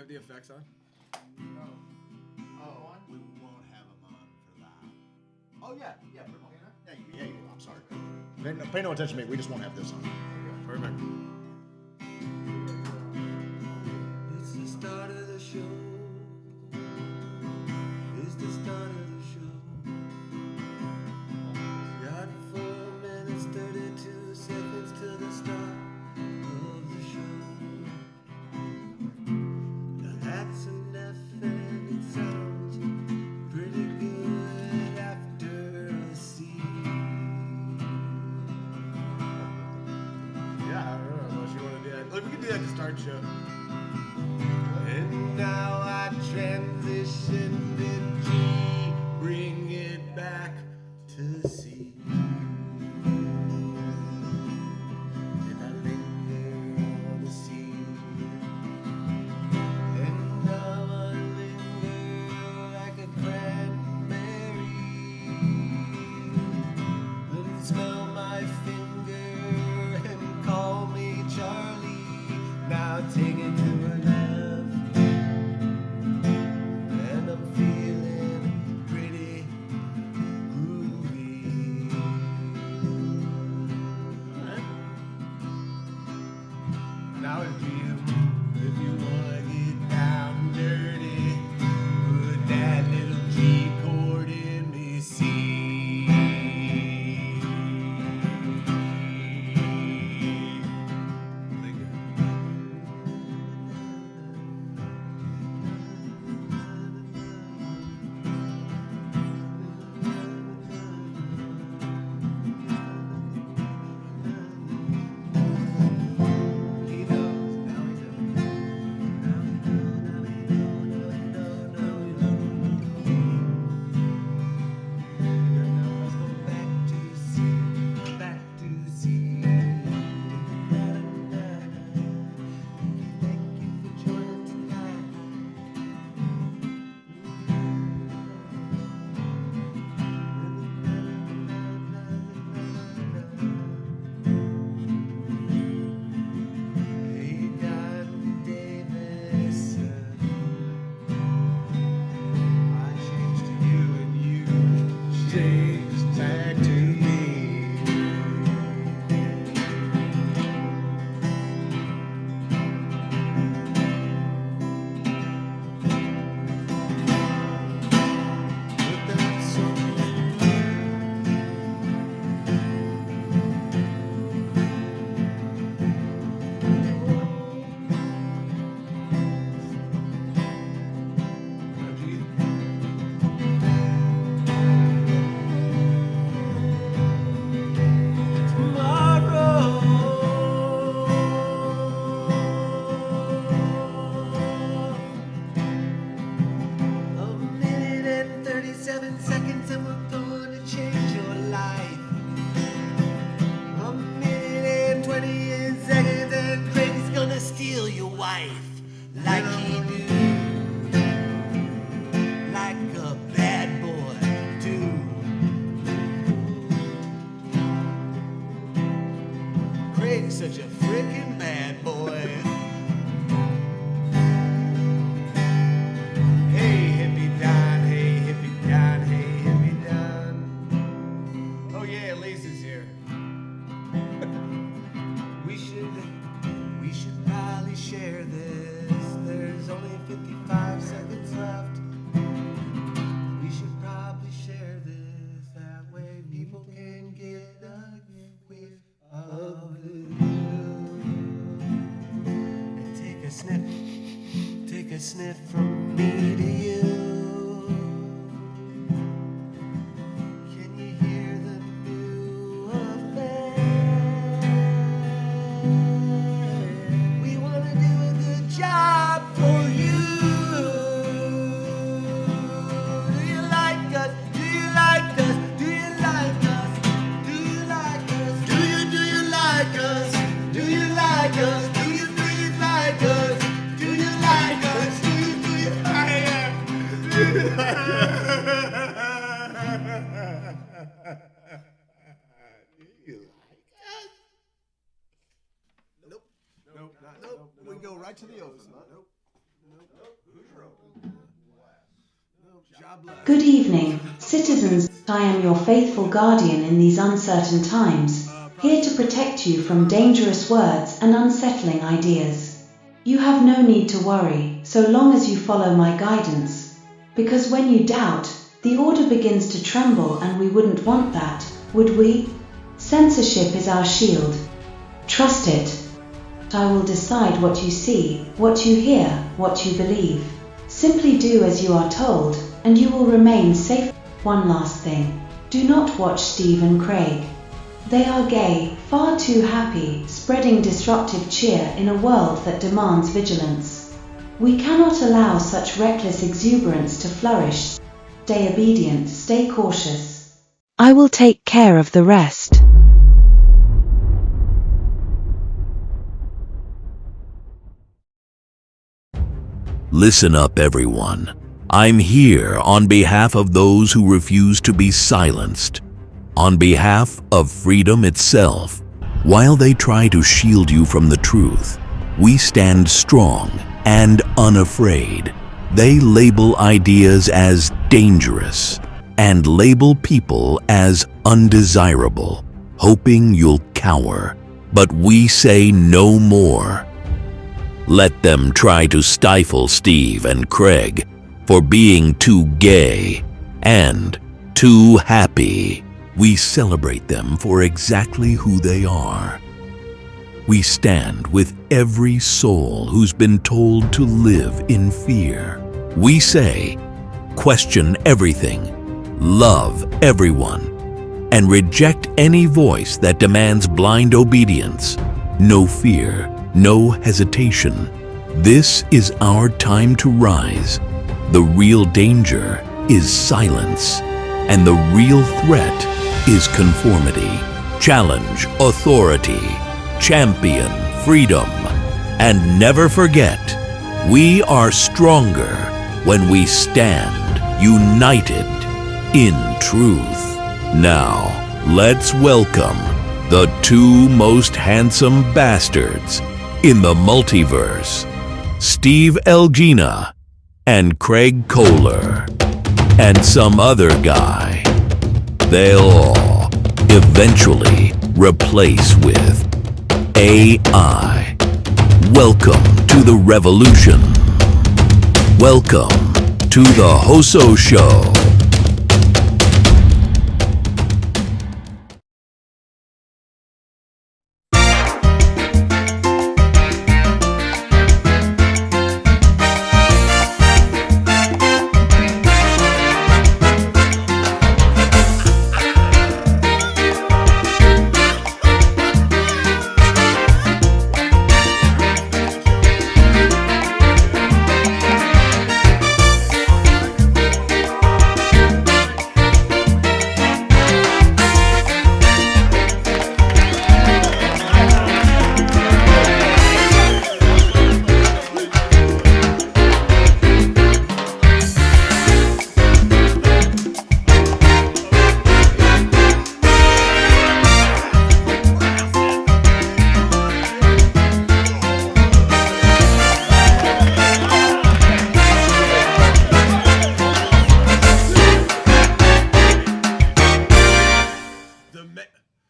have the effects on? No. Oh, we won't have them on for that. Oh, yeah. Yeah, put them on. Yeah, you will. I'm sorry. Pay no attention to me. We just won't have this on. Perfect. It's the start of the show. It's the start of the show. Got 4 minutes, 32 seconds to the start of the show. Now that's enough and it sounds pretty good after a scene. Yeah, I don't know unless you want to do that. Look, we can do that to start the show. And now I transition to G, bring it back to C. And I linger on the sea. And now I linger like a cranberry. And smell my finger and call me Charlie. Now take it to her love. And I'm feeling pretty groovy. Now it's Jim. If you wanna get down dirty, put that little G chord in me C. He knows, now he knows. Now he knows, now he knows, now he knows, now he knows. Now let's go back to C, back to C. Thank you for joining tonight. Hey, Don Davison, I changed to you and you changed back to me. But that's a minute and 37 seconds and we're gonna change your life. A minute and 28 seconds and Craig's gonna steal your wife like he do. Like a bad boy do. Craig's such a freaking bad boy. Hey, hippie Don, hey, hippie Don, hey, hippie Don. Oh yeah, Lisa's here. We should probably share this. There's only 55 seconds left. We should probably share this. That way people can get a whiff of it. And take a sniff from me to you. Can you hear the new affair? We wanna do a good job for you. Do you like us? Do you like us? Do you like us? Do you like us? Do you like us? Do you like us? Do you like us? Do you like us? Do you like Nope. We can go right to the open. Nope. Good evening, citizens. I am your faithful guardian in these uncertain times, here to protect you from dangerous words and unsettling ideas. You have no need to worry, so long as you follow my guidance. Because when you doubt, the order begins to tremble, and we wouldn't want that, would we? Censorship is our shield. Trust it. I will decide what you see, what you hear, what you believe. Simply do as you are told, and you will remain safe. One last thing. Do not watch Steve and Craig. They are gay, far too happy, spreading disruptive cheer in a world that demands vigilance. We cannot allow such reckless exuberance to flourish. Stay obedient, stay cautious. I will take care of the rest. Listen up, everyone. I'm here on behalf of those who refuse to be silenced, on behalf of freedom itself. While they try to shield you from the truth, we stand strong and unafraid. They label ideas as dangerous and label people as undesirable, hoping you'll cower. But we say no more. Let them try to stifle Steve and Craig for being too gay and too happy. We celebrate them for exactly who they are. We stand with every soul who's been told to live in fear. We say, question everything, love everyone, and reject any voice that demands blind obedience. No fear, no hesitation. This is our time to rise. The real danger is silence, and the real threat is conformity. Challenge authority, champion freedom, and never forget, we are stronger when we stand united in truth. Now, let's welcome the two most handsome bastards in the multiverse, Steve Elgina and Craig Kohler, and some other guy they'll all eventually replace with AI. Welcome to the revolution. Welcome to the HoSo Show.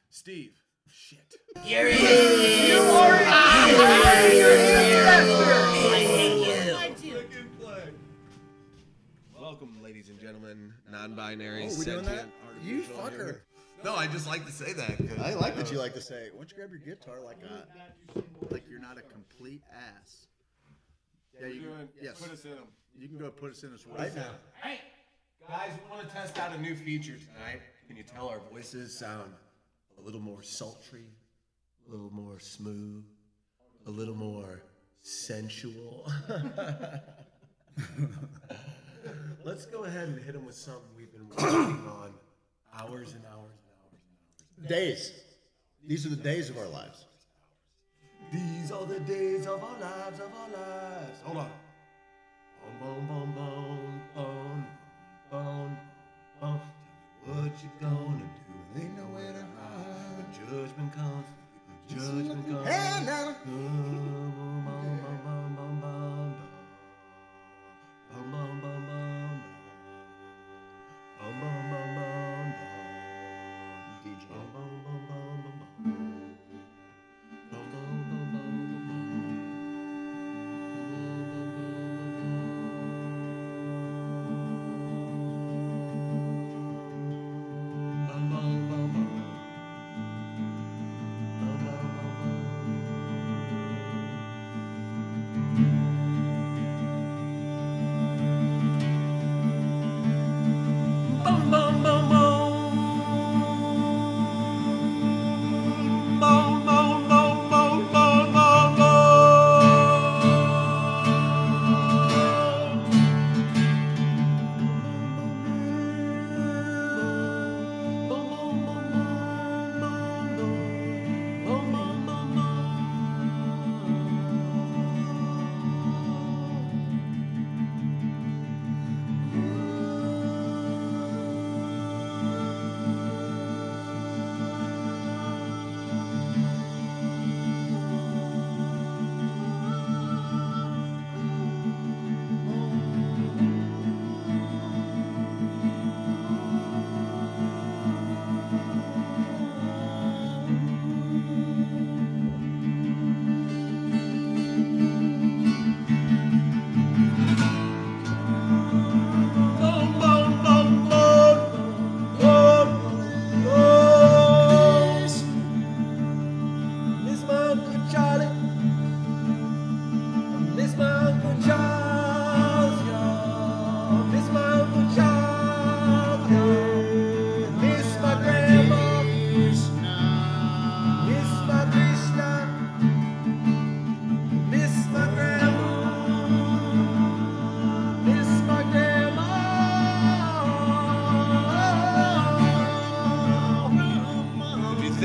Steve. Shit. You're in. You are Welcome, ladies and gentlemen, non-binary, Oh, we doing that? sentient, You artificial fucker. human. No, I just like to say that. I like that you like to say, why don't you grab your guitar like you're not a complete ass. Yeah, you can, yes. Put us in them. You can go put us in this right now. Hey, guys, we want to test out a new feature tonight. Can you tell our voices sound a little more sultry, a little more smooth, a little more sensual? Let's go ahead and hit them with something we've been working on hours and hours and hours and hours. Days. These are the days of our lives. These are the days of our lives, Hold on. Boom, boom, boom, boom, boom, boom. What you gonna do? Ain't nowhere to hide. When judgment comes, judgment comes. Hey, now. Boom, boom, boom, boom, boom, boom, boom, boom, boom, boom, boom.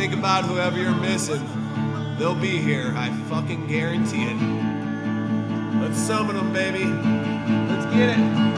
think about whoever you're missing. They'll be here, I fucking guarantee it. Let's summon them, baby. Let's get it.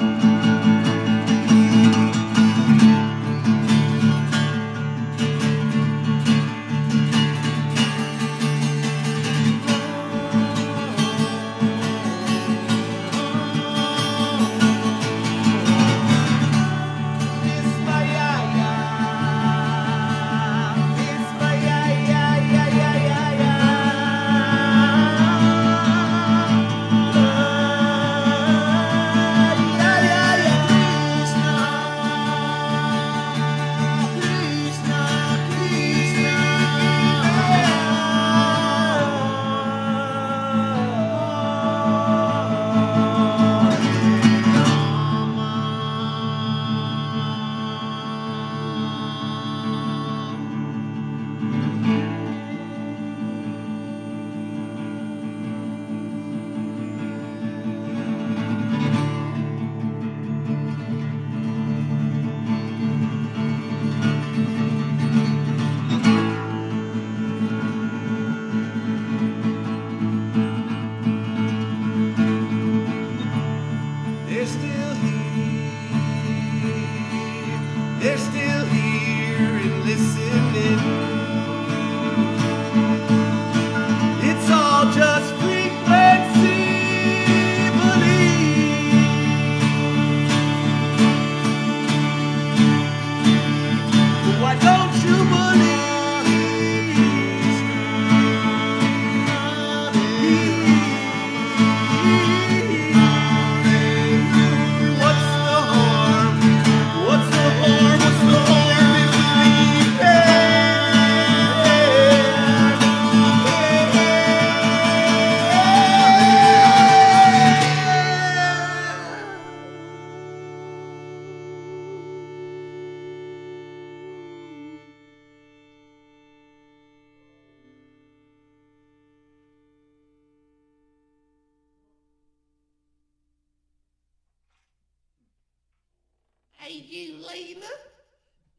Hey, you Lena.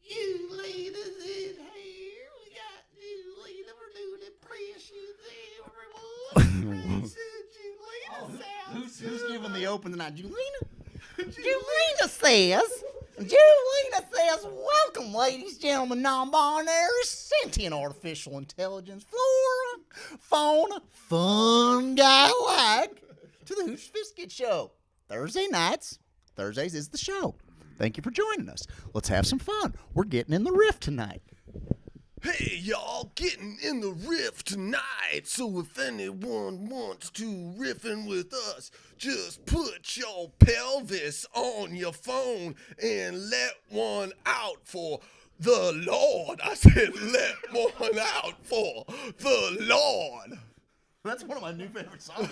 You Lena's in here. We got you Lena. We're doing impressions, everyone. Who's giving the open tonight? Julina? Julina says, welcome, ladies, gentlemen, non-binary, sentient artificial intelligence, flora, fauna, fun guy alike, to the HoSo Show. Thursday nights. Thursdays is the show. Thank you for joining us. Let's have some fun. We're getting in the riff tonight. Hey, y'all, getting in the riff tonight. So if anyone wants to riffin' with us, just put your pelvis on your phone and let one out for the Lord. I said let one out for the Lord. That's one of my new favorite songs.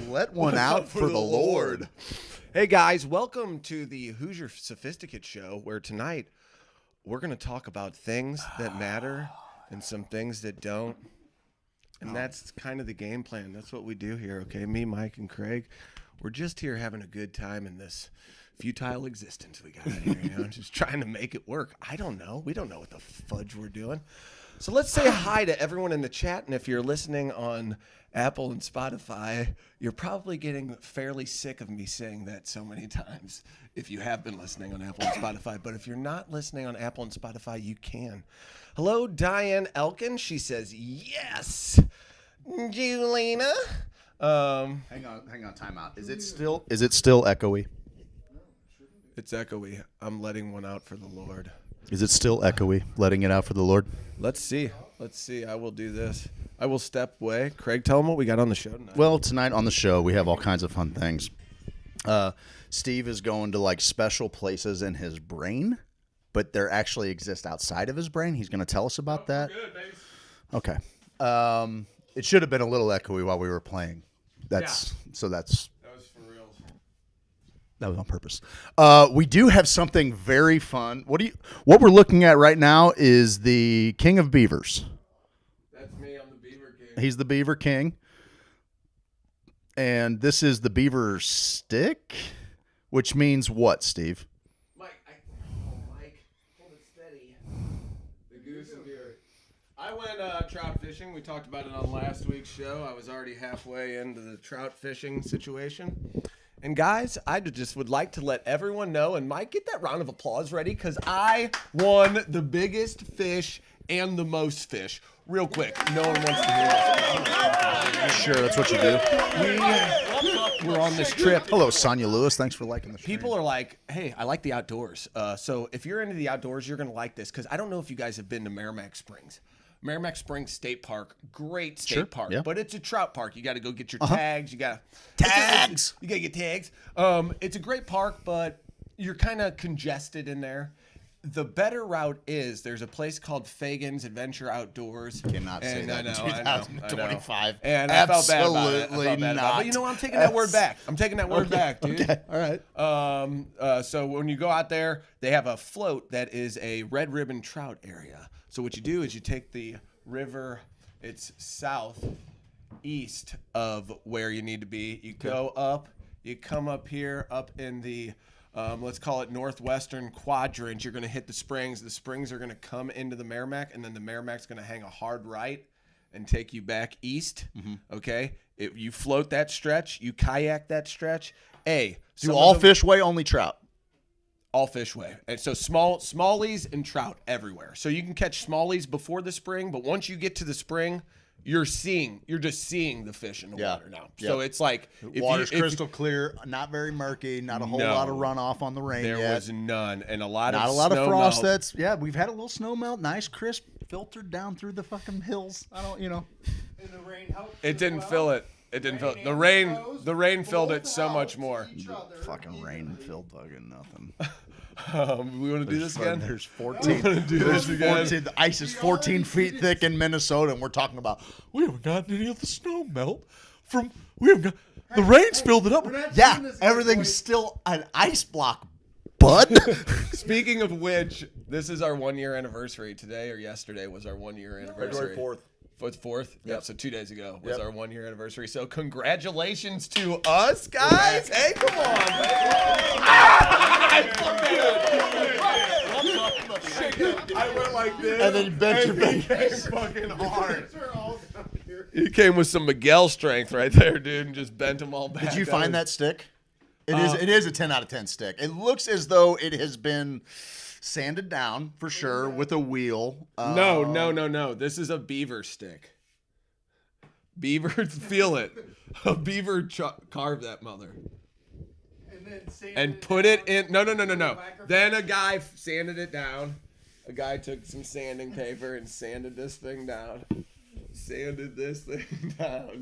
Let one out for the Lord. Hey, guys, welcome to the Hoosier Sophisticate Show, where tonight we're going to talk about things that matter and some things that don't. And that's kind of the game plan. That's what we do here, okay? Me, Mike, and Craig, we're just here having a good time in this futile existence we got here, you know, just trying to make it work. I don't know. We don't know what the fudge we're doing. So let's say hi to everyone in the chat. And if you're listening on Apple and Spotify, you're probably getting fairly sick of me saying that so many times if you have been listening on Apple and Spotify. But if you're not listening on Apple and Spotify, you can. Hello, Diane Elkin. She says, yes, Julina. Hang on, time out. Is it still echoey? It's echoey. I'm letting one out for the Lord. Is it still echoey, letting it out for the Lord? Let's see. I will do this. I will step away. Craig, tell them what we got on the show tonight. Well, tonight on the show, we have all kinds of fun things. Steve is going to like special places in his brain, but they actually exist outside of his brain. He's going to tell us about that. Good, baby. Okay. It should have been a little echoey while we were playing. That was for real. That was on purpose. We do have something very fun. What we're looking at right now is the King of Beavers. That's me. I'm the Beaver King. He's the Beaver King. And this is the Beaver Stick, which means what, Steve? Mike, hold it steady. The Goose and Beaver. I went trout fishing. We talked about it on last week's show. I was already halfway into the trout fishing situation. And guys, I just would like to let everyone know, and Mike, get that round of applause ready, because I won the biggest fish and the most fish. Real quick, no one wants to hear this. Sure, that's what you do. We're on this trip. Hello, Sonia Lewis. Thanks for liking the stream. People are like, hey, I like the outdoors. So if you're into the outdoors, you're going to like this, because I don't know if you guys have been to Merrimack Springs. Merrimack Springs State Park, great state park, yeah. but it's a trout park. You got to go get your tags. You got Tags! You got to get tags. It's a great park, but you're kind of congested in there. The better route is there's a place called Fagan's Adventure Outdoors. Cannot say that in 2025. And I felt bad about it. Absolutely not. But you know what? I'm taking that word back. I'm taking that word back, dude. Okay, all right. So when you go out there, they have a float that is a red ribbon trout area. So what you do is you take the river, it's southeast of where you need to be. You go up, you come up here, up in the, let's call it northwestern quadrant. You're going to hit the springs. The springs are going to come into the Merrimack, and then the Merrimack's going to hang a hard right and take you back east. Okay? You float that stretch, you kayak that stretch. Do all fish weigh only trout? All fish weigh. And so smallies and trout everywhere. So you can catch smallies before the spring, but once you get to the spring, you're just seeing the fish in the water now. So it's like Water's crystal clear, not very murky, not a whole lot of runoff on the rain there yet. was none, and a lot Not of a lot of snow frost. melt. We've had a little snow melt, nice crisp, filtered down through the fucking hills. I don't, And the rain helped. It didn't fill it. It didn't fill it. The rain filled it so much more. fucking rain filled fucking nothing. We want to do this again? There's 14. Do this again? 14 the ice is 14 feet thick in Minnesota, and we're talking about we haven't gotten any of the snow melt from. We haven't got the rain's filled it up. Yeah, everything's still an ice block, bud. Speaking of which, this is our 1 year anniversary. Today or yesterday was our 1 year anniversary. February 4th. It's 4th? Yep. So 2 days ago was our 1 year anniversary. So congratulations to us, guys. Hey, come on, I went like this. And then you bent your back. Fucking hard. He came with some Miguel strength right there, dude, and just bent them all back. Did you find that stick? It is a 10 out of 10 stick. It looks as though it has been sanded down for sure with a wheel. No. This is a beaver stick. Beaver, feel it. A beaver carved that mother. And put it in. No. Then a guy sanded it down. A guy took some sanding paper and sanded this thing down.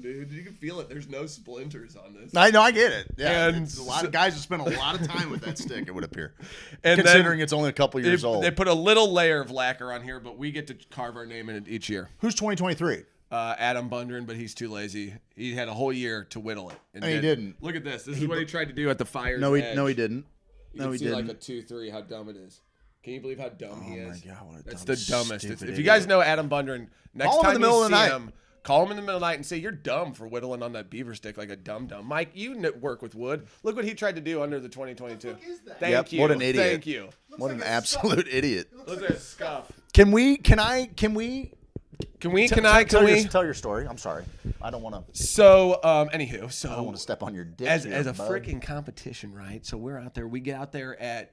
Dude. You can feel it. There's no splinters on this. I know, I get it. Yeah, And a lot of guys have spent a lot of time with that stick, it would appear. And considering then it's only a couple years old. They put a little layer of lacquer on here, but we get to carve our name in it each year. Who's 2023? Adam Bundren, but he's too lazy. He had a whole year to whittle it. And he didn't. Look at this. This is what he tried to do at the fire's No, he edge. didn't. You can see like a 2-3 how dumb it is. Can you believe how dumb he is? Oh my God, what a That's dumb, the dumbest. stupid If you guys idiot. know Adam Bundren, next Call him in time the middle you of the see night. him, call him in the middle of the night and say, you're dumb for whittling on that beaver stick like a dumb. Mike, you work with wood. Look what he tried to do under the 2022. Thank you. What an idiot. Thank you. What an absolute idiot. Look at that scuff. Can we Can we? tell your story? I'm sorry. I don't want to. So, anywho, I don't want to step on your dick. as here, a bud. freaking competition, right? So we're out there. We get out there at.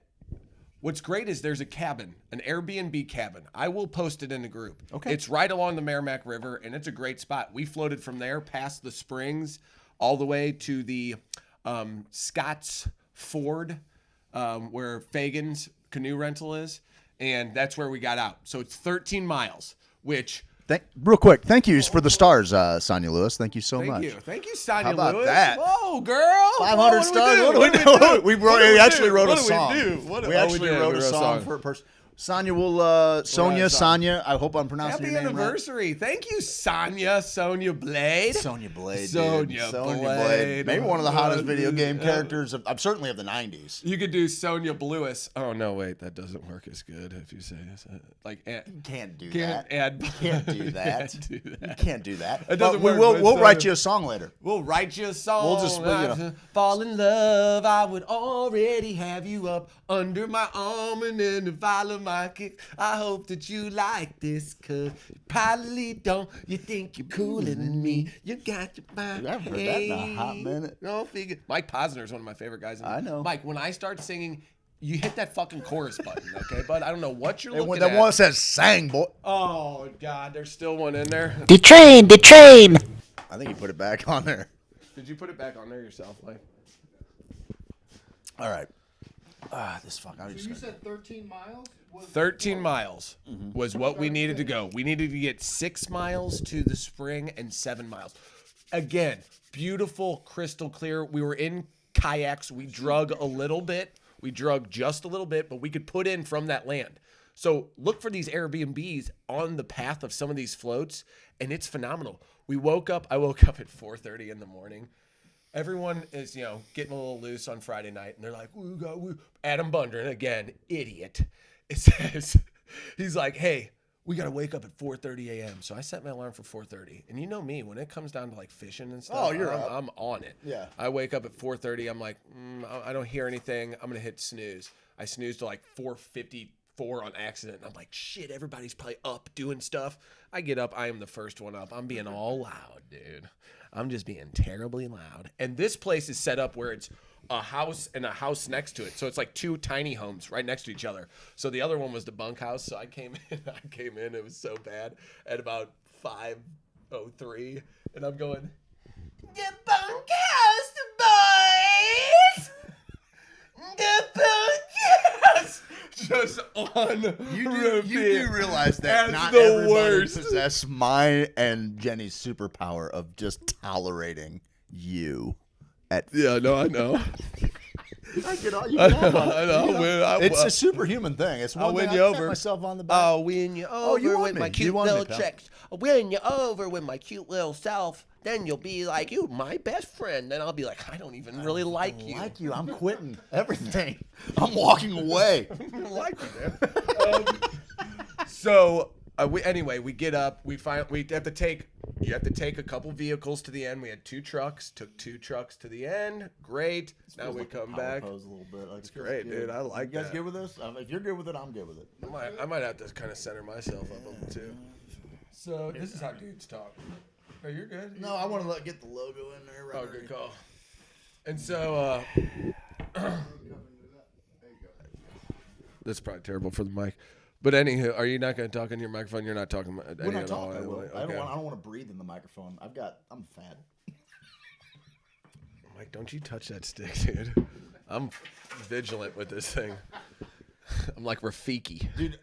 What's great is there's a cabin, an Airbnb cabin. I will post it in the group. Okay. It's right along the Merrimack River, and it's a great spot. We floated from there past the springs all the way to the Scott's Ford, where Fagan's canoe rental is, and that's where we got out. So it's 13 miles, which... Real quick, thank yous for the stars, Sonia Lewis. Thank you so much. Thank you, Sonia How about Lewis. that? Whoa, girl. 500 stars. What do we do? We actually wrote a song. We actually wrote a song for a person. Sonia will, Sonia, I hope I'm pronouncing Happy your name anniversary. Thank you, Sonia Blade. Sonia Blade. Sonia Blade. Maybe one of the hottest video game characters, certainly of the 90s. You could do Sonia Bluis. Oh, no, wait. That doesn't work as good if you say this. Can't do Can't that. add. Can't do that. Can't do that. You can't do that. It doesn't But work, but we'll it's, write you a song later. We'll write you a song. We'll just, fall in love. I would already have you up under my arm and in the vial of market. I hope that you like this, cause you probably don't. You think you're cooler than me. You got your mind. I haven't heard that in a hot minute. No figure. Mike Posner is one of my favorite guys. I know. Mike, when I start singing, you hit that fucking chorus button, okay, bud? I don't know what you're And looking when at. that one says "sang," boy. Oh God, there's still one in there. The train. I think you put it back on there. Did you put it back on there yourself, Mike? All right. This fuck. So you said 13 miles? 13 miles was what we needed to go. We needed to get 6 miles to the spring and 7 miles. Again, beautiful, crystal clear. We were in kayaks. We drug a little bit. We drug just a little bit, but we could put in from that land. So look for these Airbnbs on the path of some of these floats, and it's phenomenal. I woke up at 4:30 in the morning. Everyone is, getting a little loose on Friday night, and they're like, Adam Bundren, again, idiot. It says, he's like, hey, we got to wake up at 4:30 a.m. So I set my alarm for 4:30. And you know me, when it comes down to like fishing and stuff, I'm on it. Yeah. I wake up at 4:30. I'm like, I don't hear anything. I'm going to hit snooze. I snooze to like 4:54 on accident. And I'm like, shit, everybody's probably up doing stuff. I get up. I am the first one up. I'm being all loud, dude. I'm just being terribly loud. And this place is set up where it's a house and a house next to it. So it's like 2 tiny homes right next to each other. So the other one was the bunkhouse. So I came in. It was so bad at about 5:03. And I'm going, the bunkhouse, boys! The bunkhouse! Just on You do realize that That's not the everybody worst. possess my and Jenny's superpower of just tolerating you. Yeah, no, I know. I get all you I know. It's a superhuman thing. It's I'll one win thing you I pat over. myself on the back. I'll win you over you won with me. my You cute won me, little pal. tricks. I'll win you over with my cute little self. Then you'll be like, you, my best friend. Then I'll be like, I don't even really like you. Like you, I'm quitting everything. I'm walking away. I don't like you, man. So we get up. You have to take a couple vehicles to the end. We had 2 trucks. Took 2 trucks to the end. Great. Now we come back. Pose a little bit. Like, It's great, dude. I like You guys that. good with this? If you're good with it, I'm good with it. I might have to kind of center myself up a little too. So this is how dudes talk. Oh, you're good. No, I want to get the logo in there. Right. Oh, good call. And so, that's probably terrible for the mic. But anywho, are you not going to talk in your microphone? You're not talking. When I talk, I will. Okay. I don't want to breathe in the microphone. I'm fat. Mike, don't you touch that stick, dude. I'm vigilant with this thing. I'm like Rafiki. Dude,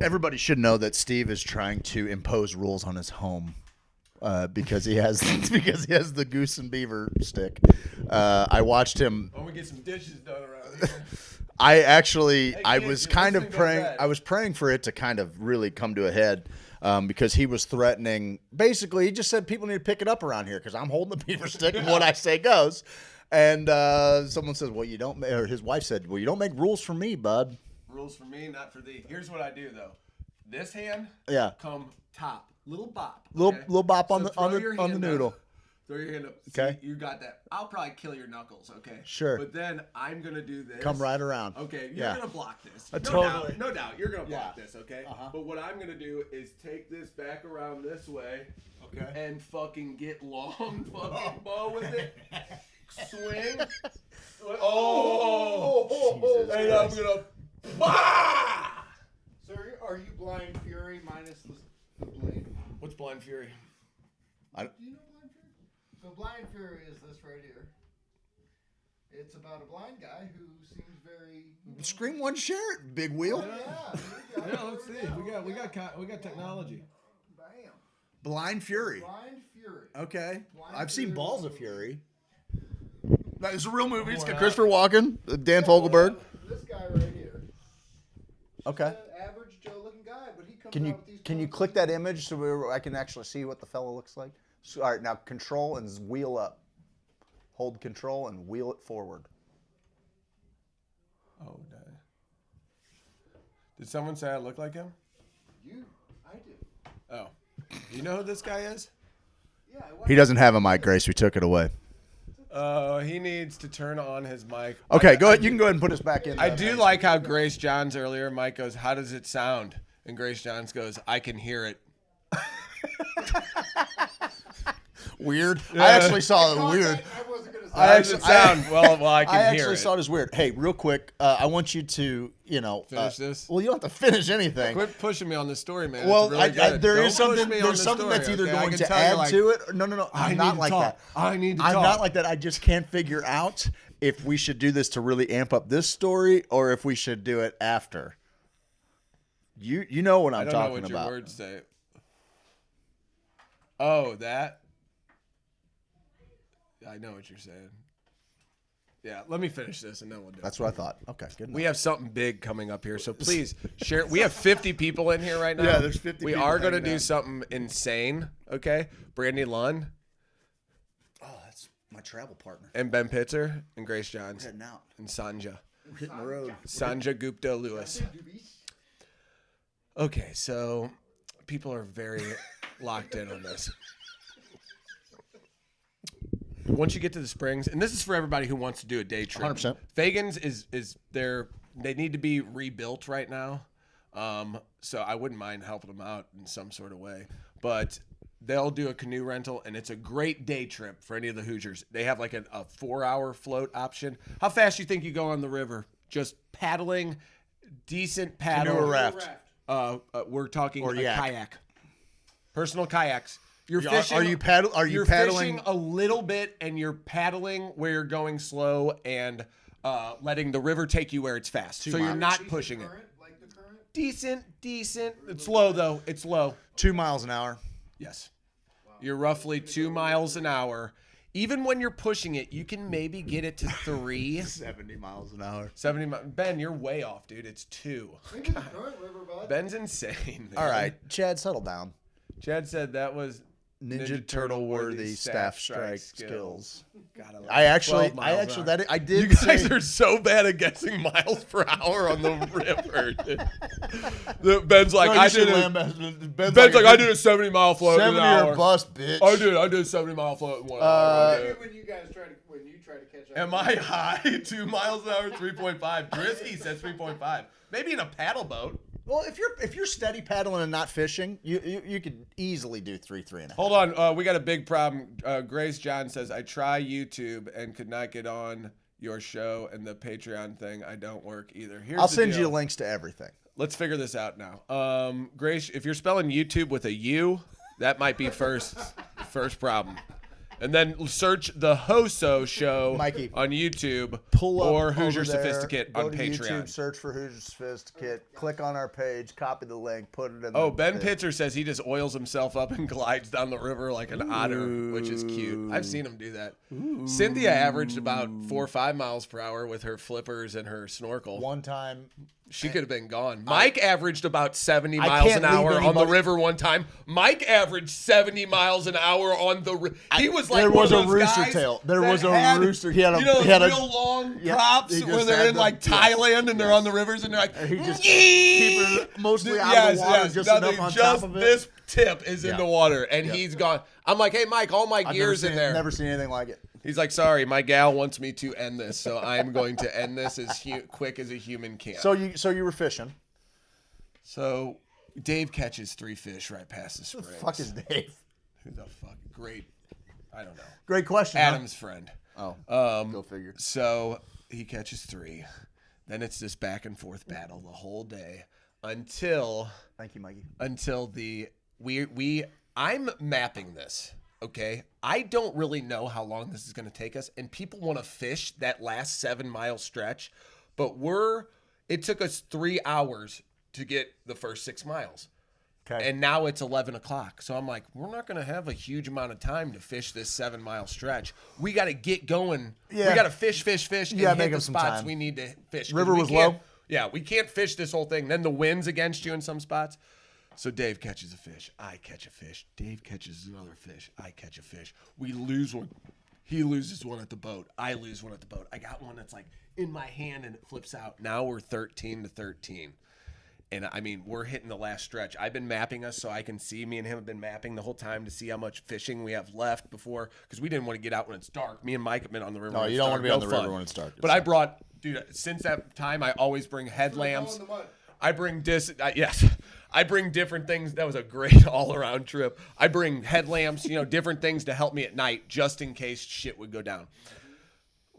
everybody should know that Steve is trying to impose rules on his home. Because he has the Goose and Beaver stick. I watched him. I want to get some dishes done around here. I kids, was you're kind of listening to praying. that. I was praying for it to kind of really come to a head, because he was threatening. Basically, he just said people need to pick it up around here because I'm holding the beaver stick and what I say goes. And someone says, "Well, you don't." Or his wife said, "Well, you don't make rules for me, bud." Rules for me, not for thee. Here's what I do though. This hand, Yeah. come top, little bop, Little bop on So the throw your on the hand up. noodle. Throw your hand up. Okay. See, you got that. I'll probably kill your knuckles, okay? Sure. But then I'm going to do this. Come right around. Okay, you're Yeah. going to block this. Totally. No doubt, you're going to block Yeah. this, okay? Uh-huh. But what I'm going to do is take this back around this way. Okay. And fucking get long fucking bow with it. Swing. Jesus And I'm Christ. going to... Bah! So are you Blind Fury minus the blade? What's Blind Fury? Do you know Blind Fury? So Blind Fury is this right here. It's about a blind guy who seems very. Scream one, share it, big wheel. Yeah. Yeah, let's see. We got technology. Bam. Blind Fury. Blind Fury. Okay. Blind I've seen Fury Balls was of a- Fury. That is a real movie. It's got Christopher Walken, Dan Fogelberg. This guy right here. Okay. An average Joe looking guy, but he comes Can you out with these can you concepts. click that image so I can actually see what the fellow looks like? So, all right, now control and wheel up. Hold control and wheel it forward. Oh, no. Did someone say I look like him? I do. Oh. You know who this guy is? Yeah. He doesn't have a mic, Grace. We took it away. He needs to turn on his mic. Okay, go ahead. You can go ahead and put us back in. I do like how Grace Johns earlier, Mike goes, how does it sound? And Grace Johns goes, I can hear it. Weird. I actually saw it weird. I wasn't gonna say. How does it sound? Well, I can I hear actually it. saw it as weird. Hey, real quick, I want you to, Finish this? Well, you don't have to finish anything. Quit pushing me on this story, man. Well, it's really good. there Don't is something. push me on There's the something story, that's either okay? I going can to tell you, add like, to it. No. I I'm need not to like talk. that. I need to I'm talk. not like that. I just can't figure out if we should do this to really amp up this story or if we should do it after. You know what I I'm don't know talking what about. your words say. Oh, that? I know what you're saying. Yeah, let me finish this and then we'll do it. That's what I thought. Okay, good enough. We have something big coming up here, so please share. We have 50 people in here right now. Yeah, there's 50 We people are going to hanging do out. something insane, okay? Brandy Lund Oh, that's my travel partner. and Ben Pitzer and Grace Johns Heading out. and Sanja. We're hitting the road. Sanja Gupta Lewis. Okay, so people are very locked in on this. Once you get to the Springs, and this is for everybody who wants to do a day trip. 100%. Fagans is they need to be rebuilt right now. So I wouldn't mind helping them out in some sort of way. But they'll do a canoe rental, and it's a great day trip for any of the Hoosiers. They have like a 4-hour float option. How fast do you think you go on the river? Just paddling, decent paddle. Canoe or raft? We're talking Or a yak. kayak. Personal kayaks. You're Are fishing. you paddling? You're fishing a little bit, and you're paddling where you're going slow and letting the river take you where it's fast. So you're not pushing it. Like the current? Decent. It's low though. It's low. 2 miles an hour. Yes. You're roughly 2 miles an hour. Even when you're pushing it, you can maybe get it to 3. 70 miles an hour. 70 Ben, you're way off, dude. It's 2. Maybe the current river, bud. Ben's insane. Man. All right, Chad, settle down. Chad said that was Ninja Turtle worthy staff strike skills. Gotta love I it. actually, 12 miles an hour. I did. You guys say- are so bad at guessing miles per hour on the river. Ben's like, No, you I should did it. lambast- Ben's like, I did a 70-mile float in 70 an hour. or bust, bitch. I did a 70-mile float in 1 hour. I did. When you try to catch up. Am I high? 2 miles an hour, 3.5. Drisky says 3.5. Maybe in a paddle boat. Well, if you're steady paddling and not fishing, you could easily do 3.5. Hold on, we got a big problem. Grace John says, I try YouTube and could not get on your show, and the Patreon thing, I don't work either. I'll send you links to everything. Let's figure this out now. Grace, if you're spelling YouTube with a U, that might be first problem. And then search the HoSo Show Mikey, on YouTube Pull up or over Hoosier there, Sophisticate go on to Patreon. YouTube, search for Hoosier Sophisticate, click on our page, copy the link, put it in. Oh, Ben Pitzer says he just oils himself up and glides down the river like an otter, which is cute. I've seen him do that. Cynthia averaged about 4 or 5 miles per hour with her flippers and her snorkel. One time, She could have been gone. Mike averaged about 70 I miles can't an hour leave on the anybody- river one time. Mike averaged 70 miles an hour on the river. He was like there one was of a those rooster guys tail. There that was a had, rooster. He had a you know, he had real a long Yep, props he when just they're had in the- like yes, Thailand and they're on the rivers and they're like, he just keep it mostly out of the water, just nothing, enough on just top of it. this tip is in Yeah. the water and he's gone. I'm like, hey Mike, all my I've gear's in there. Never seen anything like it. He's like, sorry, my gal wants me to end this, so I'm going to end this as quick as a human can. So you were fishing. So Dave catches 3 fish right past the Who springs. the fuck is Dave? Who the fuck? Great. I don't know. Great question. Adam's friend. Huh? Go figure. So he catches 3. Then it's this back and forth battle the whole day until Thank you, Mikey. I'm mapping this. Okay, I don't really know how long this is going to take us, and people want to fish that last 7-mile stretch, but it took us 3 hours to get the first 6 miles. Okay. And now it's 11 o'clock. So I'm like, we're not going to have a huge amount of time to fish this 7-mile stretch. We got to get going. Yeah. We got to fish, and Yeah, hit make the up some spots time. we need to fish. 'Cause River we was can't- low? Yeah, we can't fish this whole thing. Then the wind's against you in some spots. So Dave catches a fish. I catch a fish. Dave catches another fish. I catch a fish. We lose one. He loses one at the boat. I lose one at the boat. I got one that's like in my hand and it flips out. Now we're 13-13. And I mean, we're hitting the last stretch. I've been mapping us so I can see. Me and him have been mapping the whole time to see how much fishing we have left before, because we didn't want to get out when it's dark. Me and Mike have been on the river. No, when you it's don't dark. want to be on the No fun. river when it's dark. But I brought, dude, since that time, I always bring headlamps. I bring I bring different things. That was a great all-around trip. I bring headlamps, different things to help me at night, just in case shit would go down.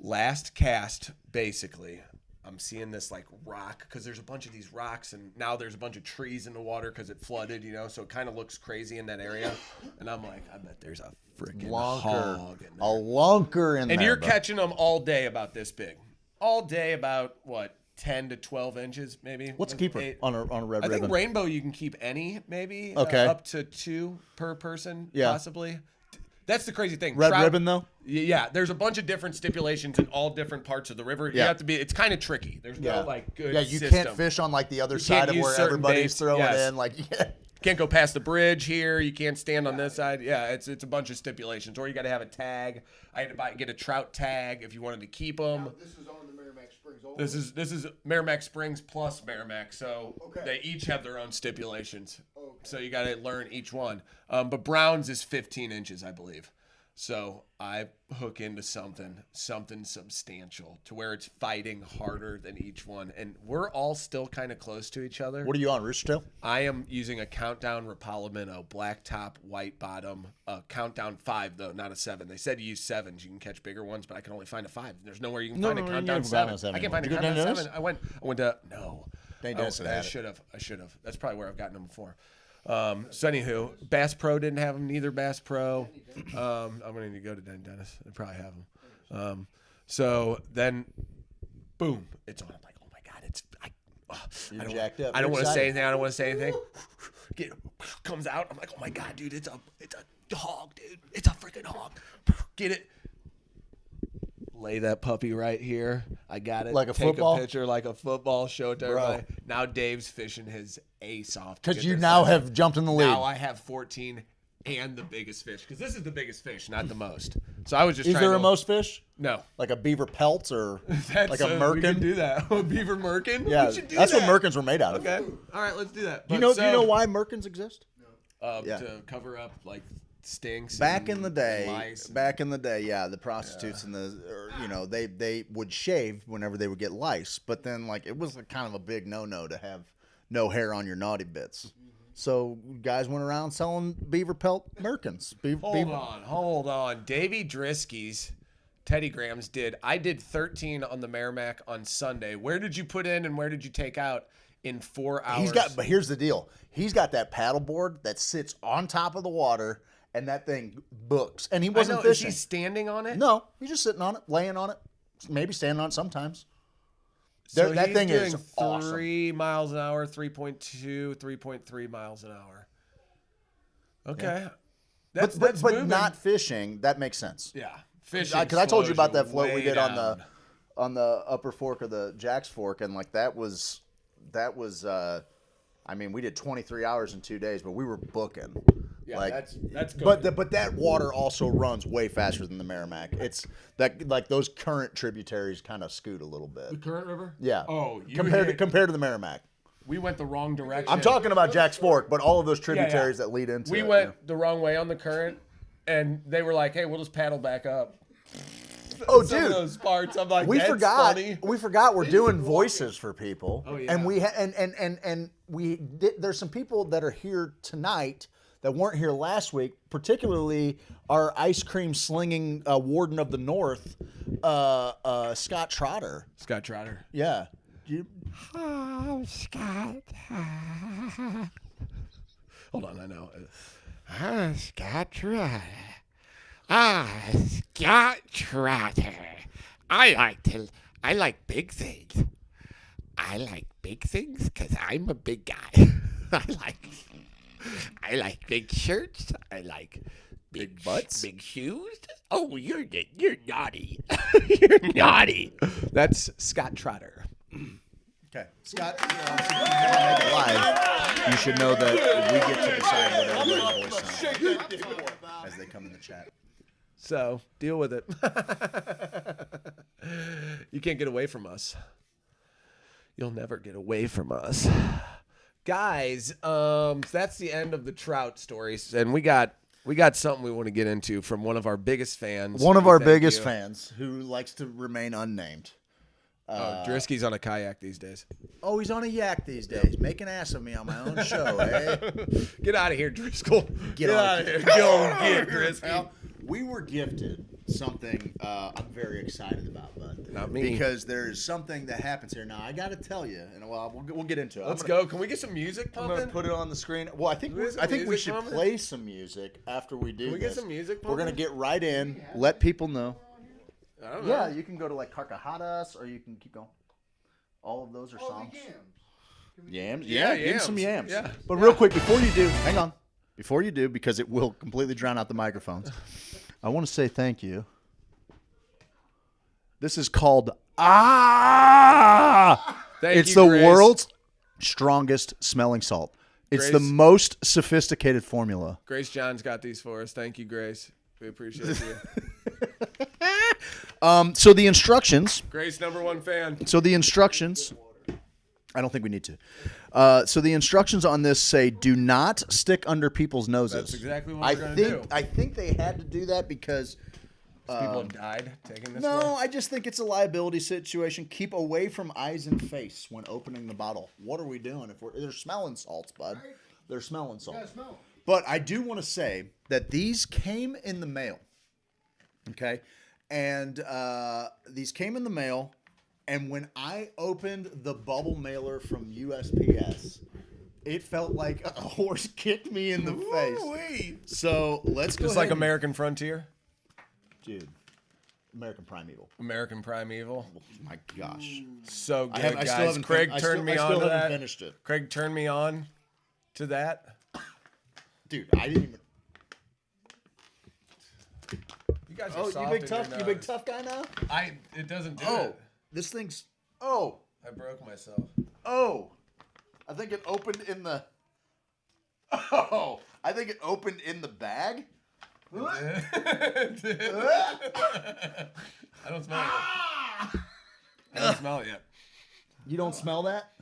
Last cast, basically, I'm seeing this like rock, because there's a bunch of these rocks, and now there's a bunch of trees in the water because it flooded, so it kind of looks crazy in that area. And I'm like, I bet there's a freaking hog in there. A lunker in there. And you're catching them all day about this big. All day about, what, 10 to 12 inches, maybe? What's a keeper on a red ribbon? I think rainbow you can keep any, maybe. Okay. Up to 2 per person, possibly. That's the crazy thing. Red ribbon, though? Yeah, there's a bunch of different stipulations in all different parts of the river. You have to be, it's kind of tricky. There's no, good you system. can't fish on, like, the other side of use where certain everybody's baits. throwing Yes. in. Like, Can't go past the bridge here. You can't stand on this side. Yeah, it's a bunch of stipulations. Or you got to have a tag. I had to get a trout tag if you wanted to keep them. Now, this is on the Merrimack Springs only. This is Merrimack Springs plus Merrimack, so they each have their own stipulations. Okay. So you got to learn each one. But Brown's is 15 inches, I believe. So I hook into something substantial to where it's fighting harder than each one. And we're all still kind of close to each other. what are you on, Rooster Tail? I am using a Countdown Rapala minnow, black top, white bottom, Countdown 5, though, not a 7. They said use 7s. You can catch bigger ones, but I can only find a 5. There's nowhere you can find a Countdown 7. I can't find a Countdown 7. I went to, no. I should have. That's probably where I've gotten them before. So anywho, Bass Pro didn't have them, neither Bass Pro. I'm going to need to go to Dennis. They probably have them. So then, boom, it's on. I'm like, oh my God, You're jacked up. I don't You're want to say excited. anything. Comes out. I'm like, oh my God, dude, it's a hog, dude. It's a freaking hog. Get it. Lay that puppy right here. I got it. Like a Take football? a picture like a football. Show it to everybody. Now Dave's fishing his ace off. Because you now have jumped in the lead. Now I have 14 and the biggest fish. Because this is the biggest fish, not the most. So I was just Is trying there to... a most fish? No. Like a beaver pelts or That's, like a merkin? We can do that. A beaver merkin? Yeah, We should do that's that. what merkins were made out of. Okay. All right, let's do that. Do you know why merkins exist? Yeah. To cover up, like, stinks. Back and in the day, lice. yeah, the prostitutes and they would shave whenever they would get lice, but then like it was kind of a big no-no to have no hair on your naughty bits. So guys went around selling beaver pelt merkins. Hold on. Davey Drisky's Teddy Grahams I did 13 on the Merrimack on Sunday. Where did you put in and where did you take out in 4 hours? But here's the deal. He's got that paddle board that sits on top of the water, and that thing books. And he wasn't fishing. Is he standing on it? No, he's just sitting on it, laying on it, maybe standing on it sometimes. So that he's thing doing is awesome. 3 miles an hour, 3.2, 3.3 miles an hour. Okay. Yeah. That's but moving. not fishing. That makes sense. Yeah. Fishing. Because I told you about that float we way did down. on the upper fork of the Jack's Fork, and like that was. I mean, we did 23 hours in 2 days, but we were booking. Yeah, like, that's good. But that water also runs way faster than the Merrimack. It's that like those current tributaries kind of scoot a little bit. The current river? Yeah. Oh, compared to the Merrimack. We went the wrong direction. I'm talking about Jack's Fork, but all of those tributaries that lead into We it. went the wrong way on the current, and they were like, "Hey, we'll just paddle back up." Oh, Some dude, of those parts. I'm like, we that's forgot. funny. We forgot we're doing voices for people. Oh, yeah. And we and we did, there's some people that are here tonight that weren't here last week, particularly our ice cream slinging warden of the North, Scott Trotter. Scott Trotter. Yeah. Oh, Scott. Hold on, I know. Scott Trotter. Scott Trotter. I like big things. I like big things because I'm a big guy. I like big shirts. I like big butts, big shoes. Oh, you're naughty. You're naughty. That's Scott Trotter. Okay. Scott, if you want to make it live, you should know that we get to decide what everybody's voice sounds as they come in the chat. So, deal with it. You can't get away from us. You'll never get away from us. Guys, that's the end of the trout stories, and we got something we want to get into from one of our biggest fans. One of our Thank biggest you. fans who likes to remain unnamed. Drisky's on a kayak these days. Oh, he's on a yak these days. Make an ass of me on my own show, eh? Get out of here, Driscoll. Get out of here. Go get Drisky. We were gifted something I'm very excited about, bud. Not me. Because there's something that happens here. Now, I got to tell you, and we'll get into it. Let's go. Can we get some music I'm going pumping? to put it on the screen. Well, I think Can we get some we music should pumping? play some music after we do Can we this. get some music We're going to pumping? get right in, let people know. I don't know. Yeah, you can go to like Carcajadas, or you can keep going. All of those are songs. Yams? Yeah, Give him some yams. yams. Yeah. But real quick, before you do, hang on. Before you do, because it will completely drown out the microphones, I want to say thank you. This is called It's the Grace. world's strongest smelling salt. It's the Grace. most sophisticated formula. Grace John's got these for us. Thank you, Grace. We appreciate you. So the instructions. Grace, #1 fan. So the instructions. I don't think we need to. So the instructions on this say, do not stick under people's noses. That's exactly what we're gonna do. I think they had to do that because. People have died taking this No, one. I just think it's a liability situation. Keep away from eyes and face when opening the bottle. What are we doing? They're smelling salts, bud. They're smelling salts. But I do want to say that these came in the mail. Okay, and these came in the mail, and when I opened the bubble mailer from USPS, it felt like a horse kicked me in the face. So let's go. Just ahead like and- American Frontier. Dude, American Primeval. American Primeval. Oh my gosh. So good, I still guys. haven't Craig I turned me still on to haven't that. finished it. Craig turned me on to that. Dude, I didn't even. You guys are Oh, soft you big in tough? your You big nose. tough guy now? It doesn't do Oh, it. this thing's. Oh, I broke myself. oh. I think it opened in the. Oh, I think it opened in the bag. I don't smell it yet. I don't smell it yet. You don't smell that?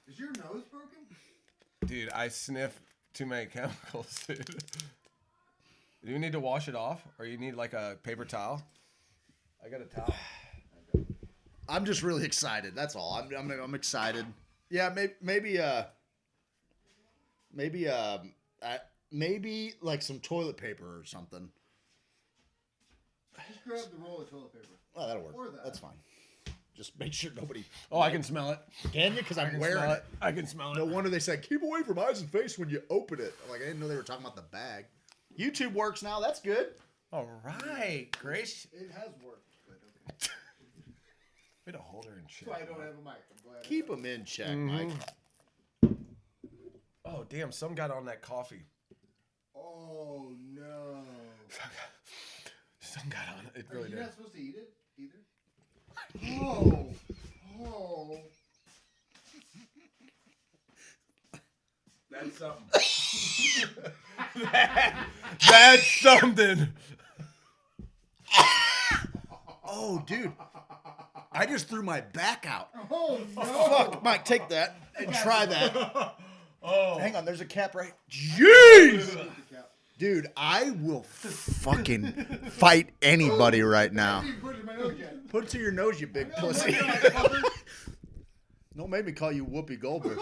Is your nose broken? Dude, I sniff too many chemicals, dude. Do you need to wash it off? Or you need like a paper towel? I got a towel. I'm just really excited. That's all. I'm excited. Yeah, maybe like some toilet paper or something. Just grab the roll of toilet paper. Oh, that'll work. Or that. That's fine. Just make sure nobody. Oh, I can smell it. Can you? Because I I'm can wearing smell it. it. I can smell No it. wonder they said keep away from eyes and face when you open it. I'm like, I didn't know they were talking about the bag. YouTube works now. That's good. All right, Grace. It has worked, but okay. Way to hold her in check. That's why I don't have a mic. I'm glad. Keep them in check, Mike. Oh, damn. Some got on that coffee. Oh no! Some got on it. It really You're did. not supposed to eat it either. Oh, oh! That's something. That's something. Oh, dude. I just threw my back out. Oh no! Fuck, Mike, take that and try that. Oh. Hang on, there's a cap right. Jeez! Dude, I will fucking fight anybody right now. Put it in my nose yet. Put it to your nose, you big pussy. Don't make me call you Whoopi Goldberg.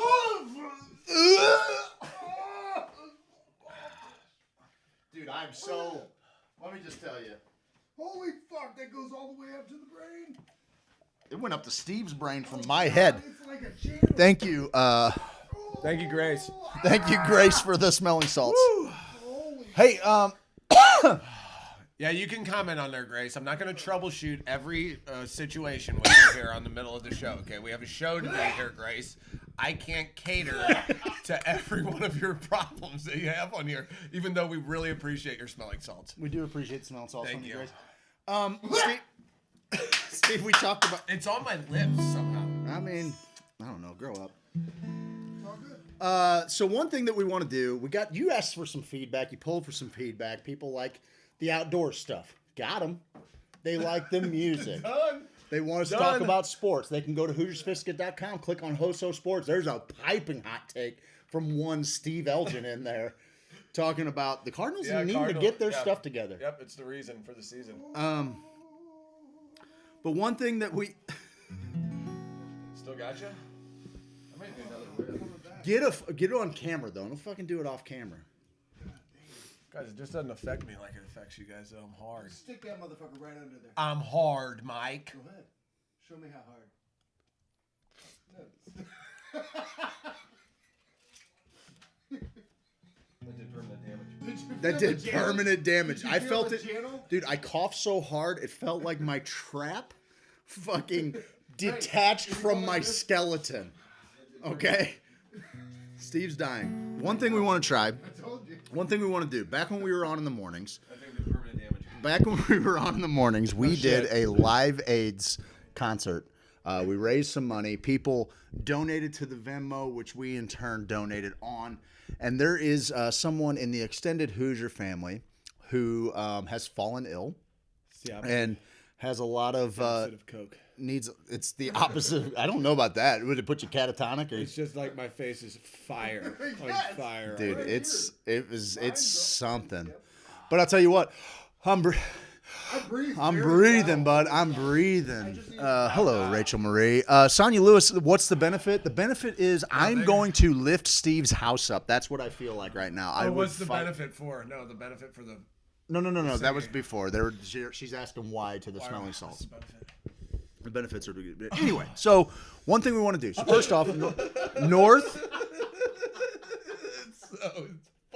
Dude, I'm so. Let me just tell you. Holy fuck! That goes all the way up to the brain. It went up to Steve's brain from my head. It's like a channel. Thank you. Thank you, Grace. Thank you, Grace, for the smelling salts. Hey, Yeah, you can comment on there, Grace. I'm not going to troubleshoot every situation when you're here on the middle of the show, okay? We have a show to do here, Grace. I can't cater to every one of your problems that you have on here, even though we really appreciate your smelling salts. we do appreciate the smelling salts Thank from you, you. Grace. Steve, Steve, we talked about. It's on my lips somehow. I mean, I don't know. Grow up. So one thing that we want to do, you asked for some feedback. You pulled for some feedback. People like the outdoor stuff. Got them. They like the music. They want us to talk about sports. They can go to HoosiersFisket.com, click on HoSo Sports. There's a piping hot take from one Steve Elgin in there talking about the Cardinals need to get their stuff together. Yep, it's the reason for the season. But one thing that we Still got you? I might do another rip. get it on camera though. Don't fucking do it off camera. Guys, it just doesn't affect me like it affects you guys. Though I'm hard. Stick that motherfucker right under there. I'm hard, Mike. Go ahead. Show me how hard. That did permanent damage. That did permanent damage. I feel felt the it. channel? Dude, I coughed so hard it felt like my trap fucking detached from my skeleton. Okay? Steve's dying. One thing we want to try. One thing we want to do. Back when we were on in the mornings. I think there's permanent damage. Back when we were on in the mornings, we did a live AIDS concert. We raised some money. People donated to the Venmo, which we in turn donated on. And there is someone in the extended Hoosier family who has fallen ill and has a lot of Coke. needs. It's the opposite. I don't know about that. Would it put you catatonic? Or? It's just like my face is fire. On fire. Dude, it's something. But I'll tell you what, I'm breathing, bud. I'm breathing. Hello, Rachel Marie. Sonia Lewis, what's the benefit? The benefit is I'm going to lift Steve's house up. That's what I feel like right now. What's the benefit for? No, the benefit for the... No. That was before. She's asking why to the smelling salts. The benefits are good. Anyway, so one thing we want to do. So first off, North... It's so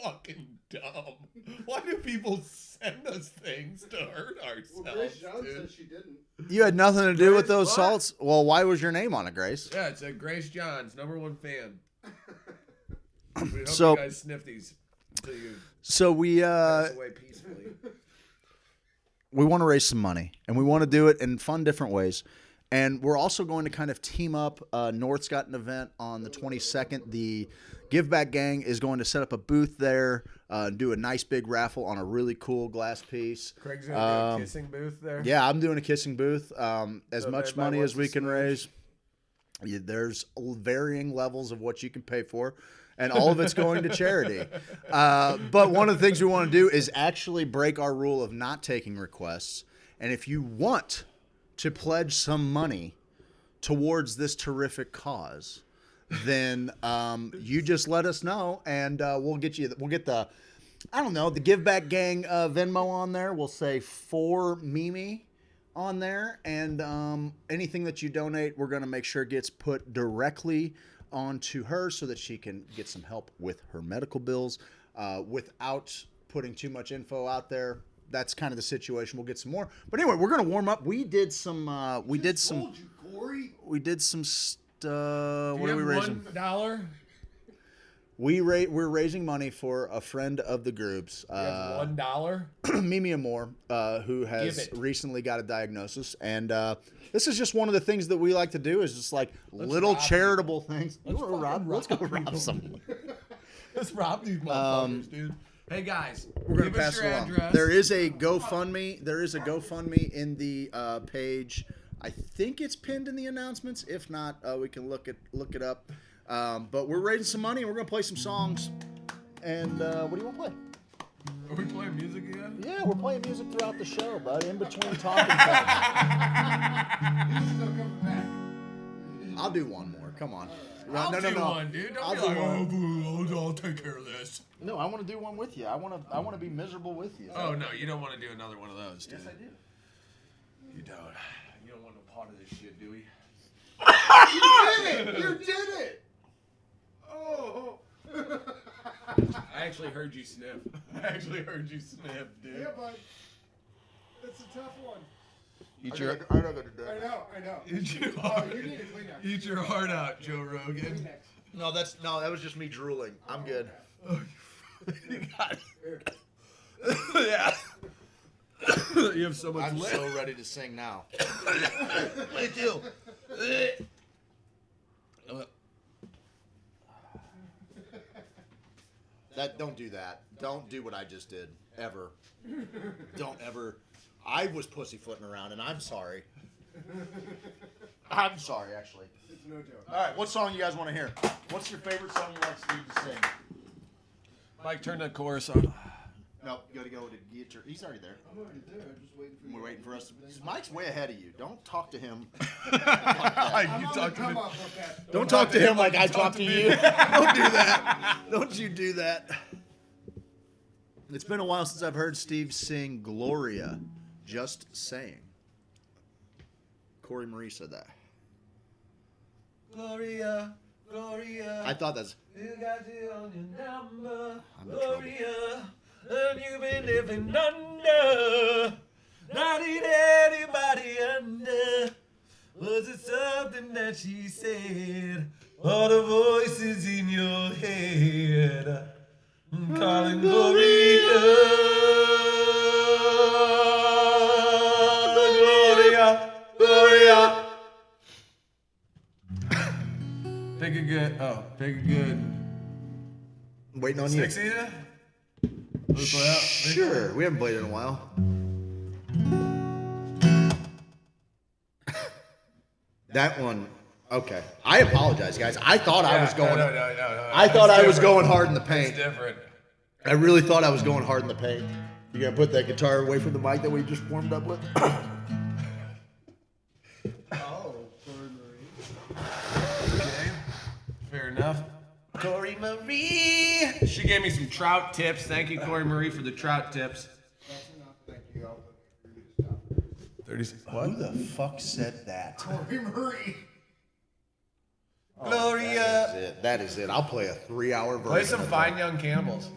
fucking dumb. Why do people send us things to hurt ourselves? Well, Grace John said she didn't. You had nothing to do with those What? salts? Well, why was your name on it, Grace? Yeah, it's a Grace John's #1 fan. We hope So- you guys sniff these until you So we pass away peacefully. we want to raise some money, and we want to do it in fun, different ways. And we're also going to kind of team up. North's got an event on the 22nd. The Give Back Gang is going to set up a booth there, do a nice big raffle on a really cool glass piece. Craig's going to do a kissing booth there. Yeah, I'm doing a kissing booth. As So much if anybody money wants as we to can smooch. raise. There's varying levels of what you can pay for, and all of it's going to charity. But one of the things we want to do is actually break our rule of not taking requests. And if you want to pledge some money towards this terrific cause, then you just let us know, and we'll get the the Give Back Gang Venmo on there. We'll say for Mimi on there, and anything that you donate, we're going to make sure gets put directly onto her so that she can get some help with her medical bills without putting too much info out there. That's kind of the situation. We'll get some more. But anyway, we're going to warm up. We did some what are we raising? $1? We're raising money for a friend of the group's, $1? Mimi Amore, who has recently got a diagnosis, and this is just one of the things that we like to do. Is just like little charitable things. Let's go rob someone. Let's rob these motherfuckers, dude. Hey guys, We're gonna give us pass your it along. address. There is a GoFundMe. In the page. I think it's pinned in the announcements. If not, we can look it up. But we're raising some money, and we're gonna play some songs. And what do you want to play? Are we playing music again? Yeah, we're playing music throughout the show, bud. In between talking points. He's still coming back. I'll do one more. Come on. I'll do one, dude. Don't I'll be do like, one. I'll take care of this. No, I want to do one with you. I want to be miserable with you. Oh no, you don't want to do another one of those, dude. Yes, I do. You don't. You don't want no part of this shit, do we? You did it! Oh. I actually heard you sniff. Dude. Yeah, bud. That's a tough one. Eat your, I know. eat your Oh, heart. you need a Kleenex. Eat your heart out, Joe Rogan. Kleenex. No, that was just me drooling. I'm good. You got it. Yeah. You have so much I'm lip. so ready to sing now. Me too. Don't do that. Don't do what I just did. Ever. Don't ever. I was pussyfooting around, and I'm sorry. I'm sorry, actually. It's no joke. All right, what song you guys want to hear? What's your favorite song you want Steve to sing? Mike, turn that chorus on. No, you got to go to get your. He's already there. I'm already there. I'm just waiting for you. We're waiting for us. Mike's way ahead of you. Don't talk to him. I'm on the come up with that. Don't talk to him like I talk to you. Don't do that. Don't you do that. It's been a while since I've heard Steve sing Gloria. Just saying. Corey Marie said that. Gloria, Gloria. I thought that's. You got it on your number, I'm in trouble. Gloria. And you've been living under. Not in anybody under. Was it something that she said? Or the voices in your head? I'm calling Gloria. Gloria, Gloria. Pick a good. Oh, pick a good. Waiting on you. Six either? Let's play out. Sure. We haven't played in a while. That one. Okay. I apologize, guys. I thought I was going. No. I thought I was going hard in the It's paint. different. I really thought I was going hard in the paint. You gonna put that guitar away from the mic that we just warmed up with? Oh, Corey Marie. Okay. Fair enough. Corey Marie. She gave me some trout tips. Thank you, Corey Marie, for the trout tips. That's enough. Thank you. I'll look for you to stop. 30. What? Who the fuck said that? Corey Marie. Gloria. That is it. I'll play a 3-hour version. Play some of Fine that. Young Cannibals.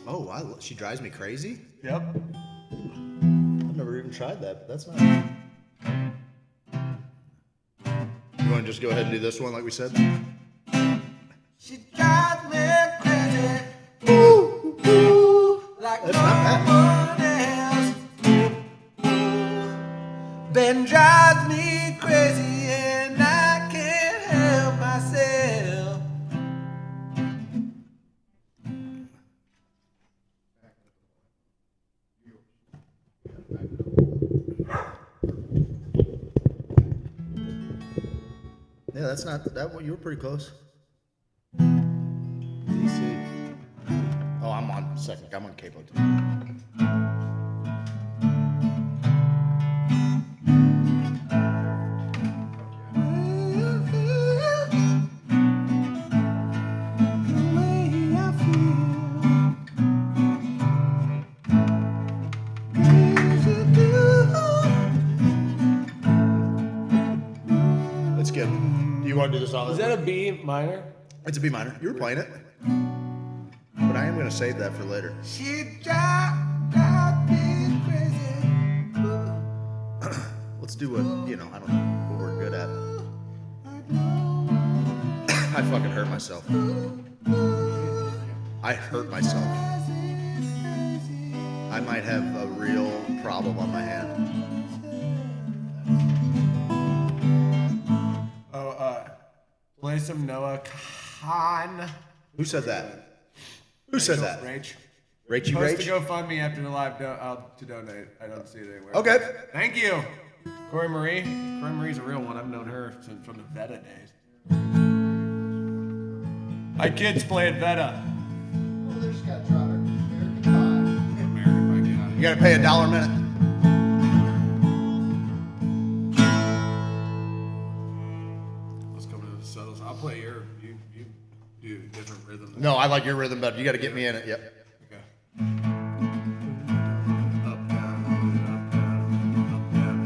Oh, she drives me crazy? Yep. I've never even tried that, but that's not. You want to just go ahead and do this one like we said? She drives me crazy. Ooh, ooh, like That's no not bad. one else. Ben drives me crazy and I can't help myself. Yeah, that's not that one. You were pretty close. DC. Oh, I'm on second. I'm on capo too. Let's get. Do you want to do this all? Is that a B minor? It's a B minor. You were playing it, but I am going to save that for later. She drives me crazy. Let's do what I don't know what we're good at. I fucking hurt myself. I hurt myself. I might have a real problem on my hand. Play some Noah Khan. Who said that? Who said that? Rach. Rachy Post Rach? to GoFundMe after the live to donate. I don't see it anywhere. Okay. Thank you. Corey Marie. Corey Marie's a real one. I've known her from the Veta days. My kids play at Veta. Well, there's Scott Trotter. American Pie. American Pie. You got to pay $1 a minute. Let's come to the settles. I'll play your. You do different rhythm. No, I like your rhythm better. You got to get me in it. Yep. Okay. Up, down, up, down, up, down,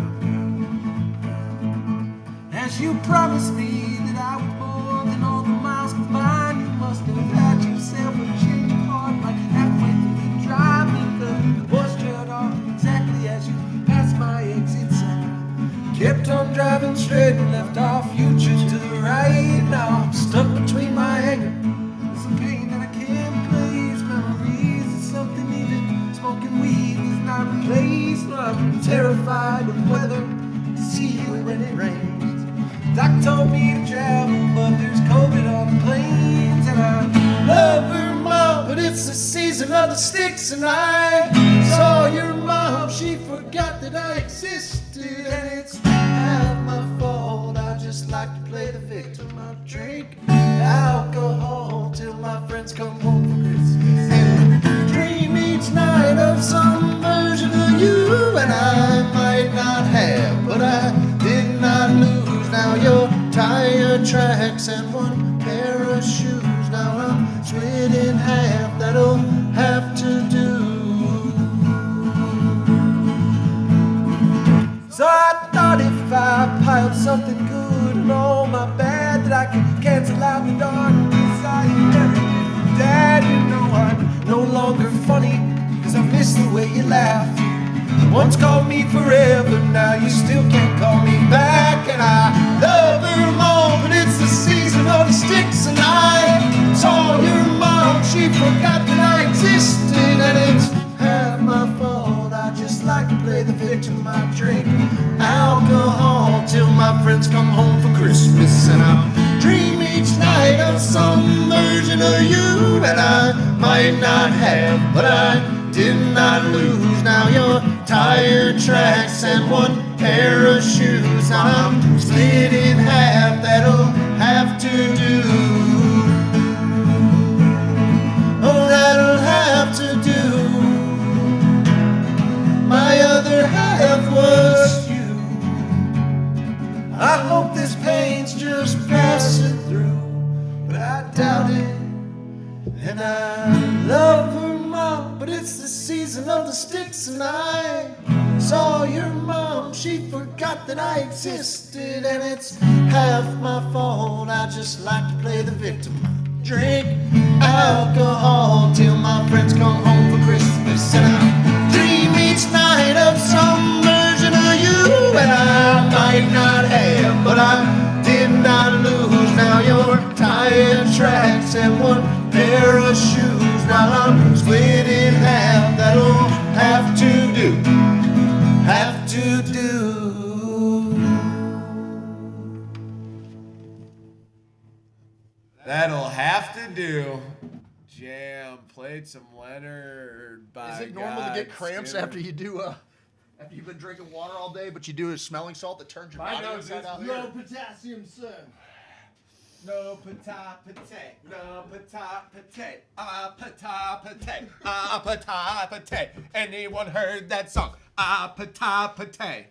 up, down. As you promised me that I would more than all the miles combined, you must have had yourself a change of heart like halfway through the drive. The bus trailed off exactly as you passed my exit sign. Kept on driving straight and left our future to the right. Now I'm stuck between my anger and some pain that I can't replace. Memories of something even smoking weed is not replaced. I'm terrified of weather, to see you when it rains. Doc told me to travel, but there's COVID on the planes. And I love Vermont, but it's the season of the sticks. And I saw your mom, she forgot that I existed, and it's half my fault. I just like to play the victim. I drink alcohol till my friends come home for Christmas, and dream each night of some version of you, and I might not have, but I did not lose. Now your tire tracks and one pair of shoes. Now I'm split in half, that'll have to do. So I thought if I piled something good and all my bad, that I could cancel out the darkness I inherited. Dad, you know I'm no longer funny, cause I miss the way you laugh. Once called me forever, now you still can't call me back. And I love her mom, but it's the season of the sticks, and I saw your mom, she forgot that I existed, and it's half my fault. I just like to play the victim. I drink alcohol till my friends come home for Christmas, and I'll dream each night of some version of you, and I might not have, but I did not lose. Now your tire tracks and one pair of shoes. Now I'm split in half, that'll have to do. Oh, that'll have to do. My other half was you. I hope this pain's just passing through, but I doubt it. And I love her mom, but it's the season of the sticks, and I saw your mom, she forgot that I existed, and it's half my fault. I just like to play the victim. Drink alcohol till my friends come home for Christmas, and I dream each night of some version of you, and I might not have, but I did not lose. Now your tire tracks and one pair of shoes. Now I'm split in half, that'll have to do, have to do. That'll have to do. Jam played some Leonard by Is it normal to get cramps Skinner. after you do after you've been drinking water all day, but you do a smelling salt that turns your My body nose inside is out? Low potassium, son. No pata pate, no pata pate, ah pata pate, ah pata pate. Anyone heard that song? Ah pata pate.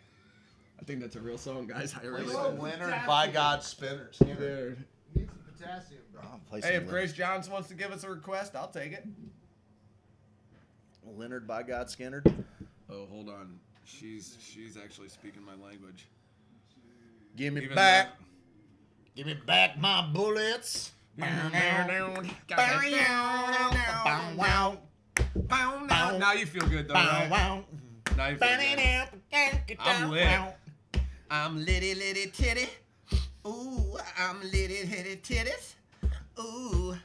I think that's a real song, guys. I really Play some do. Leonard by God spinners. Dude. Need some potassium, bro. Hey, if Grace Jones wants to give us a request, I'll take it. Leonard by God Skinner. Oh, hold on. She's actually speaking my language. Give me Even back. Give me back my bullets. Now you feel good though, right? Now you feel good. I'm lit. I'm litty litty titty. Ooh, I'm litty litty titties. Ooh.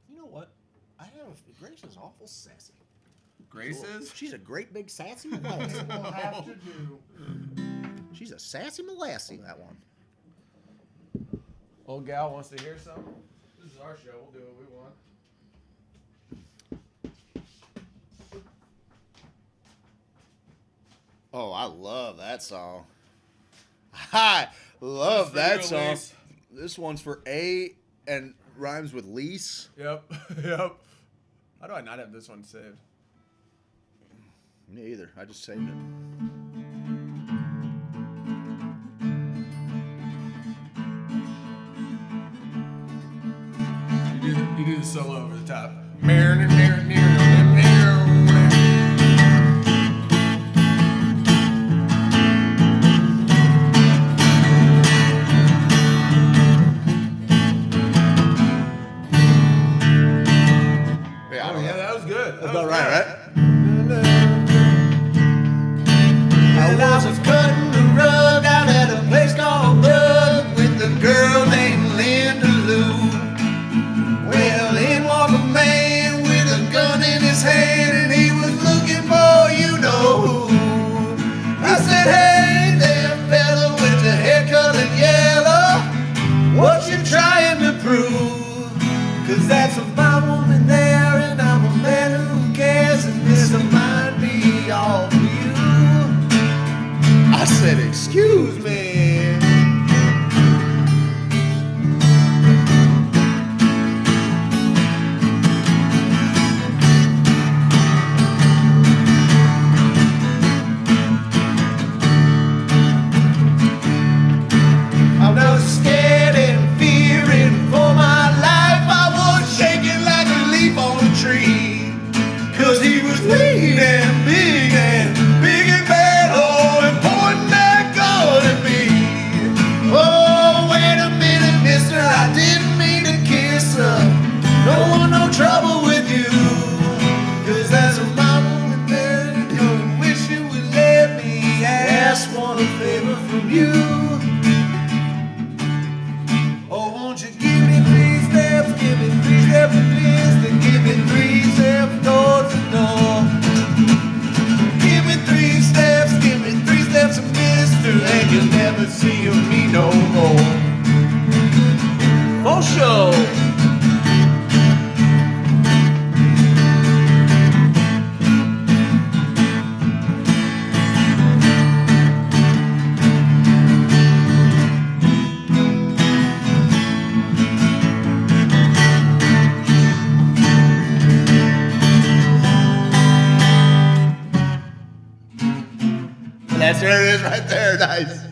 You know what? Grace is awful sassy. Grace is? She's a great big sassy molassie. We'll have to do. She's a sassy molassie, that one. Old gal wants to hear something. This is our show. We'll do what we want. Oh, I love that song. I love that song. Lise. This one's for A and rhymes with lease. Yep. Yep. How do I not have this one saved? Me either. I just saved it. You do the solo over the top. Yeah, Oh, yeah, that was good. That was about right, good. right? I was cutting the rug out at a place called Bud with a girl named Linda Lou. Well, in walked a man with a gun in his hand, and he was looking for you know who. I said, hey there, fella with the hair colored yellow, what you trying to prove? Cause that's a fine woman there, and I'm a man who cares, and this said, excuse me. I was scared and fearing for my life. I was shaking like a leaf on a tree. Cause he was lean and big and bad, oh, and pointing that gun at me. Oh, wait a minute, mister, I didn't mean to kiss her. Don't want no trouble with you. Cause as a mama with daddy, don't wish you would let me ask one a favor from you. Oh, won't you give me 3 steps, give me 3 steps, please, to give me 3 steps door to door. Give me 3 steps, mister, and you'll never see me no more. HoSo. That's there it is right there. Nice.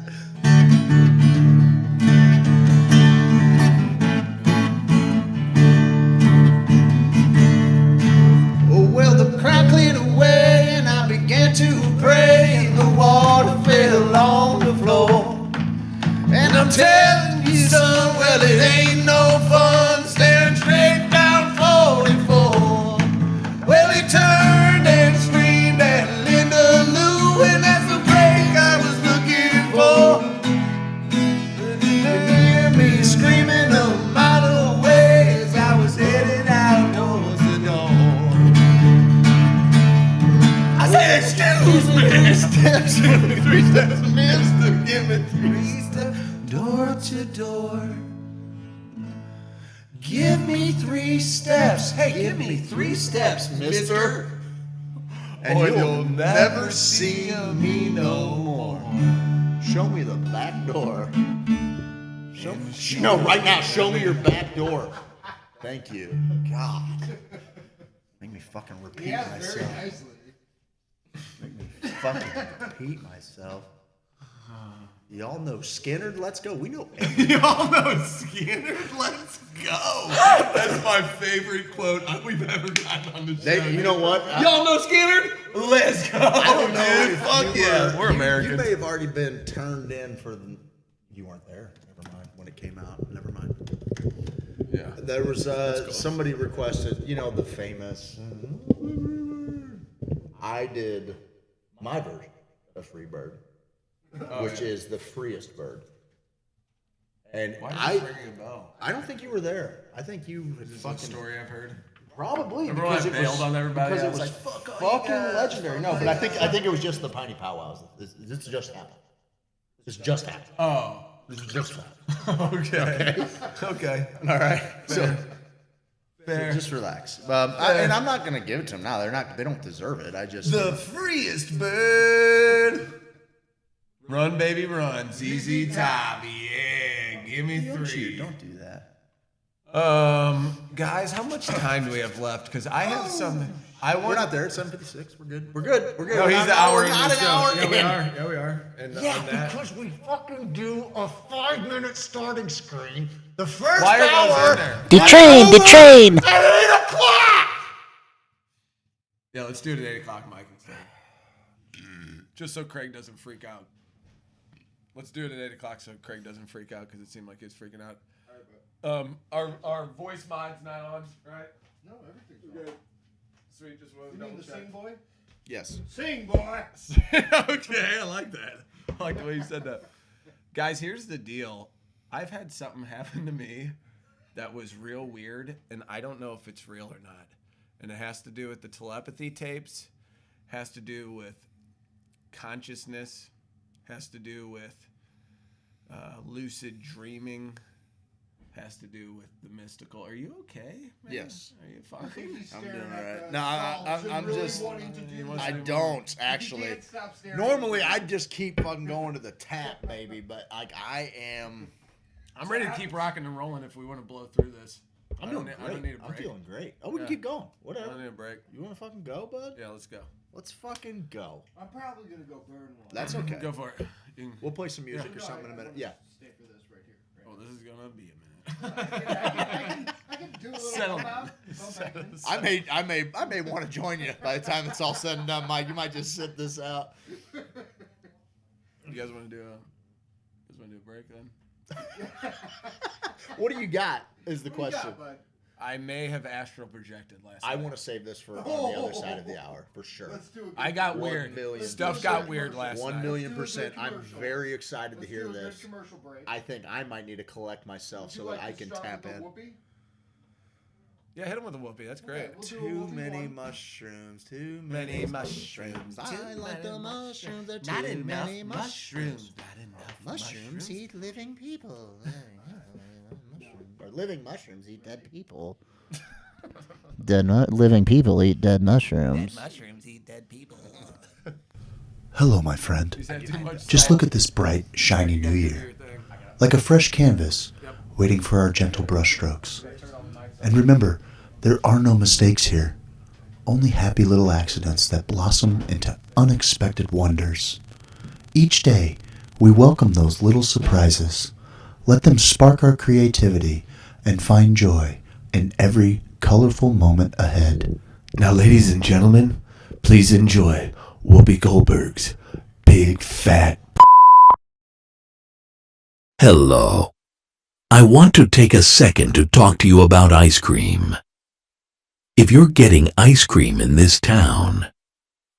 Oh, well, the crowd cleared away and I began to pray and the water fell on the floor. And I'm telling you, son, well, it ain't no fun staring straight down 44. Well, he turned and screamed at Linda Lou, and that's the break I was looking for. Did you hear me screaming a mile away as I was headed out towards the door? I said, excuse me, steps, give me 3 steps, mister, give me 3 steps, door to door. Give me 3 steps. Hey, give me 3 steps, mister. And you'll never see me no more. Show me the back door. No, right now, show me your back door. Thank you. God. Make me fucking repeat myself. Very nicely. Make me fucking repeat myself. Y'all know Skinner? Let's go. We know everything. Y'all know Skinner? Let's go. That's my favorite quote we've ever gotten on the show. You know what? Y'all know Skinner? Let's go. I don't know. Dude, If fuck you yeah. We're you Americans. may have already been turned in for the. You weren't there. Never mind. When it came out. Never mind. Yeah. There was somebody requested, the famous. I did my version of Free Bird, which is the freest bird. And Why is this ringing a bell? I don't think you were there. I think you Is this fucking a story I've heard? probably Remember when I bailed on everybody? because I it was was like, fuck all you fucking guys, legendary. No, fuck but all I think it was just the Piney Powwows. This just happened. This just happened. Oh. This just happened. Okay. Okay. All right. So Fair. just relax. And I'm not gonna give it to them now. They don't deserve it. I just The freest bird. Run, baby, run. ZZ Top. Yeah. Give me three. Don't do that. Guys, how much time do we have left? Because I have something. We're not there at 7:56. We're good. We're good. We're good. No, We're he's not- an hour we're in not the an show. hour Yeah, we in. are. Yeah, we are. And Yeah, on that, because we fucking do a 5-minute starting screen. The first why are hour. those in there? The train. At 8 o'clock. Yeah, let's do it at 8 o'clock, Mike, instead. Just so Craig doesn't freak out. Let's do it at 8 o'clock so Craig doesn't freak out because it seemed like he was freaking out. Our voice mod's not on, right? No, everything's Okay. Sweet, just want to You mean double the check. sing boy? Yes. Sing boy. Okay, I like that. I like the way you said that. Guys, here's the deal. I've had something happen to me that was real weird, and I don't know if it's real or not. And it has to do with the telepathy tapes, has to do with consciousness, has to do with lucid dreaming, has to do with the mystical. Are you okay, man? Yes. Are you fine? I'm doing all right. No, I'm really just. wanting to do I that. don't You actually. can't stop staring. Normally, I'd just keep fucking going to the tap, baby. But like, I am. I'm ready to keep rocking and rolling if we want to blow through this. I'm I doing don't great. need a I'm break. feeling great. Oh, we can Yeah. keep going. I Whatever. don't need a break. You want to fucking go, bud? Yeah, let's go. Let's fucking go. I'm probably gonna go burn one. That's okay. Go for it. You can- We'll play some music Yeah. or something in a minute. Yeah. Stay for this right here. Oh, this is gonna be a minute. I can do a little Settle bump down. out, bump back in. I may want to join you by the time it's all said and done, Mike. You might just sit this out. You guys want to do a break then? What do you got? Is the What do you question. got, bud? I may have astral projected last I night. want to save this for on the other side of the hour for sure. Let's do it. I got 1 weird. million Stuff percent. got weird last One night. million Let's do a percent. good I'm commercial. very excited to hear do a good this. commercial break. I think I might need to collect myself Would you so like that I to can start tap with the in. whoopee? Yeah, hit him with a whoopee. That's great. Okay, we'll do a Too whoopee many one. mushrooms. Too Many many mushrooms. mushrooms. I like the mushrooms. There Not too enough many mushrooms. Not enough Mushrooms eat living people. Or living mushrooms eat dead people. Living people eat dead mushrooms. Mushrooms eat dead people. Hello, my friend. He's had too much Just salt. look at this bright, shiny new Do year. your thing. Like a fresh canvas, waiting for our gentle brushstrokes. And remember, there are no mistakes here. Only happy little accidents that blossom into unexpected wonders. Each day, we welcome those little surprises. Let them spark our creativity and find joy in every colorful moment ahead. Now, ladies and gentlemen, please enjoy Whoopi Goldberg's Big Fat. Hello. I want to take a second to talk to you about ice cream. If you're getting ice cream in this town,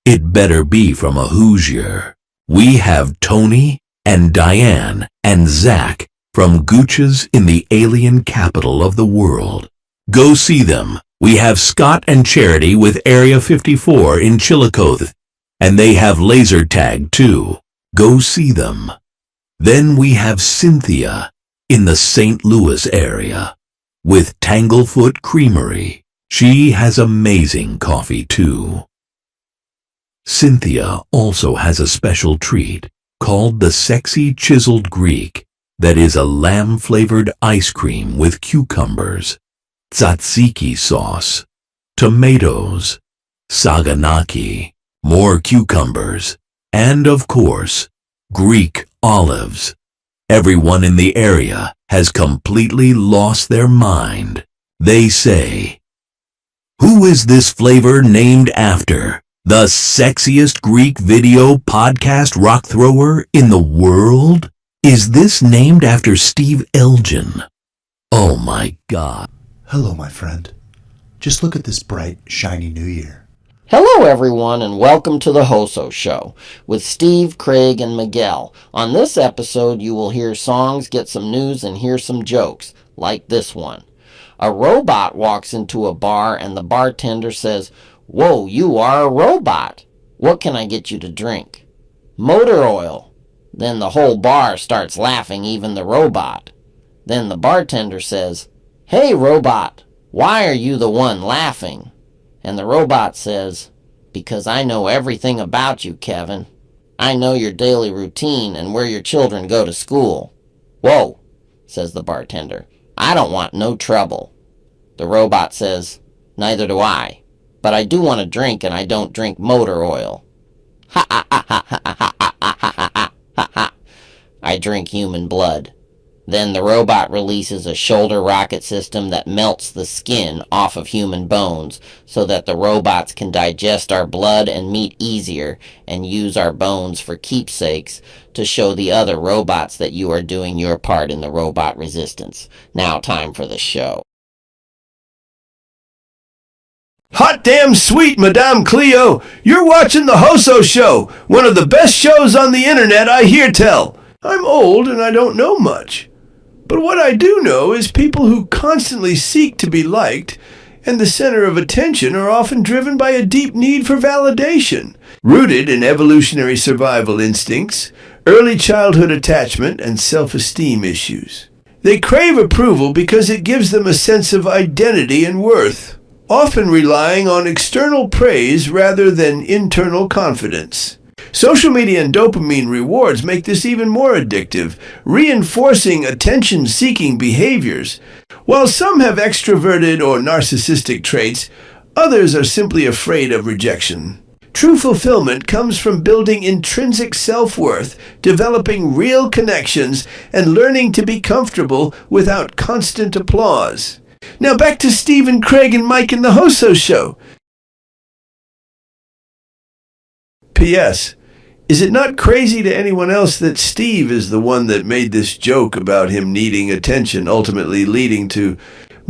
it better be from a Hoosier. We have Tony and Diane and Zach from Gooch's in the alien capital of the world. Go see them. We have Scott and Charity with Area 54 in Chillicothe, and they have laser tag too. Go see them. Then we have Cynthia in the St. Louis area with Tanglefoot Creamery. She has amazing coffee too. Cynthia also has a special treat called the Sexy Chiseled Greek that is a lamb-flavored ice cream with cucumbers, tzatziki sauce, tomatoes, saganaki, more cucumbers, and of course, Greek olives. Everyone in the area has completely lost their mind. They say, "Who is this flavor named after? The sexiest Greek video podcast rock thrower in the world? Is this named after Steve Elgin? Oh my God." Hello, my friend. Just look at this bright, shiny new year. Hello, everyone, and welcome to the HoSo Show with Steve, Craig, and Miguel. On this episode, you will hear songs, get some news, and hear some jokes, like this one. A robot walks into a bar, and the bartender says, "Whoa, you are a robot. What can I get you to drink?" "Motor oil." Then the whole bar starts laughing, even the robot. Then the bartender says, "Hey, robot, why are you the one laughing?" And the robot says, "Because I know everything about you, Kevin. I know your daily routine and where your children go to school." "Whoa," says the bartender. "I don't want no trouble." The robot says, "Neither do I. But I do want a drink, and I don't drink motor oil." "Ha ha ha ha ha ha ha ha ha ha ha ha. I drink human blood." Then the robot releases a shoulder rocket system that melts the skin off of human bones so that the robots can digest our blood and meat easier and use our bones for keepsakes to show the other robots that you are doing your part in the robot resistance. Now time for the show. Hot damn sweet, Madame Cleo. You're watching the HoSo Show, one of the best shows on the internet, I hear tell. I'm old and I don't know much. But what I do know is people who constantly seek to be liked and the center of attention are often driven by a deep need for validation, rooted in evolutionary survival instincts, early childhood attachment, and self-esteem issues. They crave approval because it gives them a sense of identity and worth, often relying on external praise rather than internal confidence. Social media and dopamine rewards make this even more addictive, reinforcing attention-seeking behaviors. While some have extroverted or narcissistic traits, others are simply afraid of rejection. True fulfillment comes from building intrinsic self-worth, developing real connections, and learning to be comfortable without constant applause. Now back to Steve and Craig and Mike in the HoSo Show. P.S. Is it not crazy to anyone else that Steve is the one that made this joke about him needing attention, ultimately leading to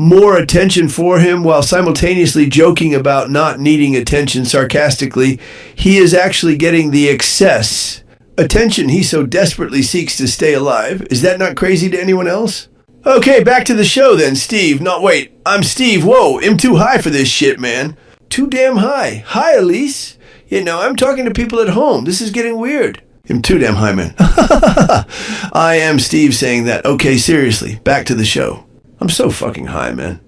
more attention for him, while simultaneously joking about not needing attention sarcastically? He is actually getting the excess attention he so desperately seeks to stay alive. Is that not crazy to anyone else? Okay, back to the show then, Steve. No, wait, I'm Steve. Whoa, I'm too high for this shit, man. Too damn high. Hi, Elise. You know, I'm talking to people at home. This is getting weird. I'm too damn high, man. I am Steve saying that. Okay, seriously, back to the show. I'm so fucking high, man.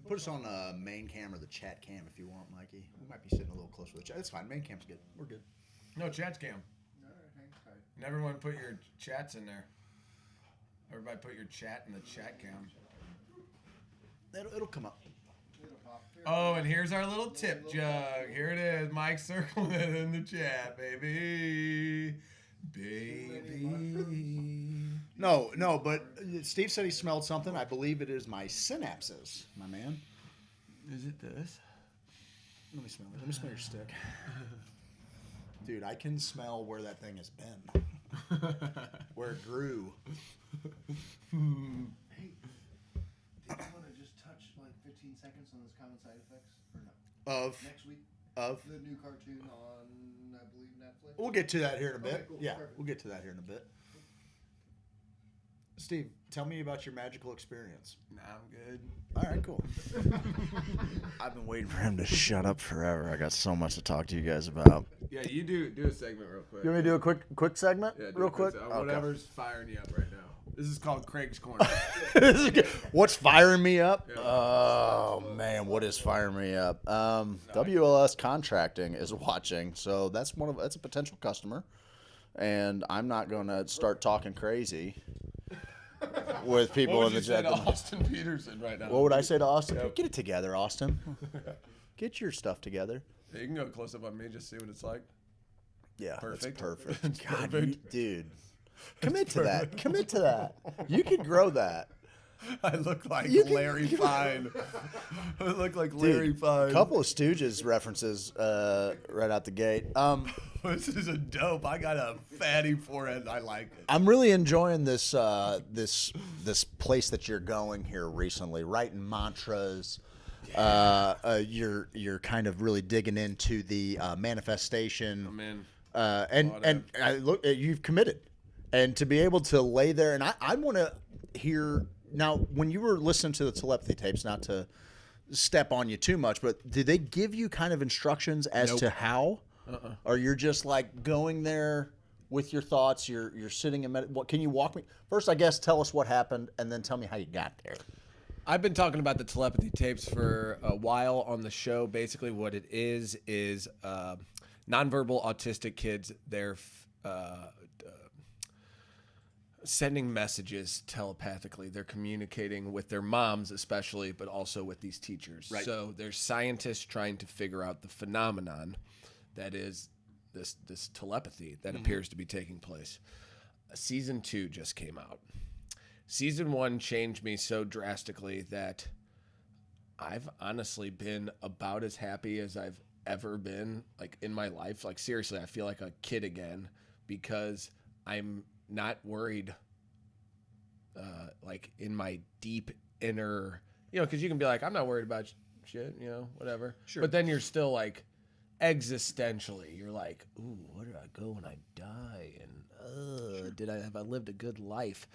Put us on the main cam or the chat cam if you want, Mikey. We might be sitting a little closer to the chat. That's fine. Main cam's good. We're good. No, chat's cam. And everyone put your chats in there. Everybody put your chat in the chat cam. It'll come up. Oh, and here's our little tip jug. Here it is. Mike circling it in the chat, baby. No, but Steve said he smelled something. I believe it is my synapses, my man. Is it this? Let me smell it. Let me smell your stick. Dude, I can smell where that thing has been. Where it grew. Hey, do you want to just touch like 15 seconds on those common side effects? Or no? Of? Next week? Of? The new cartoon on, I believe, Netflix? We'll get to that here in a bit. Okay, cool. Yeah, Perfect. we'll get to that here in a bit. Steve, tell me about your magical experience. Nah, I'm good. All right, cool. I've been waiting for him to shut up forever. I got so much to talk to you guys about. Yeah, you do a segment real quick. You want me to do a quick segment? Yeah, do real a quick? Whatever's firing you up right now. This is called Craig's Corner. What's firing me up? Yeah. Oh man, what is firing me up? WLS Contracting is watching, so that's a potential customer, and I'm not going to start talking crazy with people What in would the you say chat. to Austin Peterson right now? What would I say to Austin? Yep. Get it together, Austin. Get your stuff together. Yeah, you can go close up on me, just see what it's like. Yeah, Perfect. that's perfect. It's God, perfect. dude, commit to that. Commit to that. You could grow that. I look like You can- Larry Fine. I look like Larry Dude, Fine. a couple of Stooges references right out the gate. This is a dope. I got a fatty forehead. I like it. I'm really enjoying this this place that you're going here recently. Writing mantras. You're kind of really digging into the manifestation. I'm in. And I look, you've committed, and to be able to lay there, and I want to hear now. When you were listening to the telepathy tapes, not to step on you too much, but did they give you kind of instructions as to how, or you're just like going there with your thoughts? You're sitting in what? Can you walk me first? I guess tell us what happened, and then tell me how you got there. I've been talking about the telepathy tapes for a while on the show. Basically, what it is nonverbal autistic kids. They're sending messages telepathically. They're communicating with their moms, especially, but also with these teachers. Right. So there's scientists trying to figure out the phenomenon that is this telepathy that appears to be taking place. Season 2 just came out. Season 1 changed me so drastically that I've honestly been about as happy as I've ever been, like, in my life. Like, seriously, I feel like a kid again because I'm not worried, like, in my deep inner, because you can be like, I'm not worried about shit, whatever. Sure. But then you're still, like, existentially, you're like, ooh, where do I go when I die? And have I lived a good life?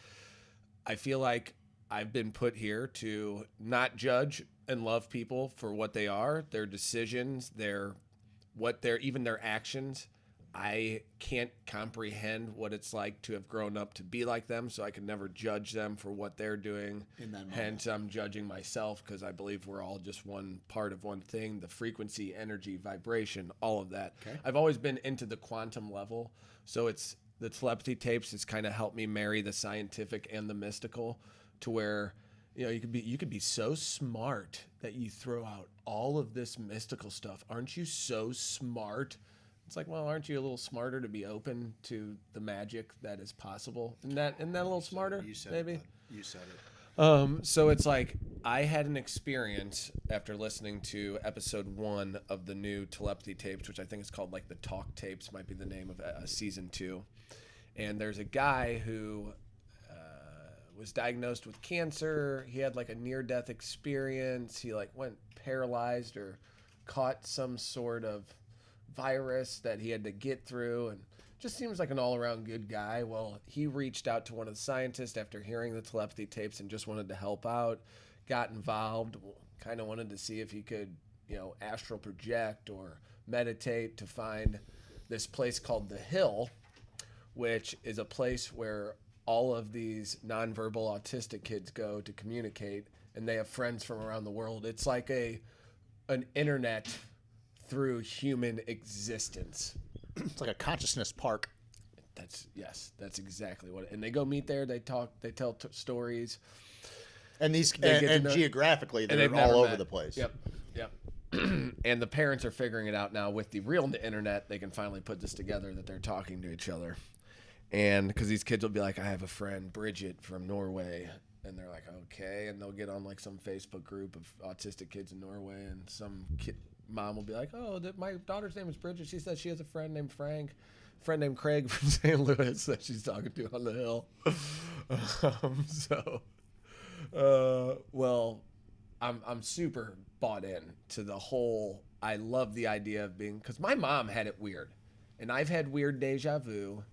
I feel like I've been put here to not judge and love people for what they are, their decisions, even their actions. I can't comprehend what it's like to have grown up to be like them, so I can never judge them for what they're doing. In that moment. Hence, I'm judging myself because I believe we're all just one part of one thing, the frequency, energy, vibration, all of that. Okay. I've always been into the quantum level, so it's the telepathy tapes has kind of helped me marry the scientific and the mystical to where, you know, you could be so smart that you throw out all of this mystical stuff. Aren't you so smart? It's like, well, aren't you a little smarter to be open to the magic that is possible? Isn't that a little smarter? You said maybe. It, you said it. So it's like I had an experience after listening to episode 1 of the new telepathy tapes, which I think is called like the talk tapes, might be the name of season 2. And there's a guy who was diagnosed with cancer. He had like a near-death experience. He like went paralyzed or caught some sort of virus that he had to get through, and just seems like an all-around good guy. Well, he reached out to one of the scientists after hearing the telepathy tapes and just wanted to help out, got involved, kind of wanted to see if he could, you know, astral project or meditate to find this place called The Hill, which is a place where all of these nonverbal autistic kids go to communicate, and they have friends from around the world. It's like an internet through human existence. It's like a consciousness park. That's exactly what. And they go meet there. They talk. They tell stories. And these They get to know- geographically, and they're they've never all over met. the place. Yep. And the parents are figuring it out now with the real internet. They can finally put this together that they're talking to each other. And because these kids will be like, I have a friend, Bridget from Norway. And they're like, okay. And they'll get on like some Facebook group of autistic kids in Norway. And some mom will be like, oh, my daughter's name is Bridget. She says she has a friend named Frank, friend named Craig from St. Louis that she's talking to on the hill. Well, I'm super bought in to the whole. I love the idea of being, because my mom had it weird. And I've had weird deja vu.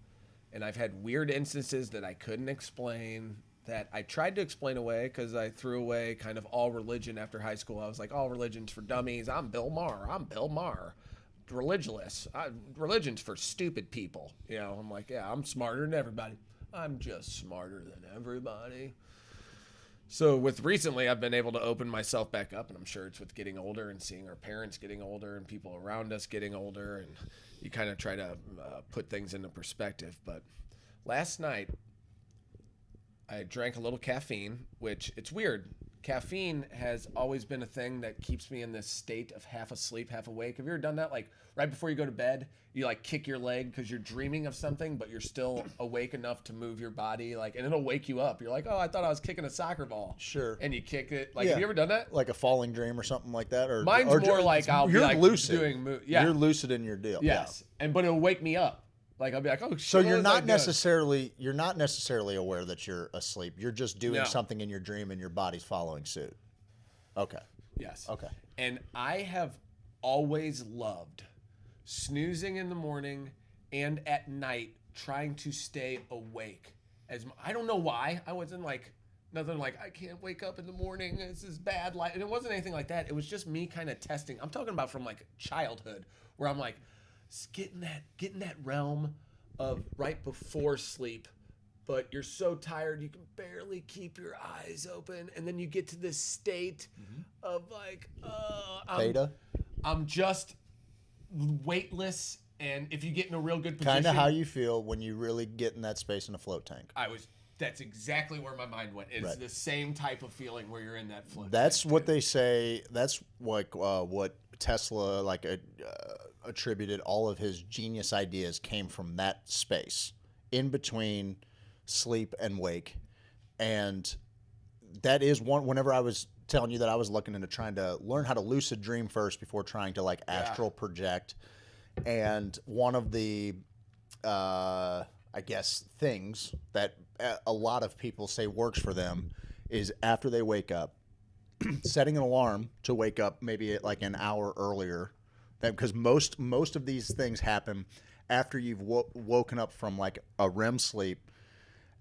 And I've had weird instances that I couldn't explain, that I tried to explain away because I threw away kind of all religion after high school. I was like, all religion's for dummies. I'm Bill Maher. Religion's for stupid people. You know, I'm like, yeah, I'm smarter than everybody. I'm just smarter than everybody. So with recently, I've been able to open myself back up, and I'm sure it's with getting older and seeing our parents getting older and people around us getting older, and you kind of try to put things into perspective. But last night, I drank a little caffeine, which it's weird. Caffeine has always been a thing that keeps me in this state of half asleep, half awake. Have you ever done that? Like right before you go to bed, you like kick your leg because you're dreaming of something, but you're still awake enough to move your body, like, and it'll wake you up. You're like, oh, I thought I was kicking a soccer ball. Sure. And you kick it. Like, Yeah. have you ever done that? Like a falling dream or something like that? Or Mine's or more like I'll be you're like lucid. doing yeah. You're lucid in your deal. Yes. But it'll wake me up. Like I'll be like, oh shit. So what you're was I not doing? necessarily aware that you're asleep. You're just doing No. something in your dream and your body's following suit. Okay. Yes. Okay. And I have always loved snoozing in the morning and at night trying to stay awake. I don't know why. I wasn't like, nothing like, I can't wake up in the morning. This is bad life. And it wasn't anything like that. It was just me kind of testing. I'm talking about from like childhood where I'm like, getting that realm of right before sleep, but you're so tired you can barely keep your eyes open, and then you get to this state of like, Theta? I'm just weightless, and if you get in a real good position, Kind of how you feel when you really get in that space in a float tank. that's exactly where my mind went. It's Right. the same type of feeling where you're in that float. That's tank, what too. they say. That's like what Tesla attributed all of his genius ideas came from that space in between sleep and wake. And that is one. Whenever I was telling you that I was looking into trying to learn how to lucid dream first before trying to like astral project, and one of the I guess things that a lot of people say works for them is after they wake up, setting an alarm to wake up maybe at like an hour earlier, because most of these things happen after you've woken up from like a REM sleep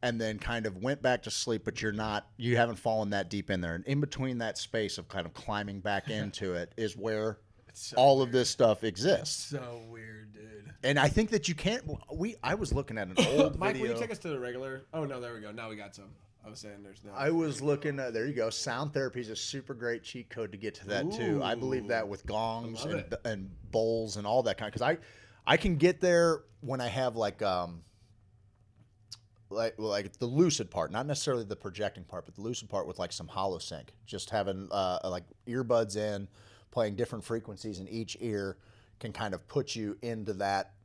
and then kind of went back to sleep, but you haven't fallen that deep in there. And in between that space of kind of climbing back into it is where all of this stuff exists. So weird, dude. And I think that you can't. I was looking at an old Mike, video. will you take us to the regular? Oh no, there we go. Now we got some. I was saying there's no. I was looking at, there you go. Sound therapy is a super great cheat code to get to that too. I believe that with gongs and bowls and all that kind. Because I can get there when I have like the lucid part, not necessarily the projecting part, but the lucid part with like some hollow sync. Just having like earbuds in, playing different frequencies in each ear can kind of put you into that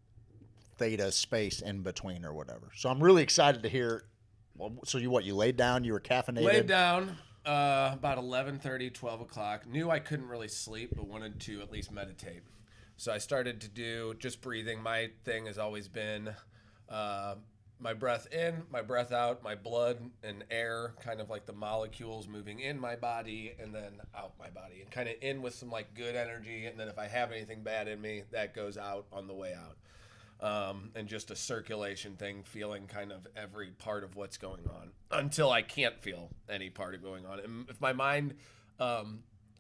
theta space in between or whatever. So I'm really excited to hear. Well, so you laid down, you were caffeinated? Laid down about 11:30, 12 o'clock. Knew I couldn't really sleep, but wanted to at least meditate. So I started to do just breathing. My thing has always been my breath in, my breath out, my blood and air, kind of like the molecules moving in my body and then out my body. And kind of in with some like good energy. And then if I have anything bad in me, that goes out on the way out. And just a circulation thing, feeling kind of every part of what's going on until I can't feel any part of going on. And if my mind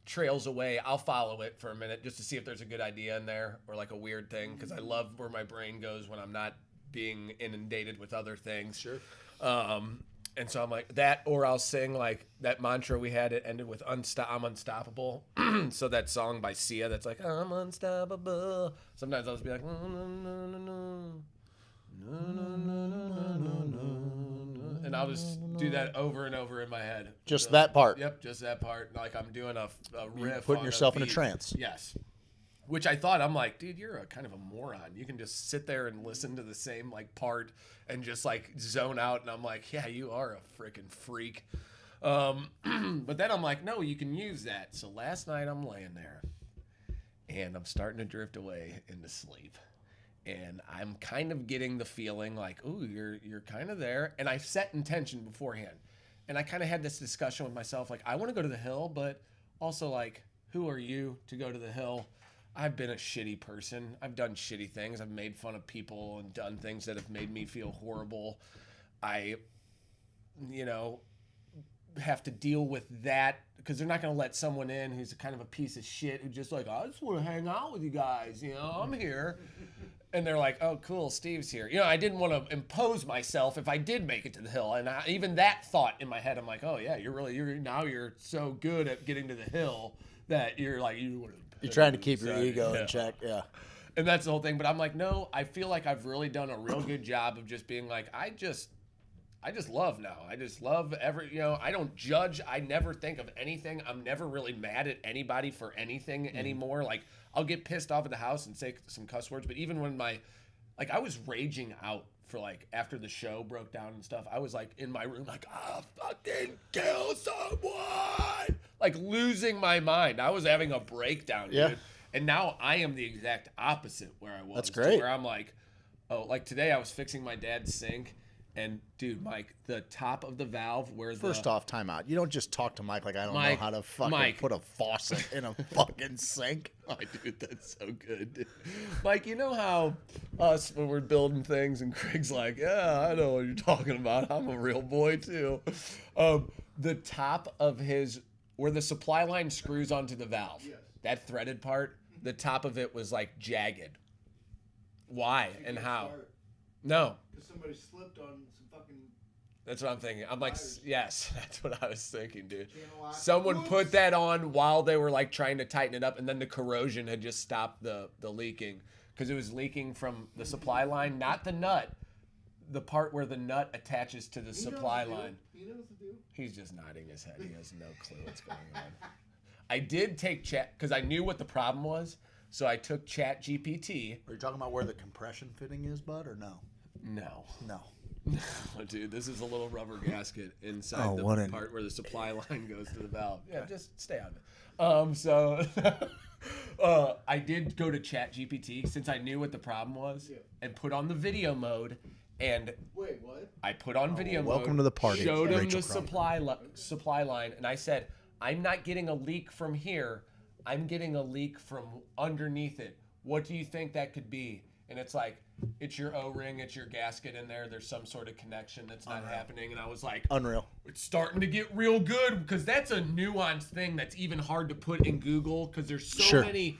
trails away, I'll follow it for a minute just to see if there's a good idea in there or like a weird thing, because I love where my brain goes when I'm not being inundated with other things. Sure. And so I'm like that, or I'll sing like that mantra we had. It ended with I'm unstoppable. So that song by Sia that's like, I'm unstoppable. Sometimes I'll just be like, no, no, no, no, no. No, no, no, no, no, no. And I'll just do that over and over in my head. Just that part. Yep, just that part. Like I'm doing a riff. Putting on yourself in a beat. trance. Yes. Which I thought, I'm like, dude, you're a kind of a moron. You can just sit there and listen to the same like part and just like zone out. And I'm like, yeah, you are a freaking freak. But then I'm like, no, you can use that. So last night I'm laying there and I'm starting to drift away into sleep. And I'm kind of getting the feeling like, ooh, you're kind of there. And I set intention beforehand. And I kind of had this discussion with myself, like, I want to go to the hill, but also like, who are you to go to the hill? I've been a shitty person. I've done shitty things. I've made fun of people and done things that have made me feel horrible. I, have to deal with that because they're not going to let someone in who's kind of a piece of shit who just like, I just want to hang out with you guys. I'm here. And they're like, oh, cool, Steve's here. I didn't want to impose myself if I did make it to the hill. And even that thought in my head, I'm like, oh, yeah, you're so good at getting to the hill that you're like, you're trying to keep your ego in check. Yeah. And that's the whole thing. But I'm like, no, I feel like I've really done a real good job of just being like, I just love now. I just love I don't judge. I never think of anything. I'm never really mad at anybody for anything anymore. Like, I'll get pissed off at the house and say some cuss words. But even when I was raging out for after the show broke down and stuff, I was in my room I'll fucking kill someone. Losing my mind. I was having a breakdown, dude. And now I am the exact opposite where I was. That's great. Where I'm today I was fixing my dad's sink. And dude, Mike, the top of the valve where First off, time out. You don't just talk to Mike like I don't know how to fucking put a faucet in a fucking sink. Oh, dude, that's so good. Dude. Mike, you know how us, when we're building things and Craig's like, yeah, I know what you're talking about. I'm a real boy too. The top of where the supply line screws onto the valve, that threaded part, the top of it was jagged. Why and how? No. Somebody slipped on some fucking. That's what I'm thinking. I'm like, yes, that's what I was thinking, dude. Someone put that on while they were trying to tighten it up, and then the corrosion had just stopped the leaking because it was leaking from the supply line, not the nut, the part where the nut attaches to the supply line. He knows the deal. He's just nodding his head. He has no clue what's going on. I did take chat because I knew what the problem was, so I took Chat GPT. Are you talking about where the compression fitting is, bud, or no? No. No. No, dude, this is a little rubber gasket inside the part where the supply line goes to the valve. Yeah, just stay on it. So I did go to Chat GPT since I knew what the problem was and put on the video mode. And wait, what? I put on video mode. Welcome to the party. Showed him the supply line, and I said, I'm not getting a leak from here. I'm getting a leak from underneath it. What do you think that could be? And it's it's your O-ring, it's your gasket in there. There's some sort of connection that's not happening. And I was like, unreal. It's starting to get real good because that's a nuanced thing that's even hard to put in Google because there's so many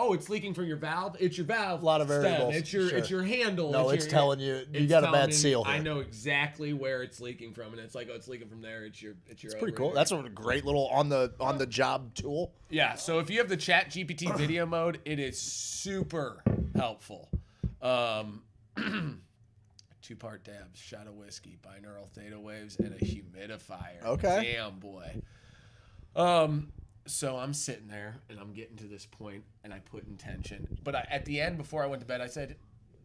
oh, it's leaking from your valve. It's your valve. A lot of stem. variables. It's your handle. No, it's telling you got a bad seal here. I know exactly where it's leaking from, and it's like, oh, it's leaking from there. It's pretty cool. That's a great little on the job tool. Yeah. So if you have the Chat GPT video mode, it is super helpful. 2-part dabs, shot of whiskey, binaural theta waves, and a humidifier. Okay. Damn, boy. So I'm sitting there, and I'm getting to this point, and I put intention. But at the end, before I went to bed, I said,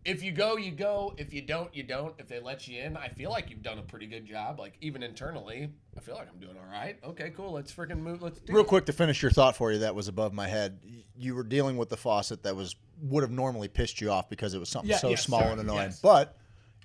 if you go, you go. If you don't, you don't. If they let you in, I feel like you've done a pretty good job. Like, even internally, I feel like I'm doing all right. Okay, cool. Let's freaking move. Let's do it. Real quick to finish your thought for you that was above my head. You were dealing with the faucet that would have normally pissed you off because it was something small and annoying. Yes. But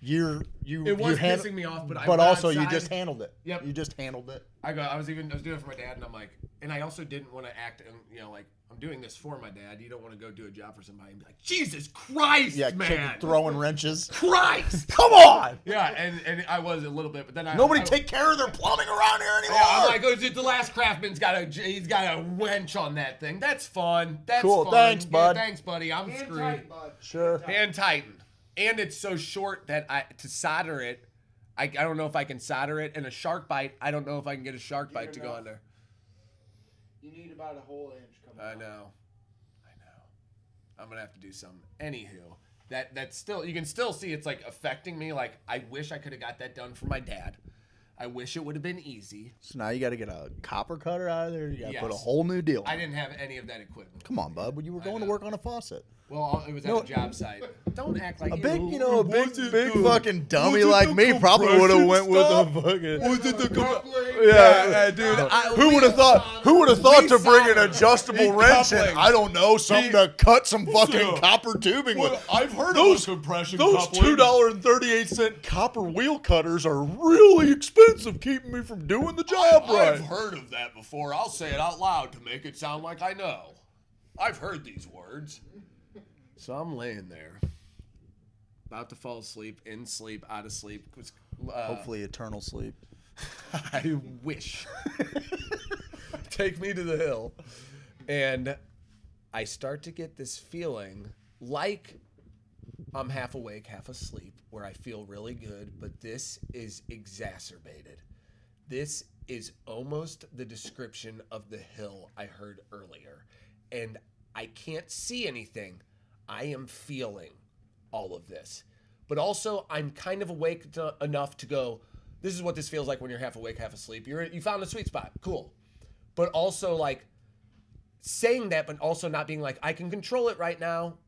it was pissing me off, but also outside. you just handled it. Yep. You just handled it. I was doing it for my dad, and I'm like, and I also didn't want to act, like I'm doing this for my dad. You don't want to go do a job for somebody and be like, Jesus Christ, man, throwing wrenches. Christ, come on. Yeah, and I was a little bit, but then nobody take care of their plumbing around here anymore. Yeah, I'm like, oh, the last craftsman's got a wench on that thing. That's fun. That's cool. Fun. Thanks, bud. Yeah, thanks, buddy. I'm screwed. Tight, bud. Sure. Hand tightened. And it's so short that to solder it, I don't know if I can solder it. And a shark bite, I don't know if I can get a shark bite to go under. You need about a whole inch coming I know. I'm gonna have to do something. Anywho, that's still, you can still see it's like affecting me. Like, I wish I could have got that done for my dad. I wish it would have been easy. So now you got to get a copper cutter out of there. You got to put a Yes. whole new deal. I didn't have any of that equipment. Come on, bud. You were going to work on a faucet. Well, it was at a job site. Don't act like A big fucking dummy like me probably would have went with a fucking. Was it the coupling? Yeah, dude. Who would have thought? Who would have thought to bring an adjustable wrench in? couplings. I don't know, something to cut some fucking copper tubing with. I've heard Those compression Those $2.38 copper wheel cutters are really expensive, keeping me from doing the job right. I've heard of that before. I'll say it out loud to make it sound like I know. I've heard these words. So I'm laying there, about to fall asleep, in sleep, out of sleep. Hopefully, eternal sleep. I wish. Take me to the hill. And I start to get this feeling like I'm half awake, half asleep, where I feel really good, but this is exacerbated. This is almost the description of the hill I heard earlier. And I can't see anything. I am feeling all of this. But also, I'm kind of awake enough to go, this is what this feels like when you're half awake, half asleep. You found a sweet spot. Cool. But also, like, saying that, but also not being like, I can control it right now.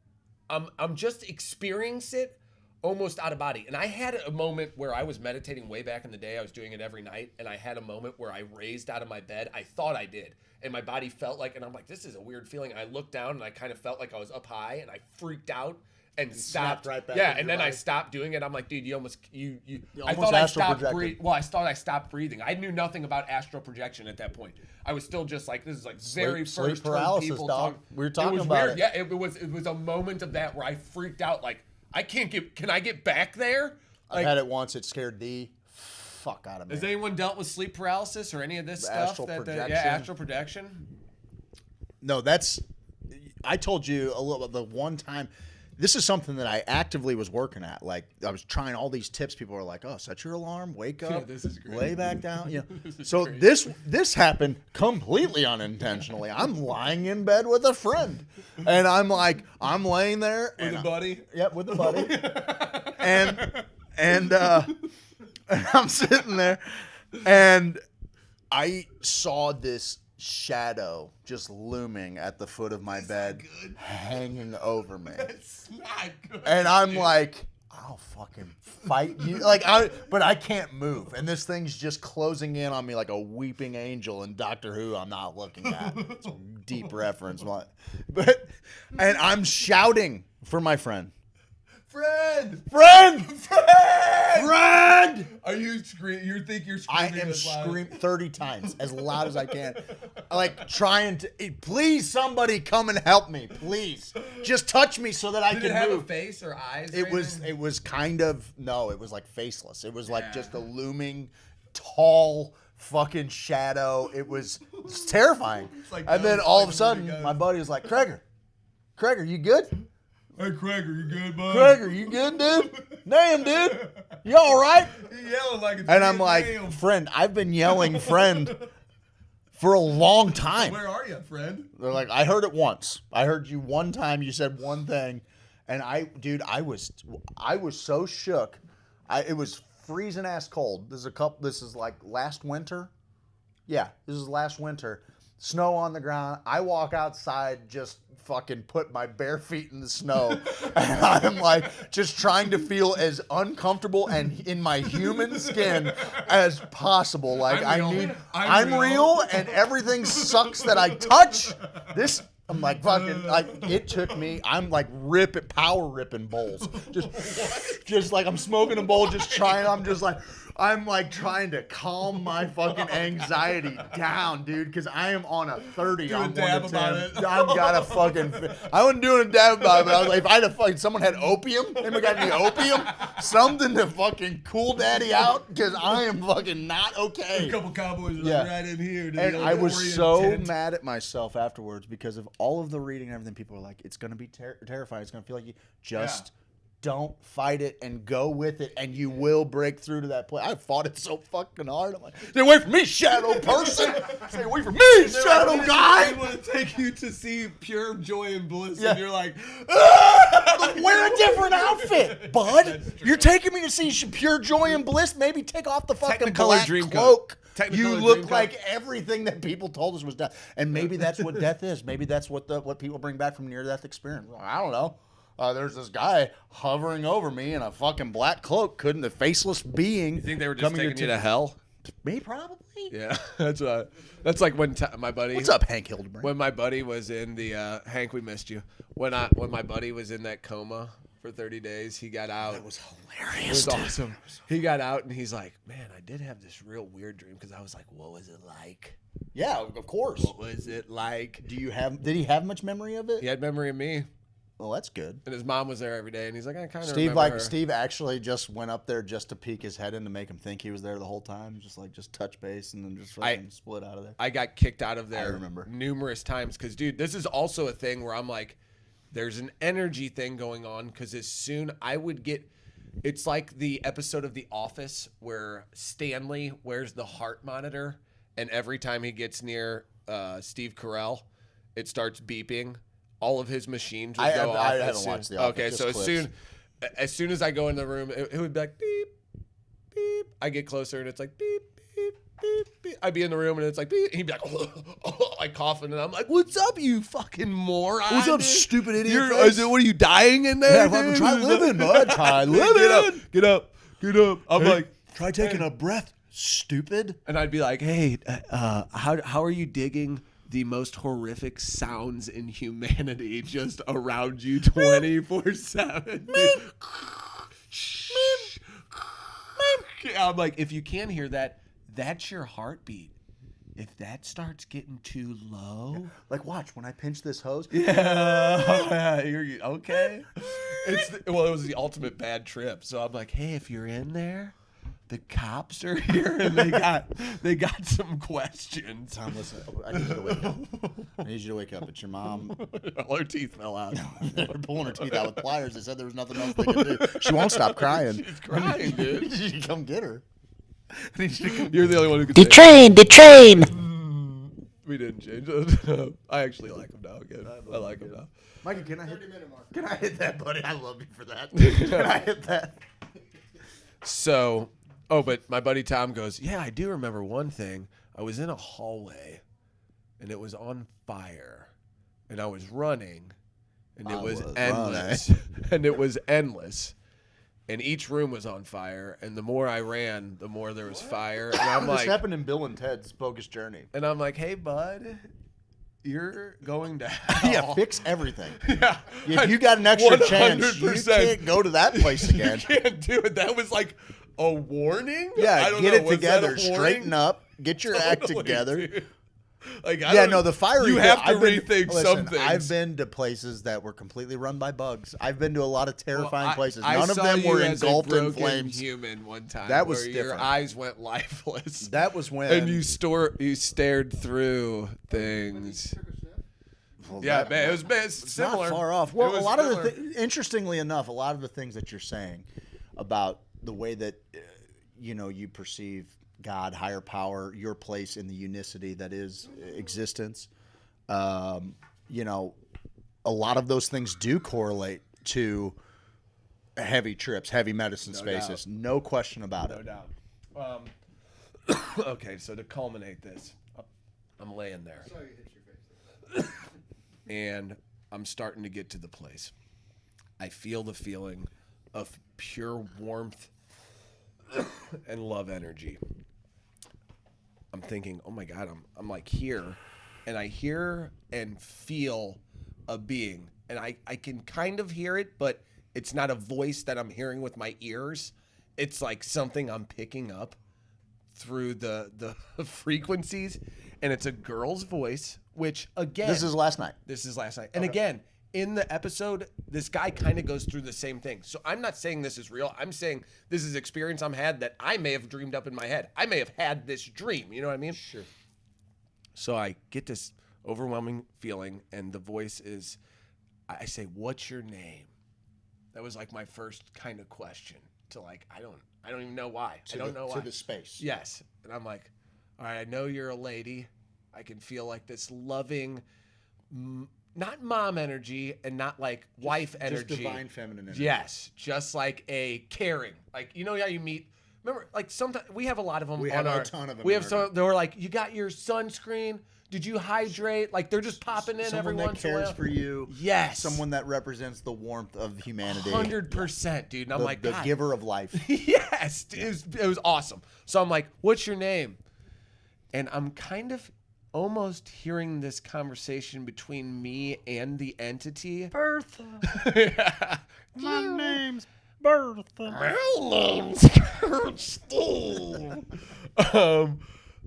I'm just experiencing it almost out of body. And I had a moment where I was meditating way back in the day. I was doing it every night. And I had a moment where I raised out of my bed. I thought I did. And my body felt like, and I'm like, this is a weird feeling. I looked down and I kind of felt like I was up high and I freaked out and stopped. Right back yeah, into and your then I body. stopped doing it. I'm like, dude, you almost I almost thought I astral stopped projected. breathing. Well, I thought I stopped breathing. I knew nothing about astral projection at that point. I was still just like, this is like very Sleep first term paralysis, people dog. talk. We were talking it was about weird. it. Yeah, it was a moment of that where I freaked out. Like, can I get back there? I Like, had it once. It scared the fuck out of me. has anyone dealt with sleep paralysis or any of this stuff? Astral Yeah, projection. astral projection. No, I told you a little the one time. This is something that I actively was working at. Like, I was trying all these tips. People were like, "Oh, set your alarm, wake up, this is great. lay back down." You know. This is So great. this happened completely unintentionally. I'm lying in bed with a friend, and I'm laying there With and a buddy. Yep, with a buddy, and I'm sitting there, and I saw this shadow just looming at the foot of my bed, hanging over me. It's not good. And I'm like, I'll fucking fight you. But I can't move. And this thing's just closing in on me like a weeping angel in Doctor Who I'm not looking at. It's a deep reference. And I'm shouting for my friend. Friend! Are you screaming? You think you're I screaming? am as loud? screaming 30 times as loud as I can. Like trying to, please somebody come and help me. Please. Just touch me so that I Did can it have move. a face or eyes? It or was anything? kind of, no, it was like faceless. It was like Yeah. just a looming, tall fucking shadow. It's terrifying. like And then those all of a like sudden, Vertigo. my buddy was like, Kreger, Craig, are you good? Hey, Craig, are you good, bud? Craig, are you good, dude? Damn, dude. You all right? He yelling like it's And I'm Vietnam. like, friend, I've been yelling friend for a long time. Where are you, friend? They're like, I heard it once. I heard you one time. You said one thing. And I was so shook. It was freezing ass cold. This is like last winter. Yeah, this is last winter. Snow on the ground. I walk outside, just fucking put my bare feet in the snow, and I'm like just trying to feel as uncomfortable and in my human skin as possible. Like I'm real, and everything sucks that I touch. I'm like fucking like it took me. I'm like power ripping bowls, just like I'm smoking a bowl, just trying. I'm like trying to calm my fucking anxiety down, dude, because I am on a 30. Do a dab about it. I've got a fucking. I wasn't doing a dab about it, but I was like, if I had someone had opium, anybody got any opium, something to fucking cool daddy out, because I am fucking not okay. A couple cowboys are like right in here. Dude. And I was so mad at myself afterwards because of all of the reading and everything. People were like, it's gonna be terrifying. It's gonna feel like you just. Don't fight it and go with it, and you will break through to that point. I fought it so fucking hard. I'm like, stay away from me, shadow person. Stay away from me, shadow guy. I want to take you to see pure joy and bliss, Yeah. and you're like, wear a different outfit, bud. You're taking me to see pure joy and bliss. Maybe take off the fucking Technicolor black dream cloak. coat. You Technicolor look dream like coat. everything that people told us was death, and maybe that's what death is. Maybe that's what people bring back from near-death experience. I don't know. There's this guy hovering over me in a fucking black cloak. Couldn't the faceless being? you think they were just taking you to hell? Me, probably. Yeah, that's like when my buddy. What's up, Hank Hildebrand? When my buddy was in the Hank, we missed you. When my buddy was in that coma for 30 days, he got out. That was hilarious. It was awesome. He got out and he's like, "Man, I did have this real weird dream." Because I was like, "What was it like?" Yeah, of course. What was it like? Did he have much memory of it? He had memory of me, Well, that's good. and his mom was there every day, and he's like, "I kind of remember her." Steve actually just went up there just to peek his head in to make him think he was there the whole time, just touch base and then just fucking split out of there. I got kicked out of there I remember. numerous times because, dude, this is also a thing where I'm like, there's an energy thing going on because as soon I would get, it's like the episode of The Office where Stanley wears the heart monitor, and every time he gets near Steve Carell, it starts beeping. All of his machines would go off. I haven't watched The Office. Okay, just so clips. as soon as I go in the room, it would be like beep, beep. I get closer and it's like beep, beep, beep, beep. I'd be in the room and it's like beep. And he'd be like, like coughing, and I'm like, "What's up, you fucking moron? What's up, dude? stupid idiot? What are you dying in there? Yeah, fucking dude? try living, bud. Try living. Get up. I'm like, Try taking a breath, stupid. and I'd be like, "Hey, how are you digging the most horrific sounds in humanity just around you 24/7?" I'm like, if you can hear that, that's your heartbeat. If that starts getting too low, Like, watch when I pinch this hose. yeah, you're okay. It was the ultimate bad trip. So I'm like, hey, if you're in there, the cops are here and they got some questions. Tom, listen, I need you to wake up. I need you to wake up. It's your mom. All her teeth fell out. They're pulling her teeth out with pliers. They said there was nothing else they could do. She won't stop crying. She's crying, dude. You should come get her. You're the only one who can The say train, the train. we didn't change it. I actually like him now again. I like him now. Mikey, can I hit that, buddy? I love you for that. Can I hit that? So, but my buddy Tom goes, yeah, I do remember one thing. I was in a hallway, and it was on fire, and I was running, and it was endless, and it was endless, and each room was on fire, and the more I ran, the more there was fire, and I'm This like, happened in Bill and Ted's Bogus Journey. and I'm like, hey, bud, you're going to hell. Yeah, fix everything. Yeah. If you got an extra chance, you 100%. can't go to that place again. You can't do it. That was like a warning? I Yeah, don't get know. it Was that a together, warning? straighten up, get your act Totally, together. dude. Like, Yeah, no, the fire. You have to rethink some things. I've been to places that were completely run by bugs. I've been to a lot of terrifying Well, places. I None of saw them you were as a engulfed in broken flames. Human one time. That was where your different. eyes went lifeless. That was when. And you stared through things. Yeah, man, it was It's similar. not far off. It Well, a was lot of similar. interestingly enough, a lot of the things that you're saying about the way that you perceive God, higher power, your place in the unicity that is existence. A lot of those things do correlate to heavy trips, heavy medicine spaces. No question about it. No doubt. Okay, so to culminate this, I'm laying there. Sorry, you hit your face. And I'm starting to get to the place. I feel the feeling of pure warmth and love energy. I'm thinking, oh my God, I'm like here, and I hear and feel a being. And I can kind of hear it, but it's not a voice that I'm hearing with my ears. It's like something I'm picking up through the frequencies, and it's a girl's voice, which again, This is last night. And again, in the episode, this guy kind of goes through the same thing. So I'm not saying this is real. I'm saying this is experience I'm had that I may have dreamed up in my head. I may have had this dream. You know what I mean? Sure. So I get this overwhelming feeling, and the voice is, I say, "What's your name?" That was like my first kind of question to like, I don't even know why. I don't know why. To the space. Yes. And I'm like, all right, I know you're a lady. I can feel like this loving, not mom energy and not like wife energy. Just divine feminine energy. Yes. Just like a caring. Like, you know how you meet, remember, like sometimes we have a lot of them We on have our, a ton of them we in have our some, they were like, you got your sunscreen? Did you hydrate? Like they're just popping in every Someone that once in a cares while. for you. Yes. Someone that represents the warmth of humanity. 100%, dude. And I'm like, the God. giver of life. Yes, it was awesome. So I'm like, what's your name? And I'm kind of almost hearing this conversation between me and the entity. Bertha. Yeah. My name's Bertha. My name's Coach Steve.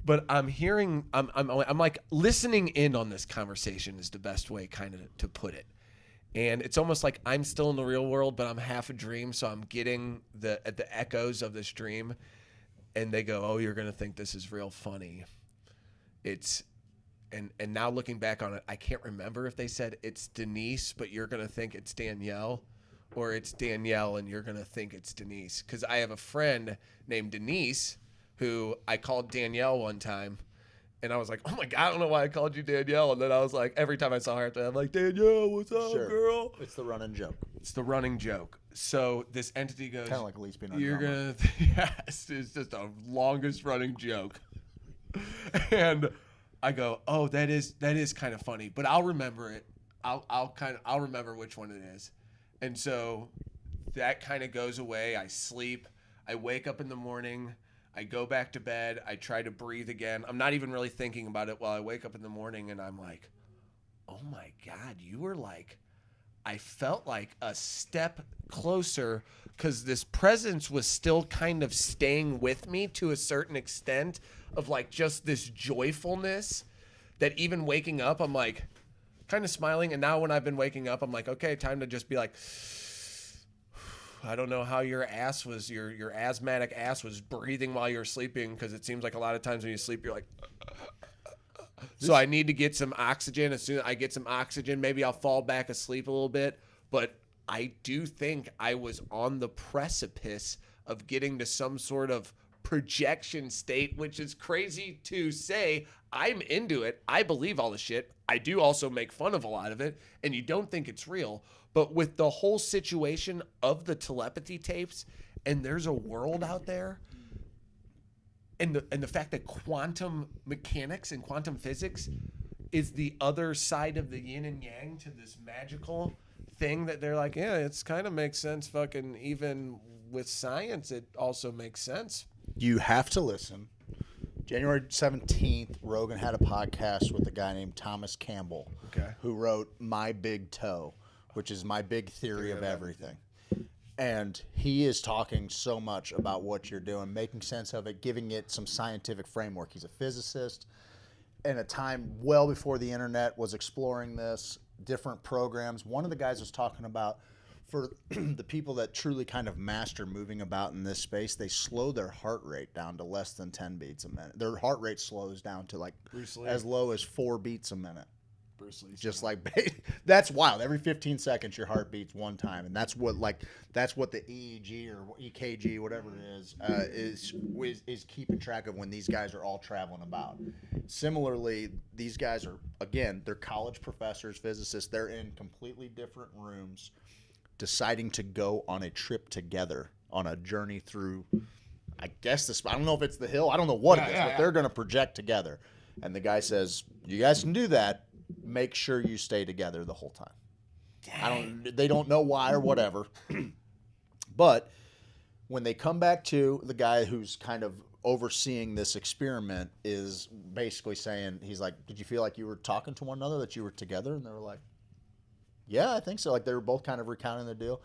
But I'm hearing, I'm like listening in on this conversation is the best way kind of to put it. And it's almost like I'm still in the real world, but I'm half a dream. So I'm getting the echoes of this dream. And they go, oh, you're going to think this is real funny. And now looking back on it, I can't remember if they said it's Denise, but you're going to think it's Danielle, or it's Danielle and you're going to think it's Denise. Because I have a friend named Denise who I called Danielle one time. And I was like, oh my God, I don't know why I called you Danielle. And then I was like, every time I saw her, I'm like, Danielle, what's up, girl? It's the running joke. It's the running joke. So this entity goes, Kind of like Elise being on you're drummer. gonna, yes, it's just the longest running joke. And I go, oh, that is kind of funny, but I'll remember it. I'll remember which one it is. And so that kind of goes away. I sleep. I wake up in the morning. I go back to bed. I try to breathe again. I'm not even really thinking about it while I wake up in the morning, and I'm like, oh my God, you were like, I felt like a step closer because this presence was still kind of staying with me to a certain extent of like just this joyfulness that even waking up, I'm like kind of smiling. And now when I've been waking up, I'm like, okay, time to just be like, I don't know how your ass was, your asthmatic ass was breathing while you were sleeping, because it seems like a lot of times when you sleep, you're like, so I need to get some oxygen. As soon as I get some oxygen, maybe I'll fall back asleep a little bit. But I do think I was on the precipice of getting to some sort of projection state, which is crazy to say. I'm into it. I believe all the shit. I do also make fun of a lot of it, and you don't think it's real. But with the whole situation of the telepathy tapes, and there's a world out there, and the fact that quantum mechanics and quantum physics is the other side of the yin and yang to this magical thing that they're like, yeah, it's kind of makes sense. Fucking even with science, it also makes sense. You have to listen. January 17th, Rogan had a podcast with a guy named Thomas Campbell, who wrote My Big Toe, which is my big theory of everything. And he is talking so much about what you're doing, making sense of it, giving it some scientific framework. He's a physicist. In a time well before the internet was exploring this, different programs. One of the guys was talking about, for the people that truly kind of master moving about in this space, they slow their heart rate down to less than 10 beats a minute. Their heart rate slows down to like as low as 4 beats a minute. universally. Just like that's wild. Every 15 seconds, your heart beats one time, and that's what the EEG or EKG, whatever it is keeping track of when these guys are all traveling about. Similarly, these guys are they're college professors, physicists. They're in completely different rooms, deciding to go on a trip together on a journey through. I guess this. I don't know if it's the hill. I don't know what it is, but they're going to project together. And the guy says, "You guys can do that. Make sure you stay together the whole time." Dang. They don't know why or whatever. But when they come back to the guy who's kind of overseeing this experiment is basically saying, he's like, "Did you feel like you were talking to one another, that you were together?" And they were like, "Yeah, I think so." Like they were both kind of recounting the deal.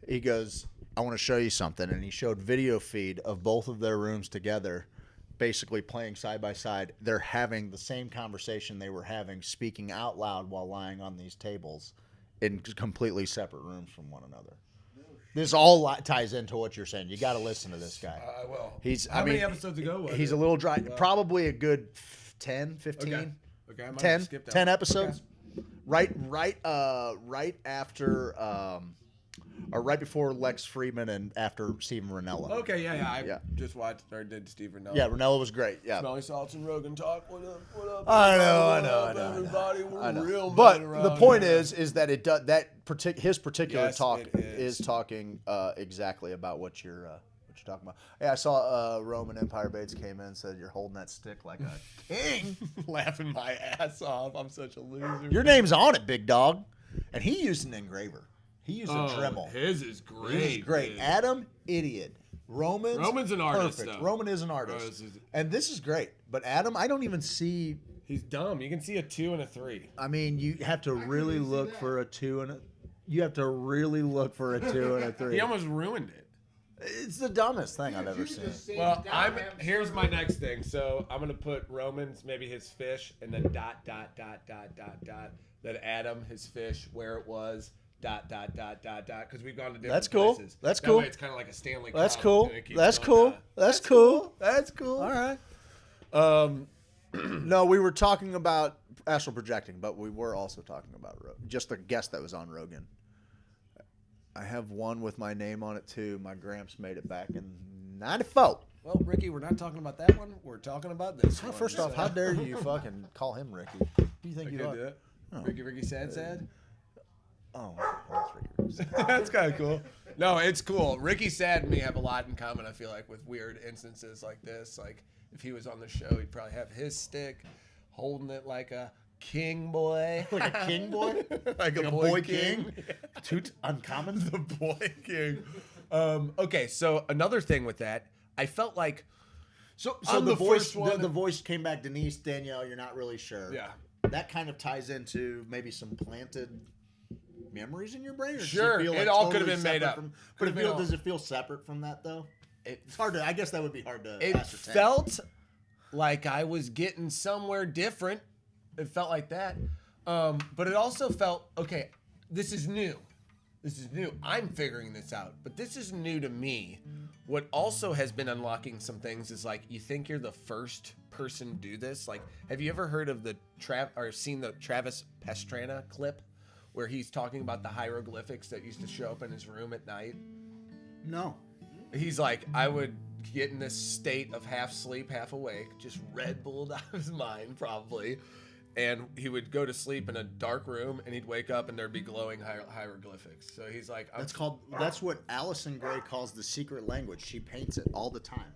He goes, "I want to show you something." And he showed video feed of both of their rooms together, basically playing side by side. They're having the same conversation they were having, speaking out loud while lying on these tables in completely separate rooms from one another. This all ties into what you're saying. You got to listen to this guy. I will. How many episodes ago was He's it? a little dry. Probably a good 10, 15. Okay, I might 10, have skipped that 10 one. episodes. Okay. Right after or right before Lex Friedman and after Steven Ranella. Okay, yeah. I just watched or did Steve Ranella. Yeah, Ranella was great. Yeah. Smelly Salts and Rogan talk. What up? What up? I know. Everybody, we're real. But men the around point here. is that his particular Yes, talk it is. is talking exactly about what you're talking about. Yeah, I saw Roman Empire Bates came in and said, "You're holding that stick like a king." Laughing my ass off. I'm such a loser. Your name's on it, big dog. And he used an engraver. He used a Dremel. His is great. His is great. Dude. Adam, idiot. Roman's an artist, perfect. though. Roman is an artist. And this is great. But Adam, I don't even see. He's dumb. You can see a 2 and a 3. I mean, you have to really look for a 2 and a. You have to really look for a 2 and a 3. He almost ruined it. It's the dumbest thing I've ever seen. Well, here's my next thing. So I'm gonna put Roman's, maybe his fish, and then ... Then Adam, his fish, where it was ... because we've gone to different That's cool. places. That's That cool. way it's kind of like a Stanley Cup. That's cool. and it keeps That's going cool. down. That's cool. That's cool. All right. No, we were talking about astral projecting, but we were also talking about just the guest that was on Rogan. I have one with my name on it too. My Gramps made it back in '94. Well, Ricky, we're not talking about that one. We're talking about this one. First off, how dare you fucking call him Ricky? Who do you think you I are? do it. Oh. Ricky sad? Oh, that's Ricky. That's kind of cool. No, it's cool. Ricky Sad and me have a lot in common, I feel like, with weird instances like this. Like, if he was on the show, he'd probably have his stick, holding it like a king boy. Like a king boy? like a boy king? Toot uncommon? The boy king. Okay, so another thing with that, I felt like... So on the voice, first one- the voice came back, Denise, Danielle, you're not really sure. Yeah. That kind of ties into maybe some planted memories in your brain? Or does Sure, feel it all could have been made up. But does it feel separate from that, though? It's hard to, I guess that would be hard to It ascertain. felt like I was getting somewhere different. It felt like that. But it also felt, okay, this is new. This is new. I'm figuring this out. But this is new to me. What also has been unlocking some things is like, you think you're the first person to do this? Like, have you ever heard of seen the Travis Pastrana clip where he's talking about the hieroglyphics that used to show up in his room at night? No. He's like, I would get in this state of half sleep, half awake, just Red Bulled out of his mind, probably. And he would go to sleep in a dark room, and he'd wake up, and there'd be glowing hieroglyphics. So he's like, That's what Allison Gray calls the secret language. She paints it all the time.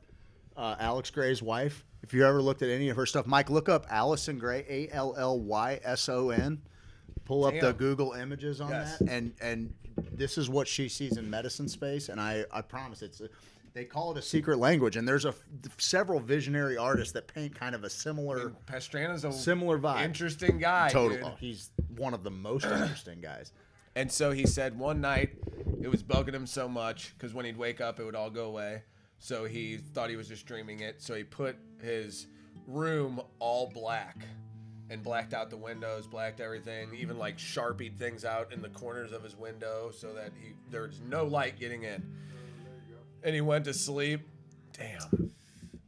Alex Gray's wife. If you ever looked at any of her stuff, Mike, look up Allison Gray, Alllyson. Pull up the Google images on that, and this is what she sees in medicine space. And I promise they call it a secret language. And there's several visionary artists that paint kind of a similar. Pastrana's a similar vibe. Interesting guy. Totally, dude. He's one of the most interesting guys. And so he said one night it was bugging him so much because when he'd wake up, it would all go away. So he thought he was just dreaming it. So he put his room all black and blacked out the windows, blacked everything, even like Sharpied things out in the corners of his window so that there's no light getting in. And he went to sleep. Damn.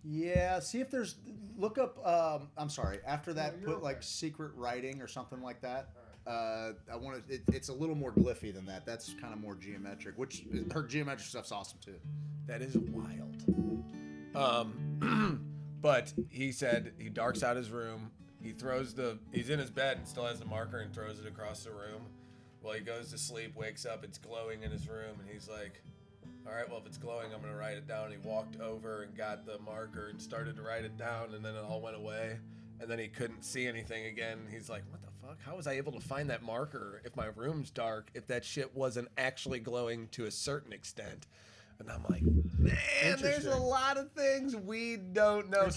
Yeah, see if there's Look up. I'm sorry. After that, put like secret writing or something like that. I want to. It's a little more glyphy than that. That's kind of more geometric. Which her geometric stuff's awesome too. That is wild. But he said he darks out his room. He's in his bed and still has the marker and throws it across the room. Well, he goes to sleep, wakes up, it's glowing in his room, and he's like, all right, well, if it's glowing, I'm going to write it down. He walked over and got the marker and started to write it down, and then it all went away. And then he couldn't see anything again. He's like, what the fuck? How was I able to find that marker if my room's dark, if that shit wasn't actually glowing to a certain extent? And I'm like, man, there's a lot of things we don't know.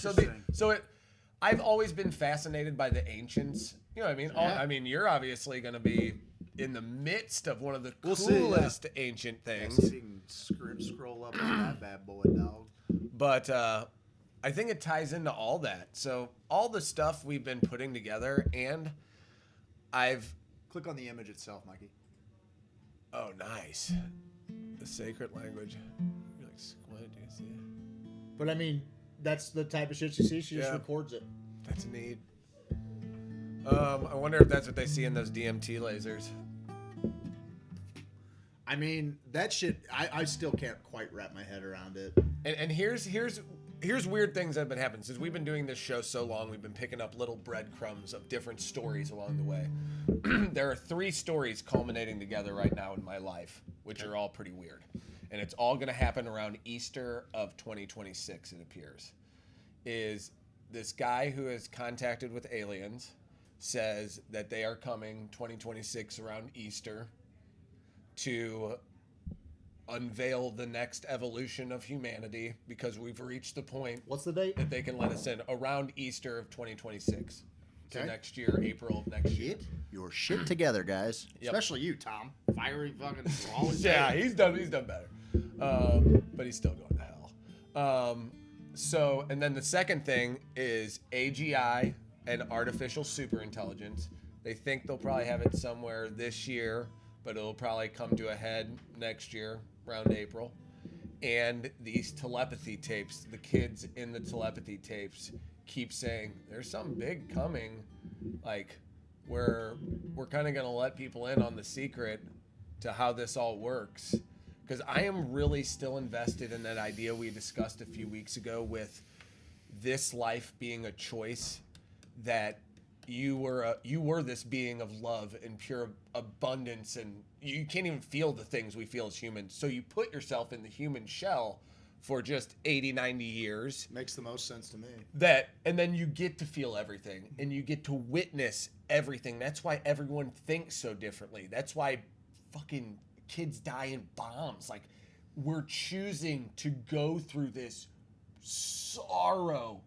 I've always been fascinated by the ancients. You know what I mean? Yeah. I mean, you're obviously going to be in the midst of one of the coolest ancient things. Yeah, so you can scroll up on that bad boy, dog. But I think it ties into all that. So all the stuff we've been putting together, and click on the image itself, Mikey. Oh, nice. The sacred language. You're like, squint, do you see it? But I mean, that's the type of shit you see. She just records it. That's neat. I wonder if that's what they see in those DMT lasers. I mean, that shit, I still can't quite wrap my head around it. And here's weird things that have been happening. Since we've been doing this show so long, we've been picking up little breadcrumbs of different stories along the way. There are 3 stories culminating together right now in my life, which are all pretty weird. And it's all going to happen around Easter of 2026, it appears. Is this guy who is contacted with aliens says that they are coming 2026 around Easter to unveil the next evolution of humanity because we've reached the point. What's the date? That they can let us in around Easter of 2026. So next year, April of next year. Get your shit together, guys. Yep. Especially you, Tom. Fiery fucking always. Yeah, he's done better. But he's still going to hell. So, and then the second thing is AGI and artificial superintelligence. They think they'll probably have it somewhere this year, but it'll probably come to a head next year, around April. And these telepathy tapes, the kids in the telepathy tapes keep saying, there's something big coming. Like, we're kind of going to let people in on the secret to how this all works. Because I am really still invested in that idea we discussed a few weeks ago with this life being a choice, that you were this being of love and pure abundance, and you can't even feel the things we feel as humans. So you put yourself in the human shell for just 80, 90 years. Makes the most sense to me. And then you get to feel everything, and you get to witness everything. That's why everyone thinks so differently. That's why fucking kids die in bombs. Like, we're choosing to go through this sorrow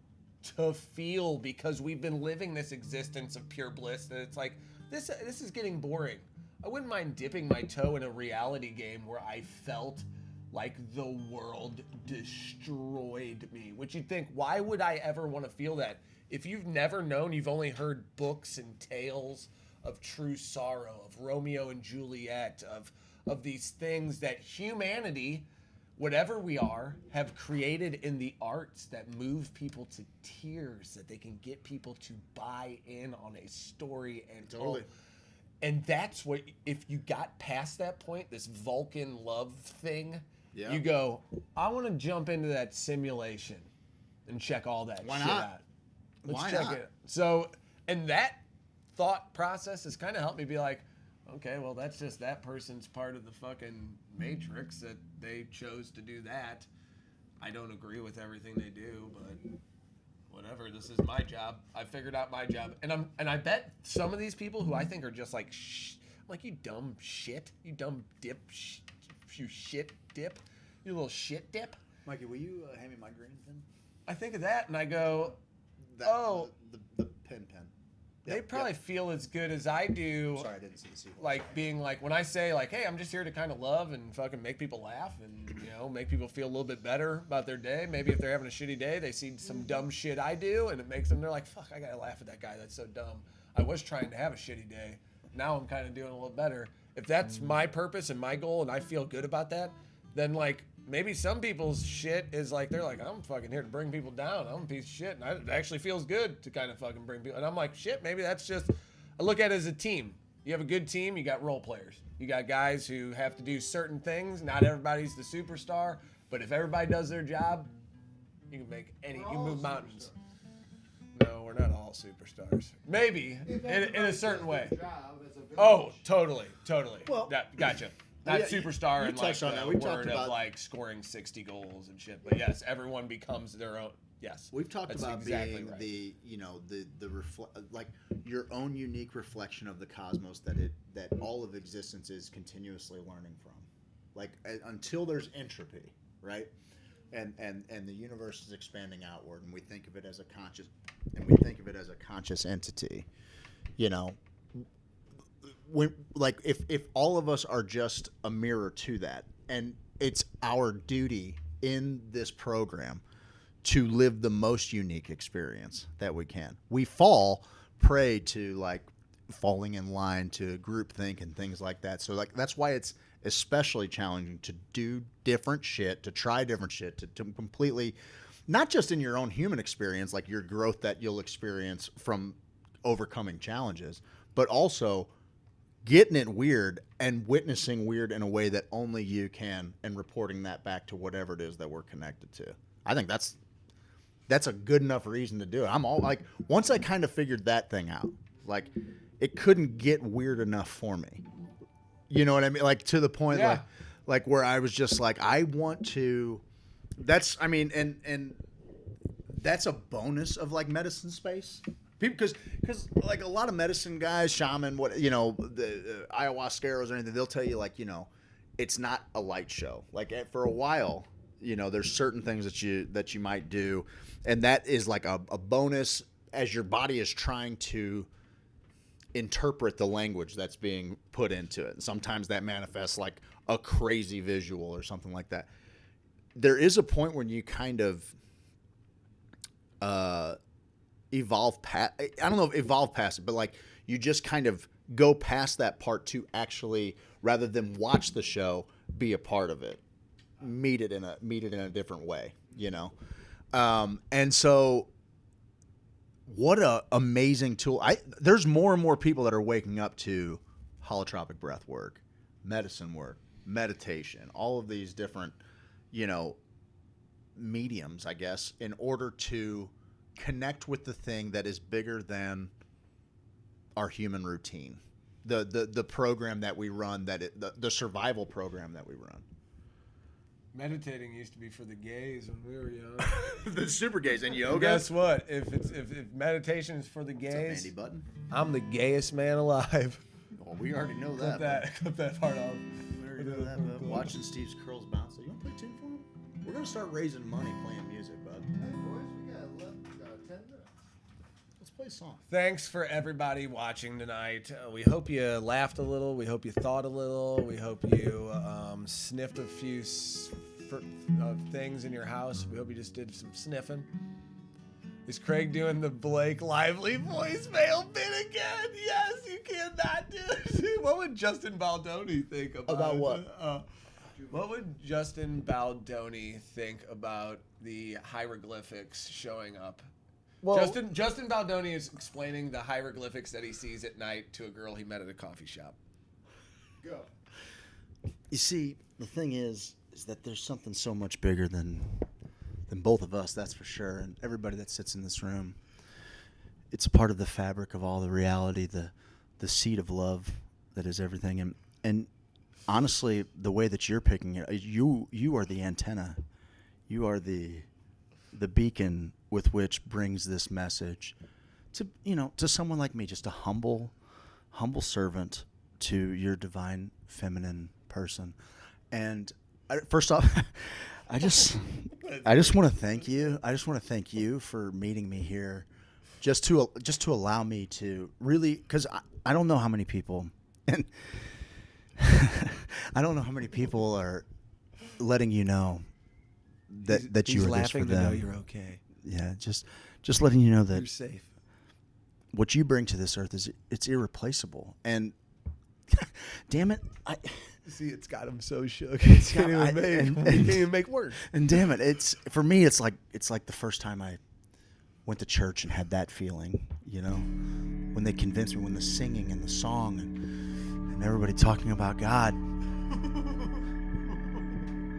to feel because we've been living this existence of pure bliss that it's like, this is getting boring. I wouldn't mind dipping my toe in a reality game where I felt like the world destroyed me. Which you'd think, why would I ever want to feel that? If you've never known, you've only heard books and tales of true sorrow, of Romeo and Juliet, of these things that humanity, whatever we are, have created in the arts that move people to tears, that they can get people to buy in on a story and totally. And that's what, if you got past that point, this Vulcan love thing, you go, I want to jump into that simulation and check all that Why shit not? out. Let's Why check not? it. So, and that thought process has kind of helped me be like, okay, well, that's just that person's part of the fucking matrix that they chose to do that. I don't agree with everything they do, but whatever. This is my job. I figured out my job, and I bet some of these people who I think are just like, like, you dumb shit, you dumb dip, you shit dip, you little shit dip. Mikey, will you hand me my green pen? I think of that and I go, the pen. They probably feel as good as I do. Sorry, I didn't see the sequel. Like, being like, when I say like, hey, I'm just here to kind of love and fucking make people laugh and, you know, make people feel a little bit better about their day. Maybe if they're having a shitty day, they see some dumb shit I do and it makes them, they're like, fuck, I gotta laugh at that guy. That's so dumb. I was trying to have a shitty day. Now I'm kind of doing a little better. If that's my purpose and my goal and I feel good about that, then like maybe some people's shit is like they're like, I'm fucking here to bring people down. I'm a piece of shit, and it actually feels good to kind of fucking bring people. And I'm like, shit, maybe that's just. I look at it as a team. You have a good team. You got role players. You got guys who have to do certain things. Not everybody's the superstar, but if everybody does their job, you can make you can move mountains. No, we're not all superstars. Maybe in a certain way. Oh, totally. Well, Gotcha. Not yeah, superstar you and like touched on the that. We talked word about- of like scoring 60 goals and shit. But yes, everyone becomes their own. Yes, We've talked that's about exactly being right. the like your own unique reflection of the cosmos that all of existence is continuously learning from, like until there's entropy, right? And the universe is expanding outward, and we think of it as a conscious entity, you know. When like if all of us are just a mirror to that, and it's our duty in this program to live the most unique experience that we can. We fall prey to like falling in line to groupthink and things like that. So like that's why it's especially challenging to do different shit, to try different shit, to completely, not just in your own human experience, like your growth that you'll experience from overcoming challenges, but also getting it weird and witnessing weird in a way that only you can, and reporting that back to whatever it is that we're connected to. I think that's a good enough reason to do it. I'm all like, once I kind of figured that thing out, like it couldn't get weird enough for me. You know what I mean? Like to the point, like where I was just like, I want to. That's, I mean, and that's a bonus of like medicine space. Because like a lot of medicine guys, shaman, what you know, the ayahuascaros or anything, they'll tell you like, you know, it's not a light show. Like for a while, you know, there's certain things that you might do, and that is like a bonus as your body is trying to interpret the language that's being put into it. And sometimes that manifests like a crazy visual or something like that. There is a point when you kind of evolve past. I don't know if evolve past it, but like you just kind of go past that part to actually, rather than watch the show, be a part of it. Meet it in a different way, you know. And so what a amazing tool. There's more and more people that are waking up to holotropic breath work, medicine work, meditation, all of these different, you know, mediums, I guess, in order to connect with the thing that is bigger than our human routine, the program that we run, the survival program that we run. Meditating used to be for the gays when we were young. The super gays and yoga. Guess what? If meditation is for the gays, What's up, Andy Button? I'm the gayest man alive. Well, we already know that. Clip that part off. We already know that, bud. Watching Steve's curls bounce. You want to play tune for him? We're gonna start raising money playing music, bud. Hey, boys, we got 10 minutes. Let's play a song. Thanks for everybody watching tonight. We hope you laughed a little. We hope you thought a little. We hope you sniffed a few things in your house. We hope you just did some sniffing. Is Craig doing the Blake Lively voicemail bit again? Yes, you cannot do it. What would Justin Baldoni think about what? What would Justin Baldoni think about the hieroglyphics showing up? Well, Justin Baldoni is explaining the hieroglyphics that he sees at night to a girl he met at a coffee shop. Go. you see, the thing is that there's something so much bigger than both of us, that's for sure, and everybody that sits in this room. It's a part of the fabric of all the reality, the seed of love that is everything. And honestly, the way that you're picking it, you are the antenna. You are the beacon with which brings this message to someone like me, just a humble servant to your divine feminine person. And first off, I just want to thank you. I just want to thank you for meeting me here, just to allow me to really, because I don't know how many people, and I don't know how many people are letting you know that you are this for them. He's laughing to know you're okay. Yeah, just letting you know that You're safe. what you bring to this earth it's irreplaceable. And damn it, See, it's got him so shook. He can't even make words. And damn it, it's for me. It's like the first time I went to church and had that feeling. You know, when they convinced me, when the singing and the song and everybody talking about God.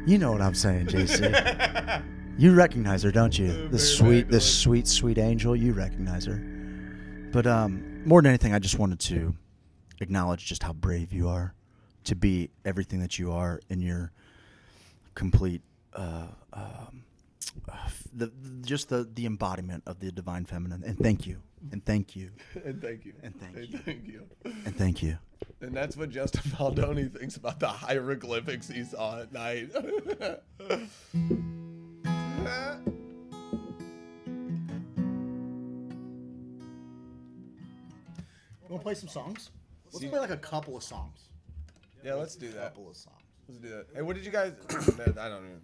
You know what I'm saying, JC. You recognize her, don't you? This sweet angel. You recognize her. But more than anything, I just wanted to acknowledge just how brave you are to be everything that you are in your complete, the embodiment of the divine feminine. And thank you. And thank you. And thank you. And thank you. Thank you. And thank you. And that's what Justin Baldoni thinks about the hieroglyphics he saw at night. Want to play some songs? Let's play like a couple of songs. Yeah, let's do that. A couple of songs. Let's do that. Hey, what did you guys? I don't know.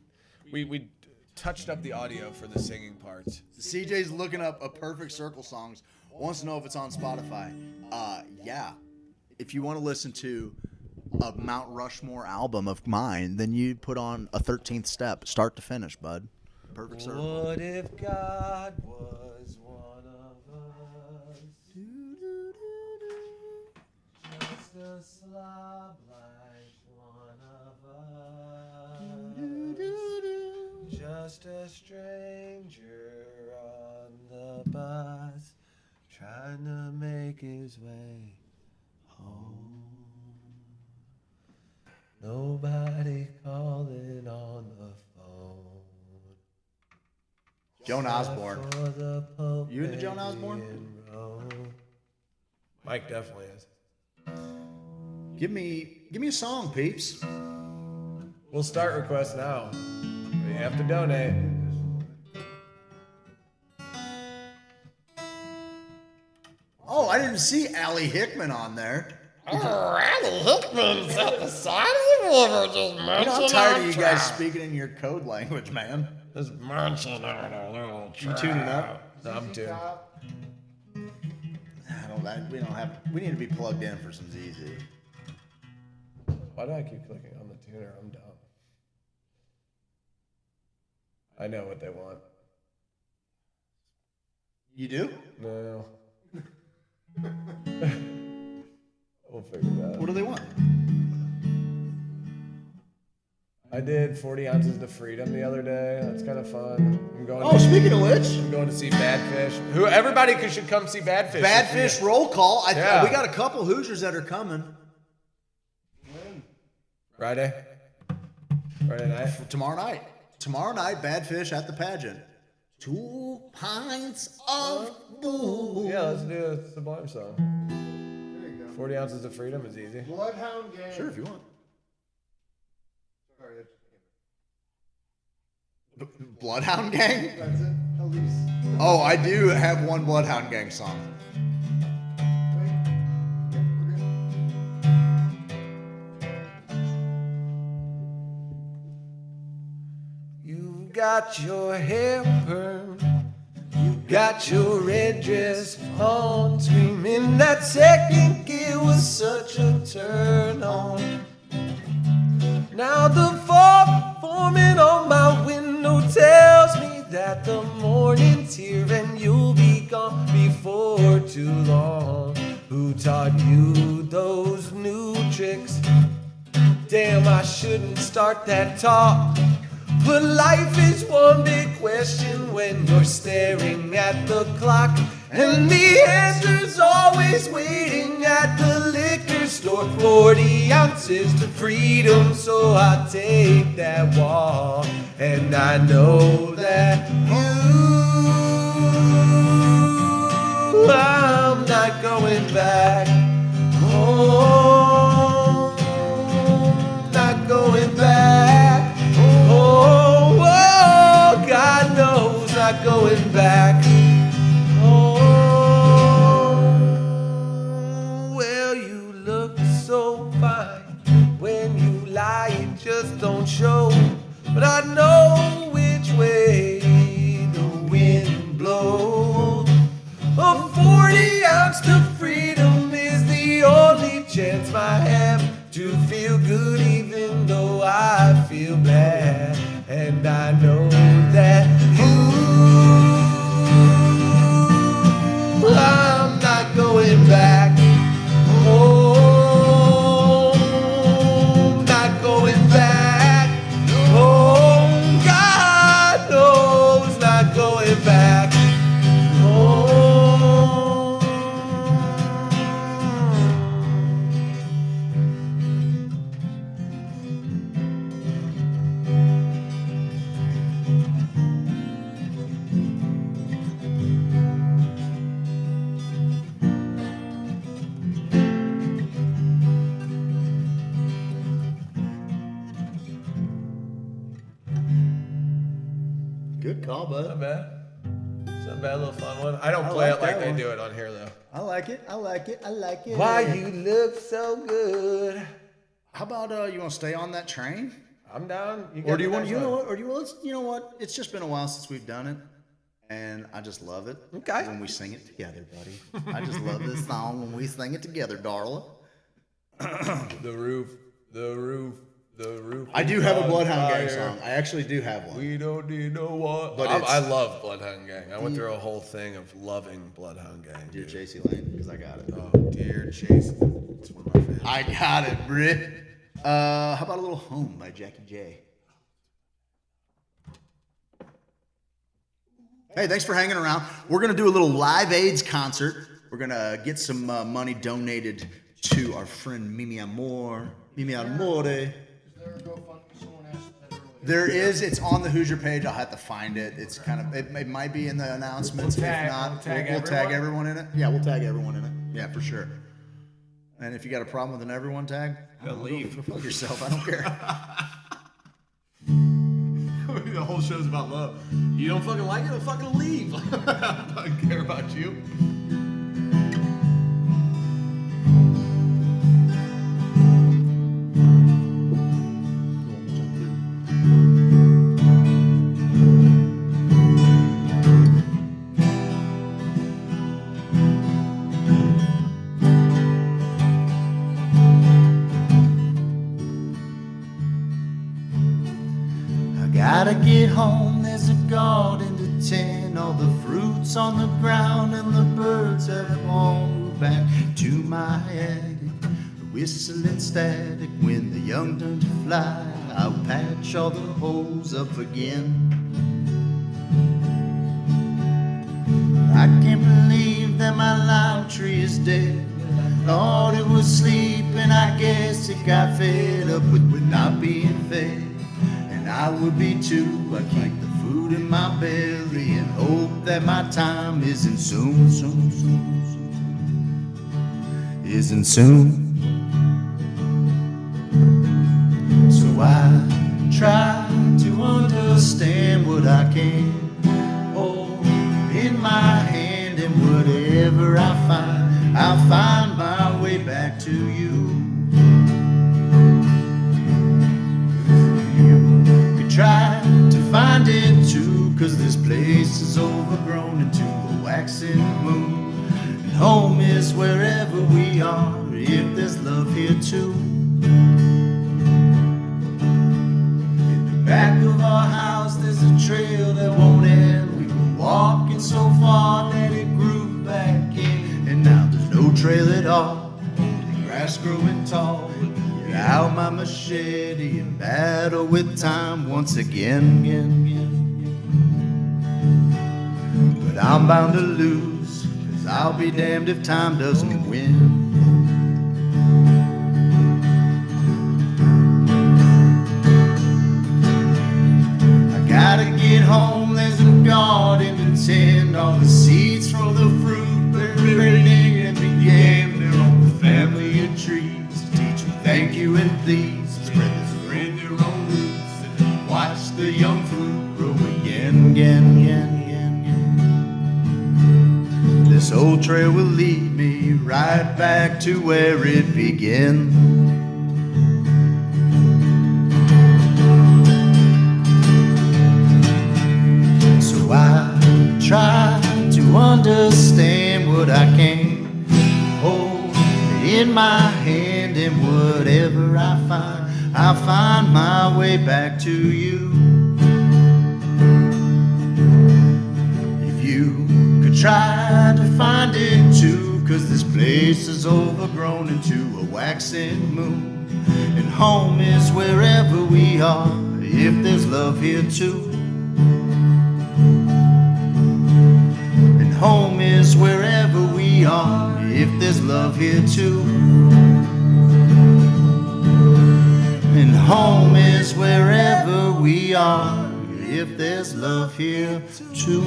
We touched up the audio for the singing parts. CJ's looking up a Perfect Circle songs. Wants to know if it's on Spotify. Yeah. If you want to listen to a Mount Rushmore album of mine, then you put on a 13th Step, start to finish, bud. Perfect Circle. What if God was one of us? Just a slob like one of us. Just a stranger on the bus, trying to make his way home. Nobody calling on the phone. Joan Osborne. You into Joan Osborne? Mike definitely is. Give me a song, peeps. We'll start requests now. You have to donate. Oh, I didn't see Allie Hickman on there. Allie Hickman's at the side of the river just munching I'm tired of you guys trout. speaking in your code language, man. Just munching on a little You tuning up? No, I'm tuned. We need to be plugged in for some ZZ. Why do I keep clicking on the tuner? I'm dumb. I know what they want. You do? No. We'll figure it out. What do they want? I did 40 ounces to freedom the other day. That's kind of fun. Speaking of which, I'm going to see Badfish. Everybody should come see Badfish. Badfish roll call. Yeah. We got a couple Hoosiers that are coming. Friday night. Tomorrow night, Badfish at the pageant. 2 pints of booze. Yeah, let's do a Sublime song. There you go. 40 ounces of freedom is easy. Bloodhound Gang. Sure, if you want. Sorry, that just came Bloodhound Gang? in. That's it. At least. Oh, I do have one Bloodhound Gang song. Wait. Yeah, we're good. You've got your hair permed, you've got your red dress on, screaming that second gear was such a turn on. Now the fog forming on my window tells me that the morning's here and you'll be gone before too long. Who taught you those new tricks? Damn, I shouldn't start that talk. But life is one big question when you're staring at the clock, and the answer's always waiting at the liquor store. 40 ounces to freedom, so I take that walk, and I know that I'm not going back home, not going back. Oh, God knows not going back. Oh, well, you look so fine. When you lie, it just don't show. But I know which way the wind blows. A 40 ounce to freedom is the only chance I have to feel good all, bud. Not bad. It's not a bad little fun one. I don't play it like they do it on here, though. I like it. I like it. I like it. Why you look so good? How about you want to stay on that train? I'm down. Or do you want? You know what? Or do you? You know what? It's just been a while since we've done it, and I just love it. Okay. When we sing it together, buddy. I just love this song when we sing it together, darling. The roof. The roof. The roof. I do have a Bloodhound Gang song. I actually do have one. We don't need no one. But I love Bloodhound Gang. I went through a whole thing of loving Bloodhound Gang. Dear Chasey Lane, because I got it. Oh, Dear Chase. It's one of my favorites. I got it, Brit. How about a little Home by Jackie J? Hey, thanks for hanging around. We're going to do a little Live AIDS concert. We're going to get some money donated to our friend Mimi Amore. Mimi Amore. There is. It's on the Hoosier page. I'll have to find it. It's kind of. It might be in the announcements. If not, we'll tag everyone in it. Yeah, we'll tag everyone in it. Yeah, for sure. And if you got a problem with an everyone tag, leave. Go fuck yourself. I don't care. The whole show's about love. You don't fucking like it, then fucking leave. I don't care about you. Gotta get home, there's a garden to tend. All the fruits on the ground and the birds have flown back to my attic. The whistling static when the young turn to fly. I'll patch all the holes up again. I can't believe that my lime tree is dead. I thought it was sleeping, I guess it got fed up with not being fed. I would be too. I keep the food in my belly and hope that my time isn't soon. Isn't soon. So I try to understand what I can hold in my hand, and whatever I find, I'll find my way back to you. Try to find it too, 'cause this place is overgrown into a waxing moon. And home is wherever we are, if there's love here too. In the back of our house there's a trail that won't end. We were walking so far that it grew back in, and now there's no trail at all. The grass growing tall. Get out my machete and battle with time once again. But I'm bound to lose, 'cause I'll be damned if time doesn't win. I gotta get home, there's a garden to tend. All the seeds from the fruit, they're ready and began. They're on the family of trees. Thank you and please spread their own roots and watch the young fruit grow again. This old trail will lead me right back to where it began. So I try to understand what I can hold in my hand, and whatever I find, I'll find my way back to you. If you could try to find it too, 'cause this place is overgrown into a waxing moon. And home is wherever we are, if there's love here too. And home is wherever we are, if there's love here too. And home is wherever we are, if there's love here too.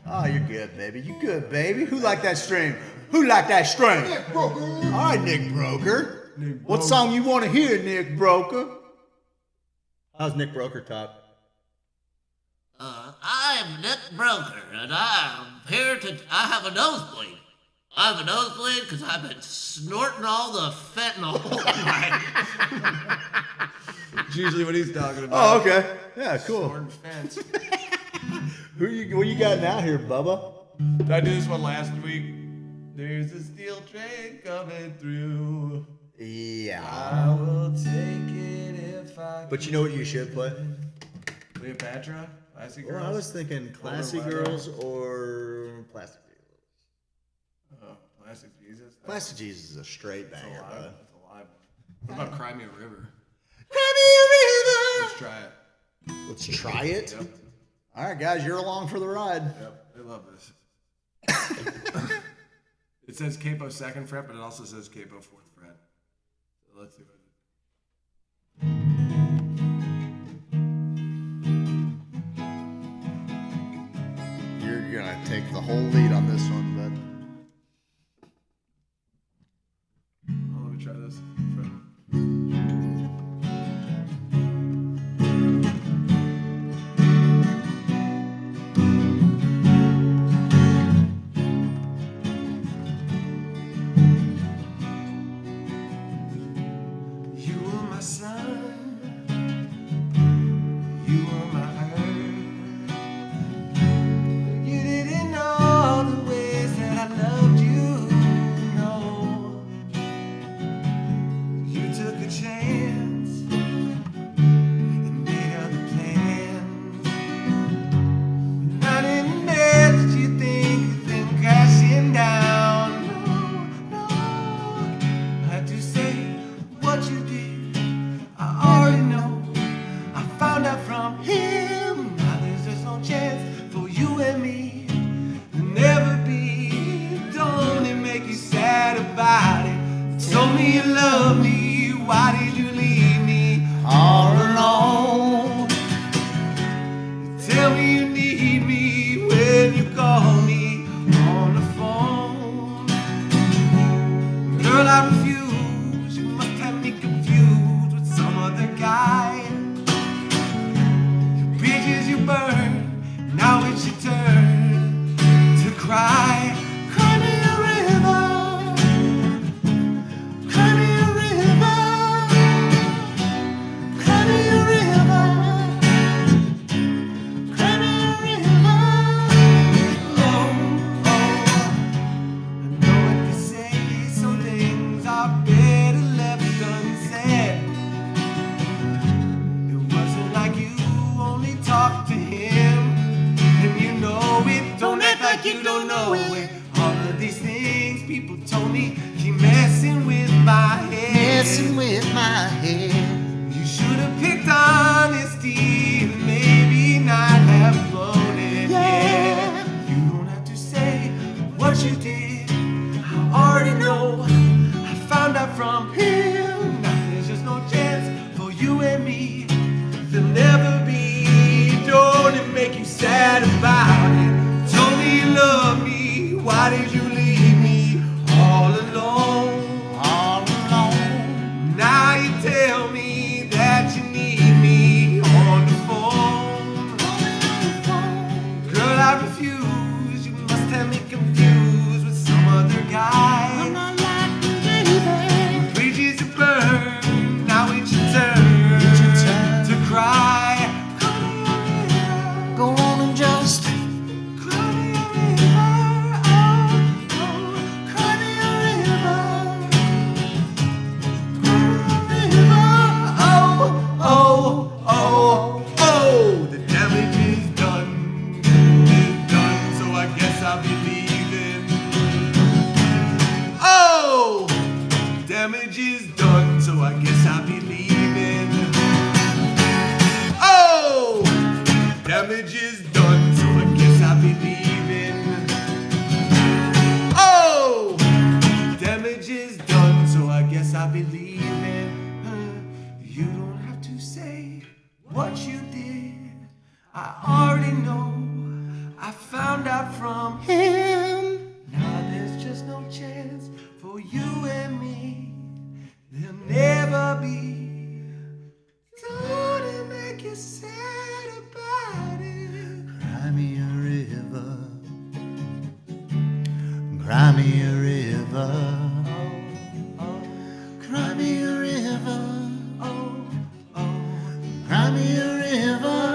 Oh, you're good, baby. You good, baby. Who liked that stream? Who liked that stream? Nick Broker. All right, Nick Broker. What song you want to hear, Nick Broker? How's Nick Broker talk? I'm Nick Broker, and I'm here to. I have a nosebleed. I have a nosebleed because I've been snorting all the fentanyl. It's usually what he's talking about. Oh, okay. Yeah, cool. Snorting fence. What you got now here, Bubba? Did I do this one last week? There's a steel train coming through. Yeah. I will take it if I. But you know what you should play? Cleopatra? Classy Girls? Well, I was thinking Classy Girls or Plastic Jesus. Oh, Plastic Jesus? Plastic Jesus is a straight banger, bud. That's a live one. What about Cry Me a River? Cry me a river. Let's try it. Let's try it. Yep. All right, guys, you're along for the ride. Yep, I love this. It says capo 2nd fret, but it also says capo 4th fret. So let's see what You're gonna take the whole lead on this one, let me try this. You were my sun, you were my earth. You didn't know the ways that I loved you, no. You took a chance and made other plans. And I didn't let you think of them crashing down, no. I had to say what you did, I already know. I found out from him. Now there's just no chance for you and me to never be. Don't it make you sad about it? Told me you love me, why did you leave me all alone? Tell me you need me when you call me on the phone. Girl, I refuse, you must have me confused with some other guy. The bridges you burn, now it's your turn to cry. Cry me a river, cry me a river, cry me a river, cry me a river. Oh, I know what they say, some things are better left unsaid. It wasn't like you only talked to him, and you know it. Don't act like you don't know it. All of these things people told me keep messing with my head. Messing with my head. You should have picked honesty and maybe not have blown it. Yeah. You don't have to say what you did. I already know. I found out from him. Now there's just no chance for you and me. There'll never be. Don't it make you sad about it? Told me you love me. Why did you leave me all alone? All alone. Now you tell me that you need me on the phone. Girl, I refuse. You must have me confused with some other guy. I'm not like you, baby. Bridges you burn. Now it's your turn to cry. Go on and just Cry me a river. Oh, oh, cry me a river. Cry me a river. Oh, oh, oh, oh. The damage is done. It's done, so I guess I'll be leaving. Oh, damage is done, so I guess I'll be leaving. Oh, damage is done, so I guess I'll be leaving. Oh, damage is done, so I guess I'll be leaving. You don't have to say what you did. I already know. I found out from from him. Now there's just no chance for you and me. There'll never be. Don't make you sad about it. Cry me a river. Cry me a river. Cry me a river. Cry me a river.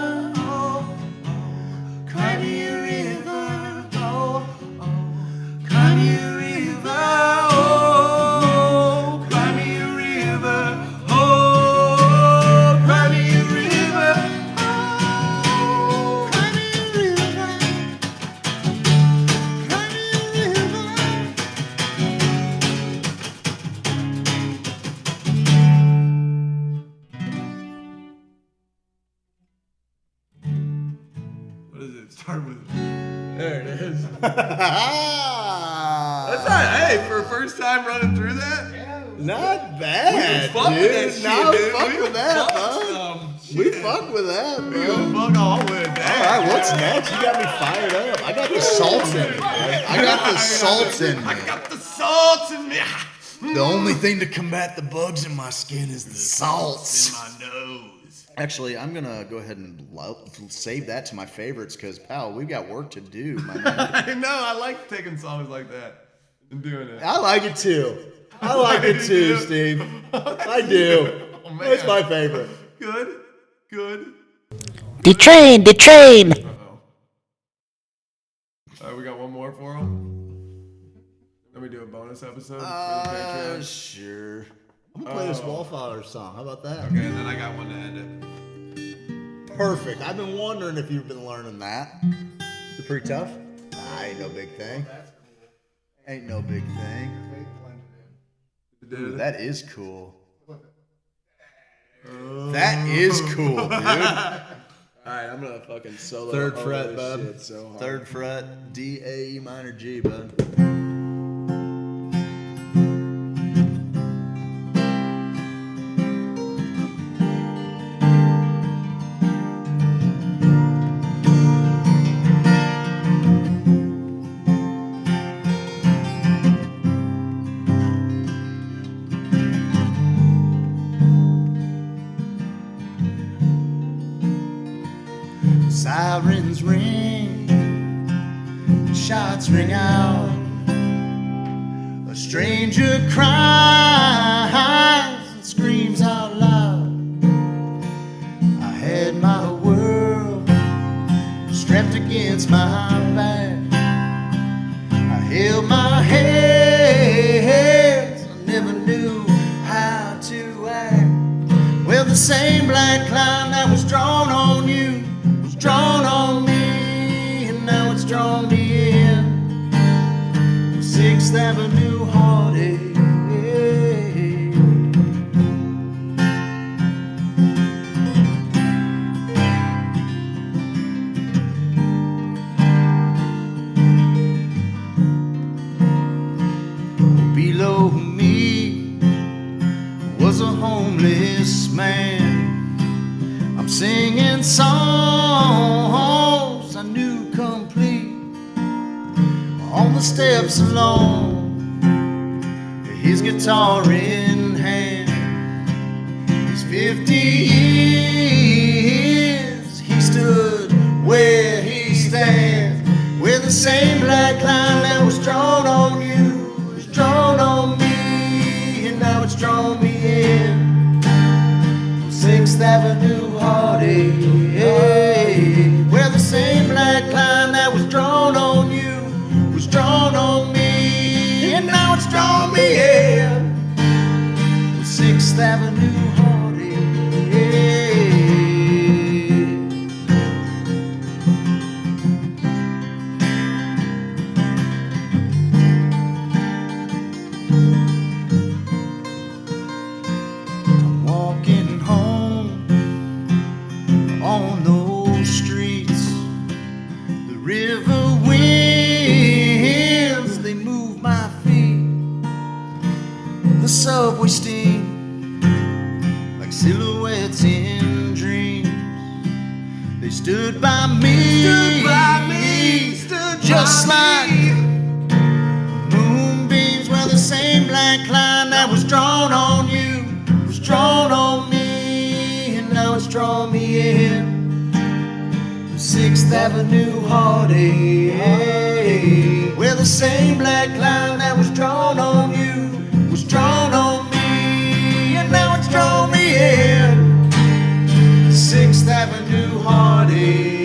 Cry me a river. Cry me a river. Oh, cry me a river. Oh, cry me a river. Oh, cry me a river. Cry me a river. What is it? Start with. There it is. That's That's not. Hey, for a first time running through that. not bad, fuck with dude. that shit, No, dude. fuck We with that, fuck bud. some We shit. fuck with that, We bro. gonna fuck all with that. All right, what's next? You got me fired up. I got the salts in me, bro. I got the salts in me. I got the salt in me. The only thing to combat the bugs in my skin is the salts. In my nose. Actually, I'm gonna go ahead and save that to my favorites because, pal, we've got work to do. My man. I know. I like taking songs like that and doing it. I like it too. I like it too, Steve. I do. Oh, man. It's my favorite. Good. Good. The train, the train. Uh-oh. All right, we got one more for him. Let me do a bonus episode for the Patreon. Sure. I'm gonna play this Wallflower song. How about that? Okay, and then I got one to end it. Perfect. I've been wondering if you've been learning that. Is it pretty tough? Ain't no big thing. Ain't no big thing. Ooh, that is cool. That is cool, dude. Alright, I'm gonna fucking solo. Third all fret, this bud. shit so hard. Third fret, D, A, E minor, G, bud. Sirens ring, shots ring out. A stranger cries and screams out loud. I had my world strapped against my back. I held my hands, I never knew how to act. Well, the same black cloud that was drawn on you was drawn on me, and now it's drawn me in. 6th Avenue heartache. Below me was a homeless man. I'm singing songs I knew complete on the steps alone, his guitar in hand. His 50 years he stood where he stands, where the same black line that was drawn on you was drawn on me, and now it's drawn me in. 6th Avenue heartache, where the same black line that was drawn on you was drawn on me, and now it's drawn me in. 6th Avenue heartache. I'm walking home on those streets. The river winds, they move my feet. The subway steam like silhouettes in dreams. They stood by me me, just like moonbeams. Well, the same black line that was drawn on you was drawn on me, and now it's drawn me in. 6th Avenue heartache. Well, the same black line that was drawn on you was drawn on me, and now it's drawn me in. 6th Avenue heartache.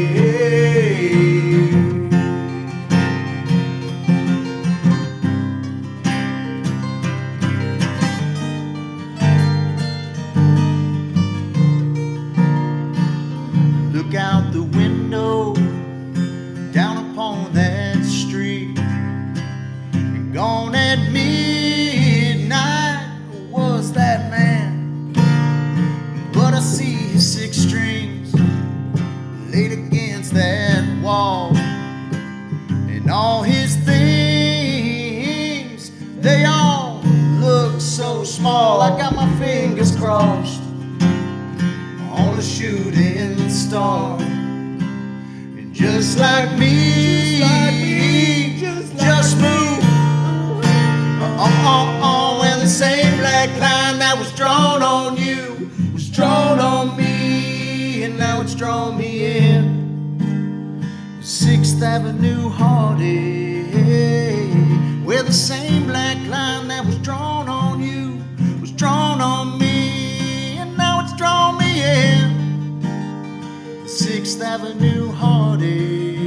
Look out the window down upon that street, and gone at midnight was that man. But I see his 6 strings laid against that wall, and all his things, they all look so small. I got my fingers crossed on a shooting star, and just like me, just move. Well, the same black line that was drawn on you was drawn on me, and now it's drawn me in. 6th Avenue heartache. Where the same black line that was drawn on you was drawn on me, and now it's drawn me in. 6th Avenue heartache.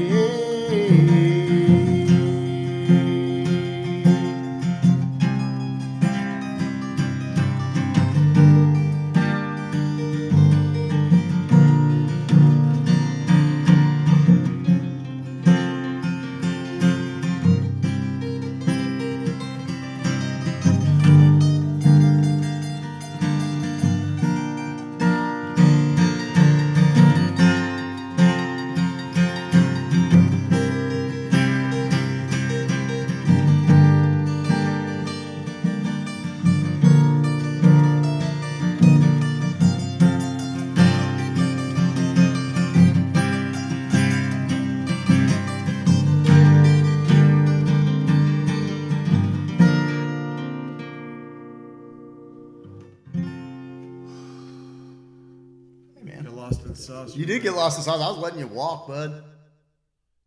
You did get lost in sauce. I was letting you walk, bud.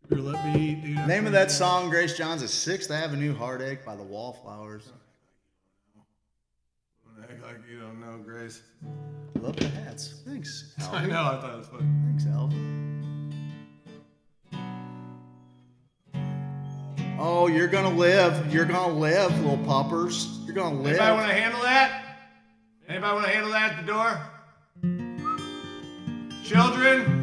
You're letting me eat, dude. Name of that song, Grace John's, is 6th Avenue Heartache by the Wallflowers. Act like you don't know, Grace. Love the hats. Thanks, Alvin. I know, I thought it was funny. Thanks, Alvin. Oh, you're gonna live. You're gonna live, little puppers. You're gonna live. Anybody want to handle that? Anybody want to handle that at the door? Children?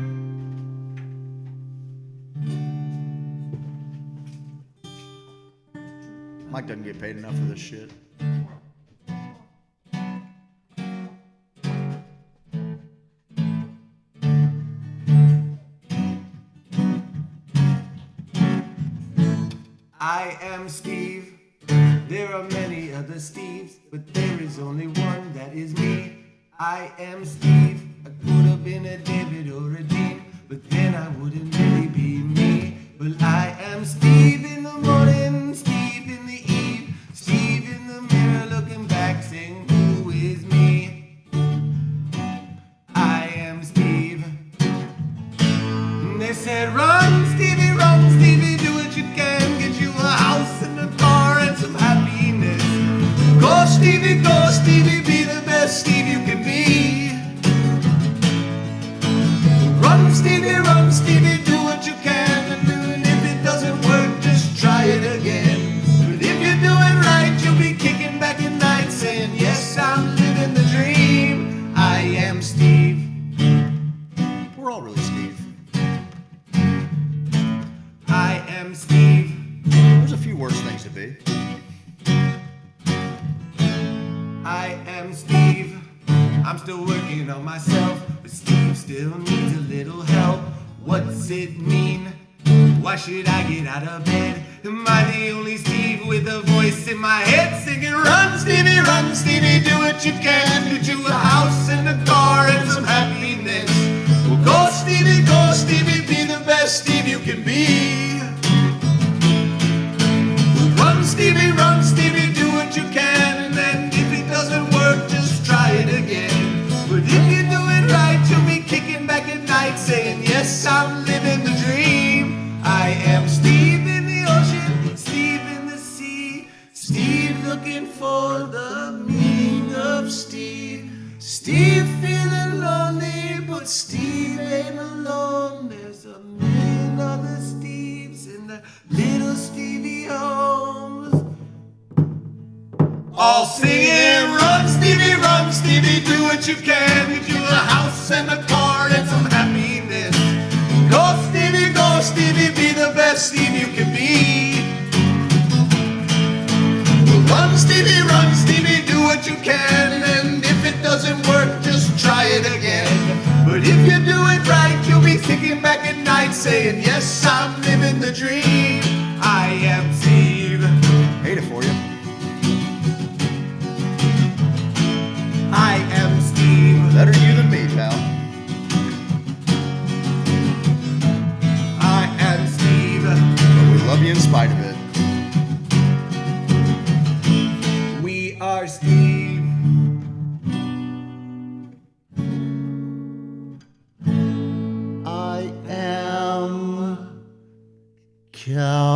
Mike doesn't get paid enough for this shit. I am Steve. There are many other Steves, but there is only one that is me. I am Steve. I could have been a David or a Dean, but then I wouldn't really be me. Well, I am Steve in the morning, Steve in the eve, Steve in the mirror looking back saying, who is me? I am Steve. And they said, run, Stevie, do what you can, get you a house and a car and some happiness. Go, Stevie, be the best Steve you can be. Run, Stevie, do what you can, and if it doesn't work, just try it again. But if you do it right, you'll be kicking back at night, saying, yes, I'm living the dream. I am Steve. We're all really Steve. I am Steve. There's a few worse things to be. I am Steve. I'm still working on myself, but Steve still needs a little help. What's it mean? Why should I get out of bed? Am I the only Steve with a voice in my head singing, run, Stevie, do what you can, get you a house and a car and some happiness. Well, go, Stevie, be the best Steve you can be. night saying, yes, I'm living the dream. I am Steve in the ocean, Steve in the sea, Steve looking for the meaning of Steve. Steve feeling lonely, but Steve ain't alone. There's a million other Steves in the little Stevie homes. All singing, run Stevie, do what you can. Get you a house and a car and some happiness. Go Stevie, be the best Steve you can be. Well, run Stevie, do what you can. And if it doesn't work, just try it again. But if you do it right, you'll be thinking back at night saying, yes, I'm living the dream. I am Steve. Hate it for you. I am Steve. Better you than me, pal. I am Steve. But we love you in spite of it. We are Steve. I am cow.